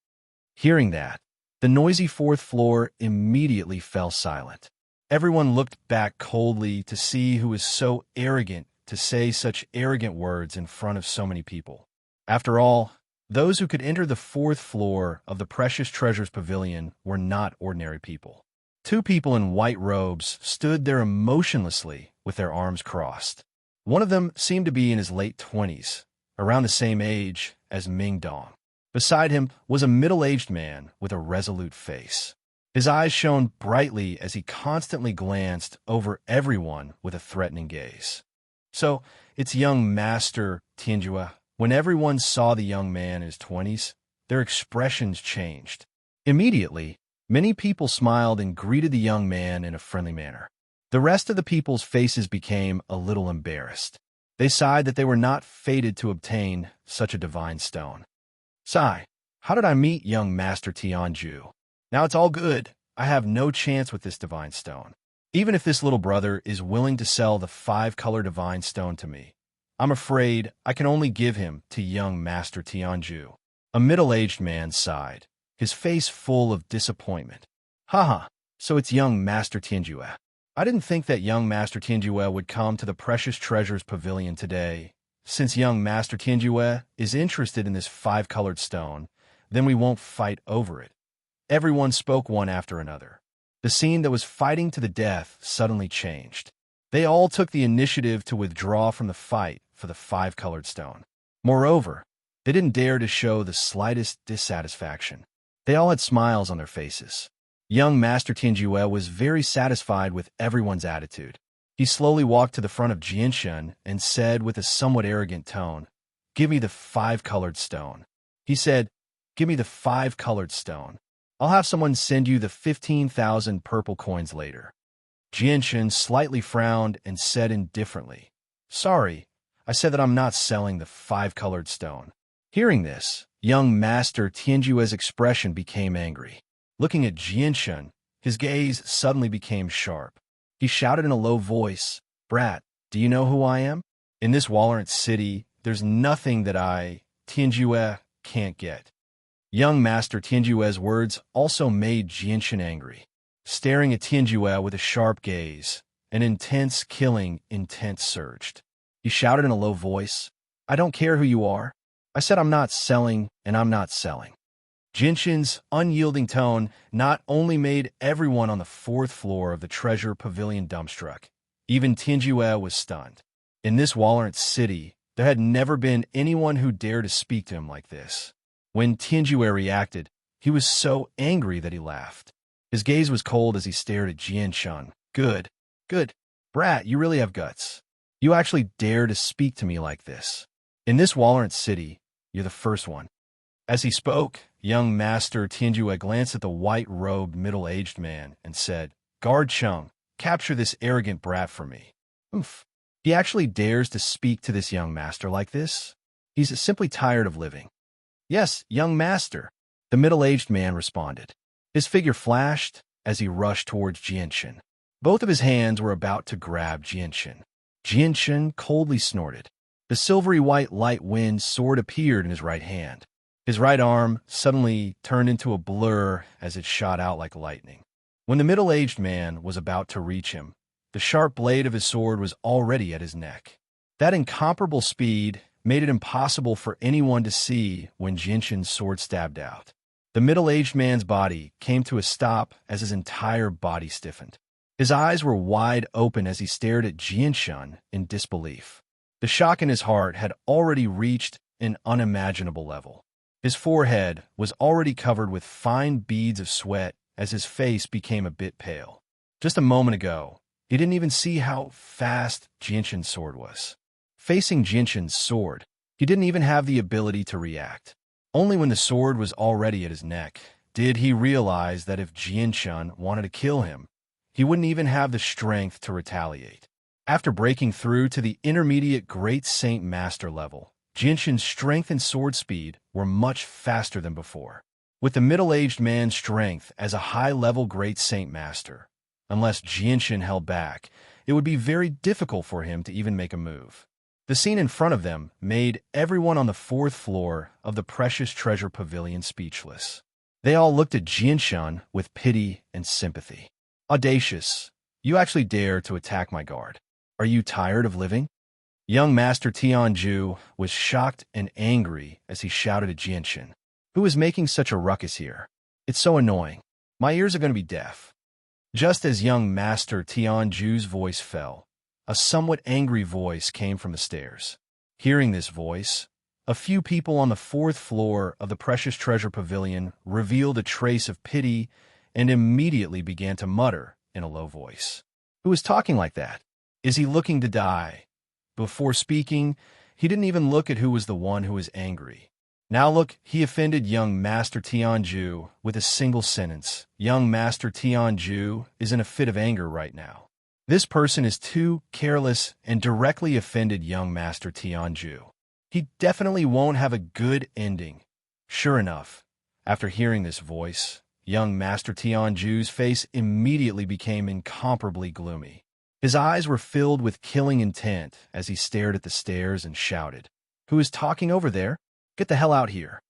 Hearing that, the noisy fourth floor immediately fell silent. Everyone looked back coldly to see who was so arrogant to say such arrogant words in front of so many people. After all, those who could enter the fourth floor of the Precious Treasures Pavilion were not ordinary people. Two people in white robes stood there emotionlessly with their arms crossed. One of them seemed to be in his late 20s, around the same age as Ming Dong. Beside him was a middle-aged man with a resolute face. His eyes shone brightly as he constantly glanced over everyone with a threatening gaze. So, it's young Master Tianjue. When everyone saw the young man in his 20s, their expressions changed. Immediately, many people smiled and greeted the young man in a friendly manner. The rest of the people's faces became a little embarrassed. They sighed that they were not fated to obtain such a divine stone. Sigh, how did I meet young Master Tianjue? Now it's all good. I have no chance with this divine stone. Even if this little brother is willing to sell the five-color divine stone to me, I'm afraid I can only give him to young Master Tianjue. A middle-aged man sighed, his face full of disappointment. Haha, so it's young Master Tianjue. I didn't think that young Master Tianjue would come to the Precious Treasures Pavilion today. Since young Master Tianjue is interested in this five-colored stone, then we won't fight over it. Everyone spoke one after another. The scene that was fighting to the death suddenly changed. They all took the initiative to withdraw from the fight for the five-colored stone. Moreover, they didn't dare to show the slightest dissatisfaction. They all had smiles on their faces. Young Master Tianjue was very satisfied with everyone's attitude. He slowly walked to the front of Jinshin and said with a somewhat arrogant tone, "Give me the five-colored stone." He said, "Give me the five-colored stone. I'll have someone send you the 15,000 purple coins later." Jinshin slightly frowned and said indifferently, "Sorry, I said that I'm not selling the five-colored stone." Hearing this, young Master Tianjue's expression became angry. Looking at Jinshin, his gaze suddenly became sharp. He shouted in a low voice, "Brat, do you know who I am? In this Wallerant city, there's nothing that I, Tianjue, can't get." Young Master Tianjue's words also made Jinshin angry. Staring at Tianjue with a sharp gaze, an intense killing intent surged. He shouted in a low voice, "I don't care who you are. I said I'm not selling, and I'm not selling." Jinshin's unyielding tone not only made everyone on the fourth floor of the Treasure Pavilion dumbstruck, even Tianjue was stunned. In this Wallerant city, there had never been anyone who dared to speak to him like this. When Tianjue reacted, he was so angry that he laughed. His gaze was cold as he stared at Jinshin. Good. Brat, you really have guts. You actually dare to speak to me like this. In this Wallerant city, you're the first one." As he spoke, young Master Tianjue glanced at the white-robed middle-aged man and said, "Guard Chung, capture this arrogant brat for me." Oof. He actually dares to speak to this young master like this? He's simply tired of living. "Yes, young master," the middle-aged man responded. His figure flashed as he rushed towards Jinshin. Both of his hands were about to grab Jinshin. Jinshin coldly snorted. The silvery white light wind sword appeared in his right hand. His right arm suddenly turned into a blur as it shot out like lightning. When the middle-aged man was about to reach him, the sharp blade of his sword was already at his neck. That incomparable speed made it impossible for anyone to see when Jinshin's sword stabbed out. The middle-aged man's body came to a stop as his entire body stiffened. His eyes were wide open as he stared at Jinshin in disbelief. The shock in his heart had already reached an unimaginable level. His forehead was already covered with fine beads of sweat as his face became a bit pale. Just a moment ago, he didn't even see how fast Jinshin's sword was. Facing Jinshin's sword, he didn't even have the ability to react. Only when the sword was already at his neck did he realize that if Jinshin wanted to kill him, he wouldn't even have the strength to retaliate. After breaking through to the intermediate Great Saint Master level, Jinshin's strength and sword speed were much faster than before. With the middle-aged man's strength as a high-level Great Saint Master, unless Jinshin held back, it would be very difficult for him to even make a move. The scene in front of them made everyone on the 4th floor of the Precious Treasure Pavilion speechless. They all looked at Jinshin with pity and sympathy. Audacious, you actually dare to attack my guard. Are you tired of living? Young Master Tianju was shocked and angry as he shouted at Jinshin. Who is making such a ruckus here? It's so annoying. My ears are going to be deaf. Just as young Master Tianju's voice fell, a somewhat angry voice came from the stairs. Hearing this voice, a few people on the 4th floor of the Precious Treasure Pavilion revealed a trace of pity and immediately began to mutter in a low voice. Who is talking like that? Is he looking to die? Before speaking, he didn't even look at who was the one who was angry. Now look, he offended young Master Tianju with a single sentence. Young Master Tianju is in a fit of anger right now. This person is too careless and directly offended young Master Tianju. He definitely won't have a good ending. Sure enough, after hearing this voice, young Master Tianju's face immediately became incomparably gloomy. His eyes were filled with killing intent as he stared at the stairs and shouted, "Who is talking over there? Get the hell out here."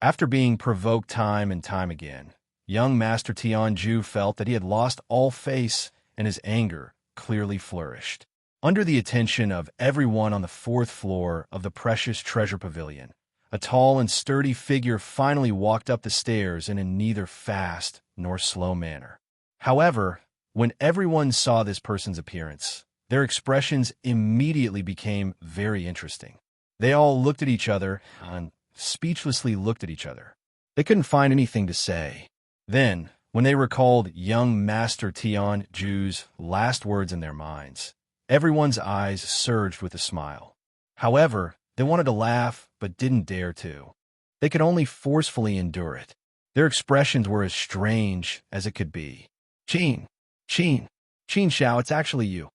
After being provoked time and time again, young Master Tianju felt that he had lost all face and his anger clearly flourished. Under the attention of everyone on the 4th floor of the Precious Treasure Pavilion, a tall and sturdy figure finally walked up the stairs in a neither fast nor slow manner. However, when everyone saw this person's appearance, their expressions immediately became very interesting. They all looked at each other and speechlessly looked at each other. They couldn't find anything to say. Then, when they recalled young Master Tianju's last words in their minds, everyone's eyes surged with a smile. However, they wanted to laugh but didn't dare to. They could only forcefully endure it. Their expressions were as strange as it could be. Qin Xiao, it's actually you."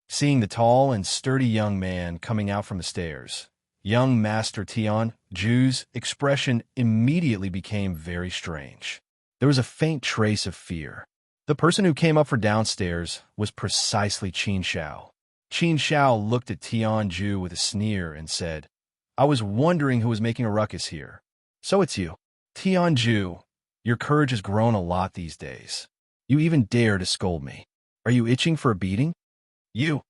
Seeing the tall and sturdy young man coming out from the stairs, young Master Tianju's expression immediately became very strange. There was a faint trace of fear. The person who came up for downstairs was precisely Qin Xiao. Qin Xiao looked at Tianju with a sneer and said, "I was wondering who was making a ruckus here. So it's you. Tianju, your courage has grown a lot these days. You even dare to scold me. Are you itching for a beating?" You.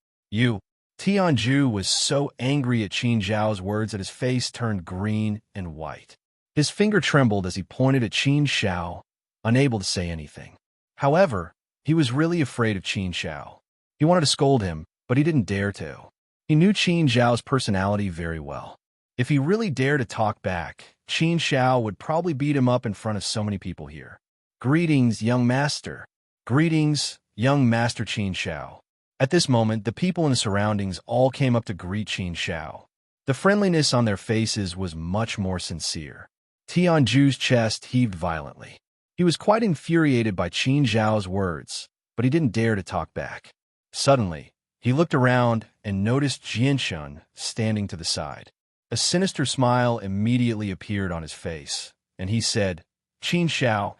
Tianju was so angry at Qin Xiao's words that his face turned green and white. His finger trembled as he pointed at Qin Xiao, unable to say anything. However, he was really afraid of Qin Xiao. He wanted to scold him, but he didn't dare to. He knew Qin Xiao's personality very well. If he really dared to talk back, Qin Xiao would probably beat him up in front of so many people here. "Greetings, young master." "Greetings, young Master Qin Xiao." At this moment, the people in the surroundings all came up to greet Qin Xiao. The friendliness on their faces was much more sincere. Tianju's chest heaved violently. He was quite infuriated by Qin Xiao's words, but he didn't dare to talk back. Suddenly, he looked around and noticed Jinshin standing to the side. A sinister smile immediately appeared on his face, and he said, "Qin Xiao,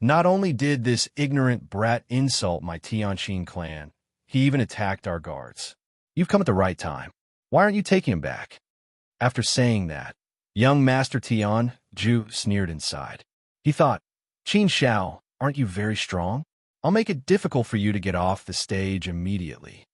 not only did this ignorant brat insult my Tianqin clan, he even attacked our guards. You've come at the right time. Why aren't you taking him back?" After saying that, young Master Tianju sneered inside. He thought, "Qin Xiao, aren't you very strong? I'll make it difficult for you to get off the stage immediately."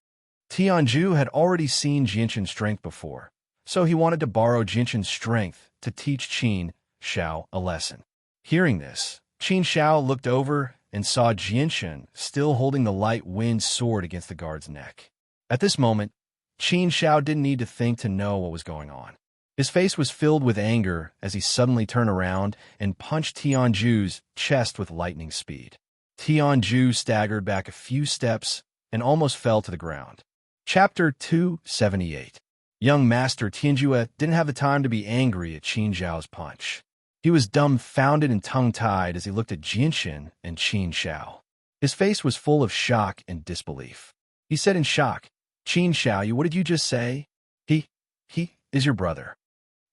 Tianju had already seen Jinshin's strength before, so he wanted to borrow Jinshin's strength to teach Qin Xiao a lesson. Hearing this, Qin Xiao looked over and saw Jinshin still holding the light wind sword against the guard's neck. At this moment, Qin Xiao didn't need to think to know what was going on. His face was filled with anger as he suddenly turned around and punched Tianju's chest with lightning speed. Tianju staggered back a few steps and almost fell to the ground. Chapter 278. Young Master Tianjue didn't have the time to be angry at Qin Zhao's punch. He was dumbfounded and tongue-tied as he looked at Jianxin and Qin Zhao. His face was full of shock and disbelief. He said in shock, "Qin Zhao, what did you just say?" He is your brother."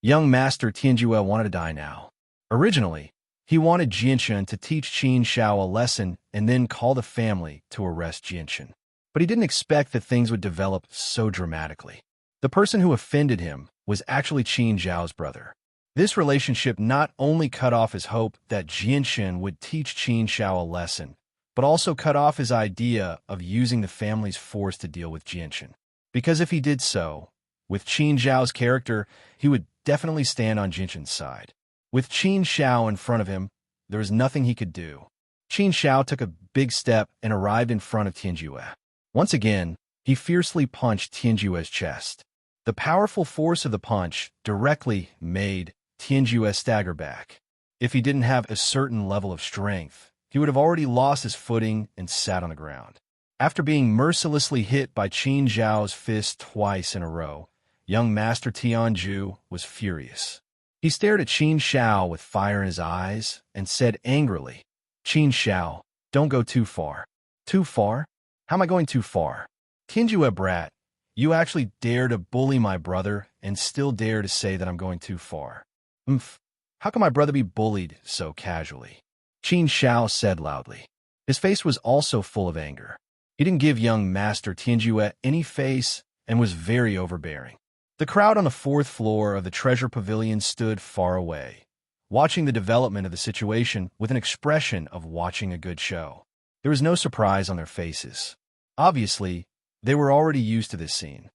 Young Master Tianjue wanted to die now. Originally, he wanted Jianxin to teach Qin Zhao a lesson and then call the family to arrest Jianxin. But he didn't expect that things would develop so dramatically. The person who offended him was actually Qin Zhao's brother. This relationship not only cut off his hope that Jianxin would teach Qin Zhao a lesson, but also cut off his idea of using the family's force to deal with Jianxin. Because if he did so, with Qin Zhao's character, he would definitely stand on Jianxin's side. With Qin Zhao in front of him, there was nothing he could do. Qin Zhao took a big step and arrived in front of Tianjue. Once again, he fiercely punched Tianjue's chest. The powerful force of the punch directly made Tianjue stagger back. If he didn't have a certain level of strength, he would have already lost his footing and sat on the ground. After being mercilessly hit by Qin Zhao's fist twice in a row, young Master Tianju was furious. He stared at Qin Zhao with fire in his eyes and said angrily, "Qin Zhao, don't go too far." "Too far? How am I going too far?" "Tianjue brat, you actually dare to bully my brother and still dare to say that I'm going too far. How can my brother be bullied so casually?" Qin Zhao said loudly. His face was also full of anger. He didn't give young Master Tianjue any face and was very overbearing. The crowd on the fourth floor of the treasure pavilion stood far away, watching the development of the situation with an expression of watching a good show. There was no surprise on their faces. Obviously, they were already used to this scene.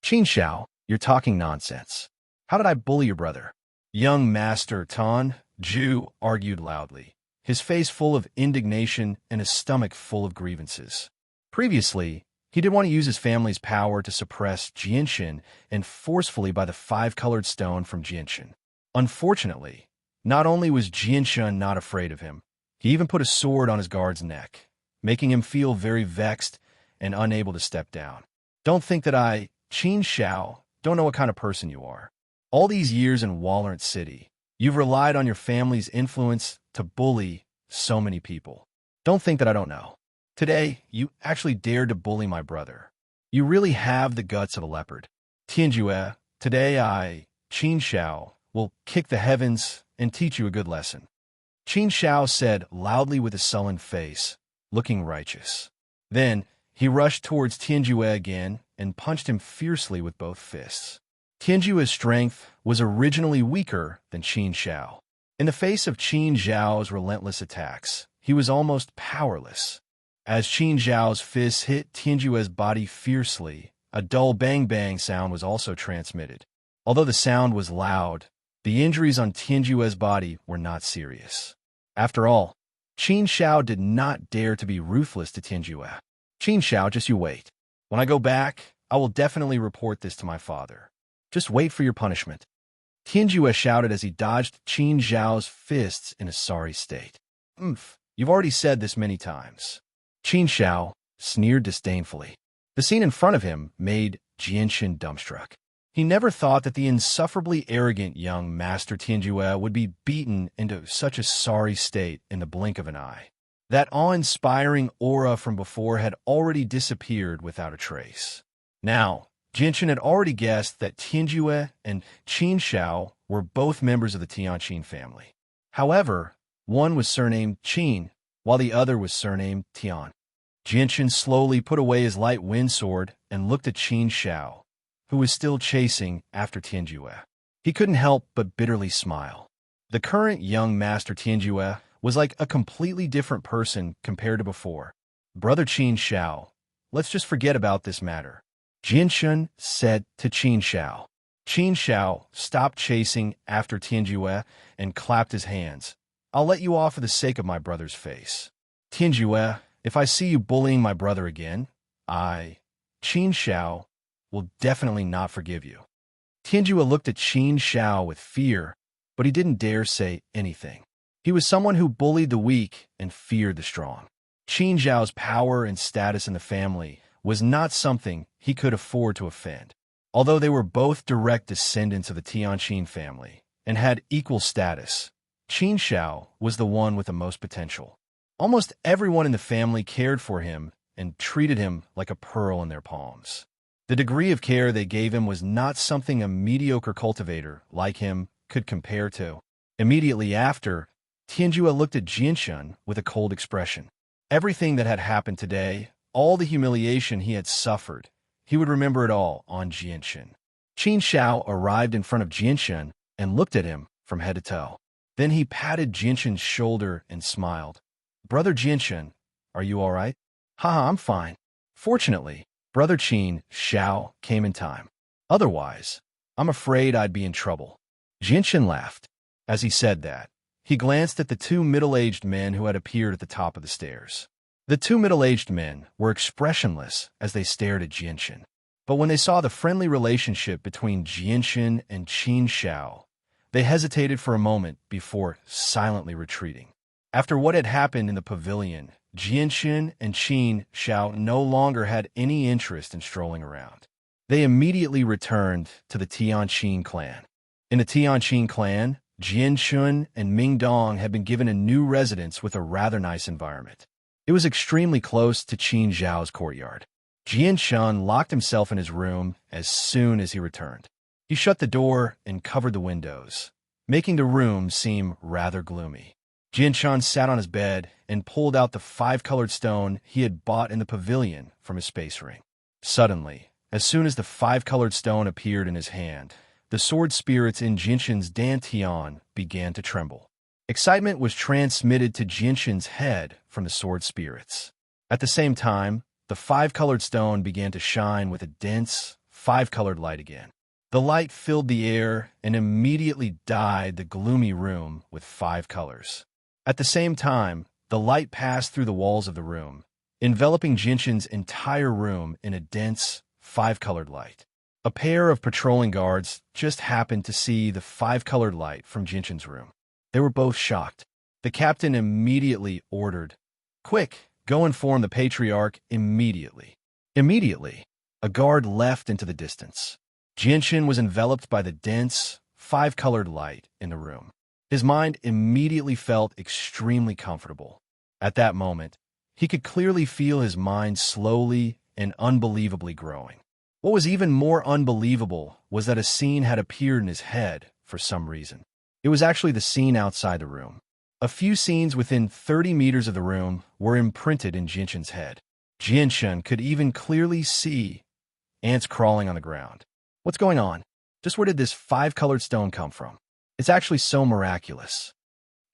"Qin Zhao, you're talking nonsense. How did I bully your brother?" Young Master Tan Ju argued loudly, his face full of indignation and his stomach full of grievances. Previously, he did want to use his family's power to suppress Jianxin and forcefully buy the five-colored stone from Jianxin. Unfortunately, not only was Jianxin not afraid of him, he even put a sword on his guard's neck, making him feel very vexed and unable to step down. "Don't think that I, Qin Zhao, don't know what kind of person you are. All these years in Walnut City, you've relied on your family's influence to bully so many people. Don't think that I don't know. Today, you actually dared to bully my brother. You really have the guts of a leopard. Tianjue, today I, Qin Zhao, will kick the heavens and teach you a good lesson." Qin Zhao said loudly with a sullen face, looking righteous. Then, he rushed towards Tianjue again and punched him fiercely with both fists. Tianjue's strength was originally weaker than Qin Zhao. In the face of Qin Zhao's relentless attacks, he was almost powerless. As Qin Zhao's fists hit Tianjue's body fiercely, a dull bang-bang sound was also transmitted. Although the sound was loud, the injuries on Tianjue's body were not serious. After all, Qin Zhao did not dare to be ruthless to Tianjue. "Qin Zhao, just you wait. When I go back, I will definitely report this to my father. Just wait for your punishment." Tianjue shouted as he dodged Qin Zhao's fists in a sorry state. You've already said this many times." Qin Zhao sneered disdainfully. The scene in front of him made Jianxin dumbstruck. He never thought that the insufferably arrogant young Master Tianjue would be beaten into such a sorry state in the blink of an eye. That awe-inspiring aura from before had already disappeared without a trace. Now, Jianxin had already guessed that Tianjue and Qin Zhao were both members of the Tianqin family. However, one was surnamed Qin, while the other was surnamed Tian. Jianxin slowly put away his light wind sword and looked at Qin Zhao, who was still chasing after Tianjue. He couldn't help but bitterly smile. The current young Master Tianjue was like a completely different person compared to before. "Brother Qin Zhao, let's just forget about this matter," Jianxin said to Qin Zhao. Qin Zhao stopped chasing after Tianjue and clapped his hands. "I'll let you off for the sake of my brother's face. Tianjue, if I see you bullying my brother again, I, Qin Zhao, will definitely not forgive you." Tianjue looked at Qin Zhao with fear, but he didn't dare say anything. He was someone who bullied the weak and feared the strong. Qin Zhao's power and status in the family was not something he could afford to offend. Although they were both direct descendants of the Tianqin family and had equal status, Qin Zhao was the one with the most potential. Almost everyone in the family cared for him and treated him like a pearl in their palms. The degree of care they gave him was not something a mediocre cultivator like him could compare to. Immediately after, Tianjua looked at Jianshun with a cold expression. Everything that had happened today, all the humiliation he had suffered, he would remember it all on Jianshun. Qin Zhao arrived in front of Jianshun and looked at him from head to toe. Then he patted Jianshun's shoulder and smiled. "Brother Jianshun, are you all right?" "Haha, I'm fine." Fortunately, Brother Qin Zhao came in time. Otherwise, I'm afraid I'd be in trouble. Jianshun laughed. As he said that, he glanced at the two middle-aged men who had appeared at the top of the stairs. The two middle-aged men were expressionless as they stared at Jianshun. But when they saw the friendly relationship between Jianshun and Qin Zhao, they hesitated for a moment before silently retreating. After what had happened in the pavilion, Jianshun and Qin Zhao no longer had any interest in strolling around. They immediately returned to the Tianqin clan. In the Tianqin clan, Jianshun and Mingdong had been given a new residence with a rather nice environment. It was extremely close to Qin Zhao's courtyard. Jianshun locked himself in his room as soon as he returned. He shut the door and covered the windows, making the room seem rather gloomy. Jianshun sat on his bed and pulled out the 5-colored stone he had bought in the pavilion from his space ring. Suddenly, as soon as the 5-colored stone appeared in his hand, the sword spirits in Jianshun's dantian began to tremble. Excitement was transmitted to Jianshun's head from the sword spirits. At the same time, the 5-colored stone began to shine with a dense, 5-colored light again. The light filled the air and immediately dyed the gloomy room with 5 colors. At the same time, the light passed through the walls of the room, enveloping Jianshun's entire room in a dense, 5-colored light. A pair of patrolling guards just happened to see the 5-colored light from Jianshun's room. They were both shocked. The captain immediately ordered, "Quick, go inform the patriarch immediately." Immediately, a guard left into the distance. Jianshun was enveloped by the dense, 5-colored light in the room. His mind immediately felt extremely comfortable. At that moment, he could clearly feel his mind slowly and unbelievably growing. What was even more unbelievable was that a scene had appeared in his head for some reason. It was actually the scene outside the room. A few scenes within 30 meters of the room were imprinted in Jianshun's head. Jianshun could even clearly see ants crawling on the ground. What's going on? Just where did this 5-colored stone come from? It's actually so miraculous.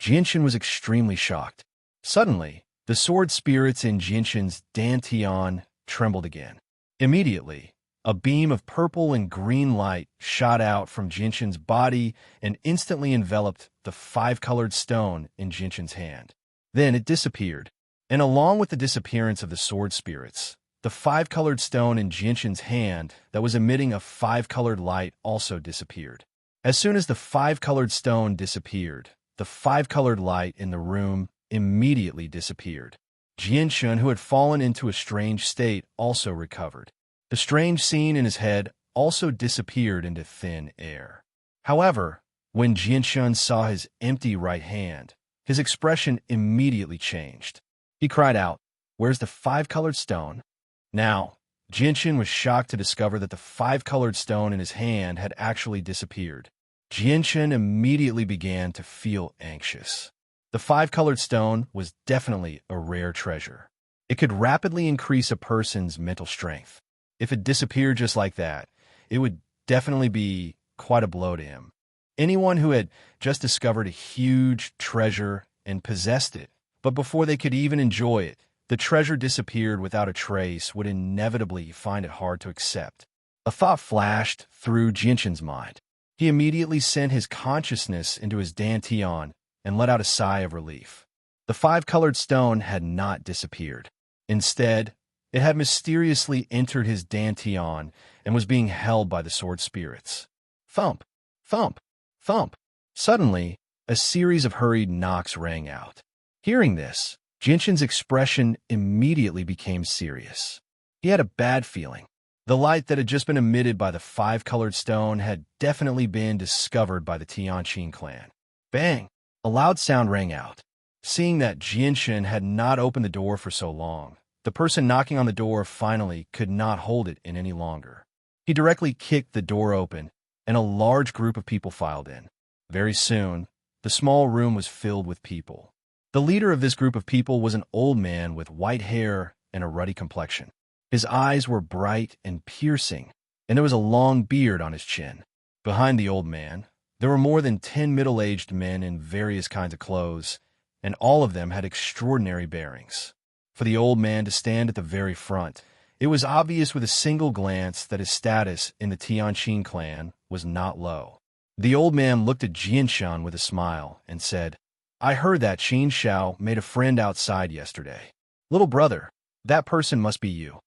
Jianshun was extremely shocked. Suddenly, the sword spirits in Jianshun's dantian trembled again. Immediately, a beam of purple and green light shot out from Jianshun's body and instantly enveloped the 5-colored stone in Jianshun's hand. Then it disappeared, and along with the disappearance of the sword spirits, the 5-colored stone in Jianshun's hand that was emitting a 5-colored light also disappeared. As soon as the 5-colored stone disappeared, the 5-colored light in the room immediately disappeared. Jianshun, who had fallen into a strange state, also recovered. The strange scene in his head also disappeared into thin air. However, when Jianshun saw his empty right hand, his expression immediately changed. He cried out, "Where's the 5-colored stone?" Now, Jianshun was shocked to discover that the 5-colored stone in his hand had actually disappeared. Jianshun immediately began to feel anxious. The 5-colored stone was definitely a rare treasure. It could rapidly increase a person's mental strength. If it disappeared just like that, it would definitely be quite a blow to him. Anyone who had just discovered a huge treasure and possessed it, but before they could even enjoy it, the treasure disappeared without a trace, would inevitably find it hard to accept. A thought flashed through Jianshun's mind. He immediately sent his consciousness into his dantian and let out a sigh of relief. The 5-colored stone had not disappeared. Instead, it had mysteriously entered his dantian and was being held by the sword spirits. Thump, thump, thump. Suddenly, a series of hurried knocks rang out. Hearing this, Jinshin's expression immediately became serious. He had a bad feeling. The light that had just been emitted by the five-colored stone had definitely been discovered by the Tianqin clan. Bang! A loud sound rang out. Seeing that Jinshin had not opened the door for so long, the person knocking on the door finally could not hold it in any longer. He directly kicked the door open, and a large group of people filed in. Very soon, the small room was filled with people. The leader of this group of people was an old man with white hair and a ruddy complexion. His eyes were bright and piercing, and there was a long beard on his chin. Behind the old man, there were more than 10 middle-aged men in various kinds of clothes, and all of them had extraordinary bearings. For the old man to stand at the very front, it was obvious with a single glance that his status in the Tianqin clan was not low. The old man looked at Jinshin with a smile and said, "I heard that Qin Xiao made a friend outside yesterday. Little brother, that person must be you."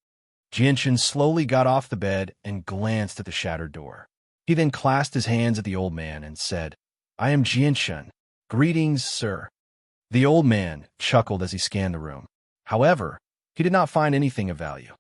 Jinshin slowly got off the bed and glanced at the shattered door. He then clasped his hands at the old man and said, "I am Jinshin. Greetings, sir." The old man chuckled as he scanned the room. However, he did not find anything of value.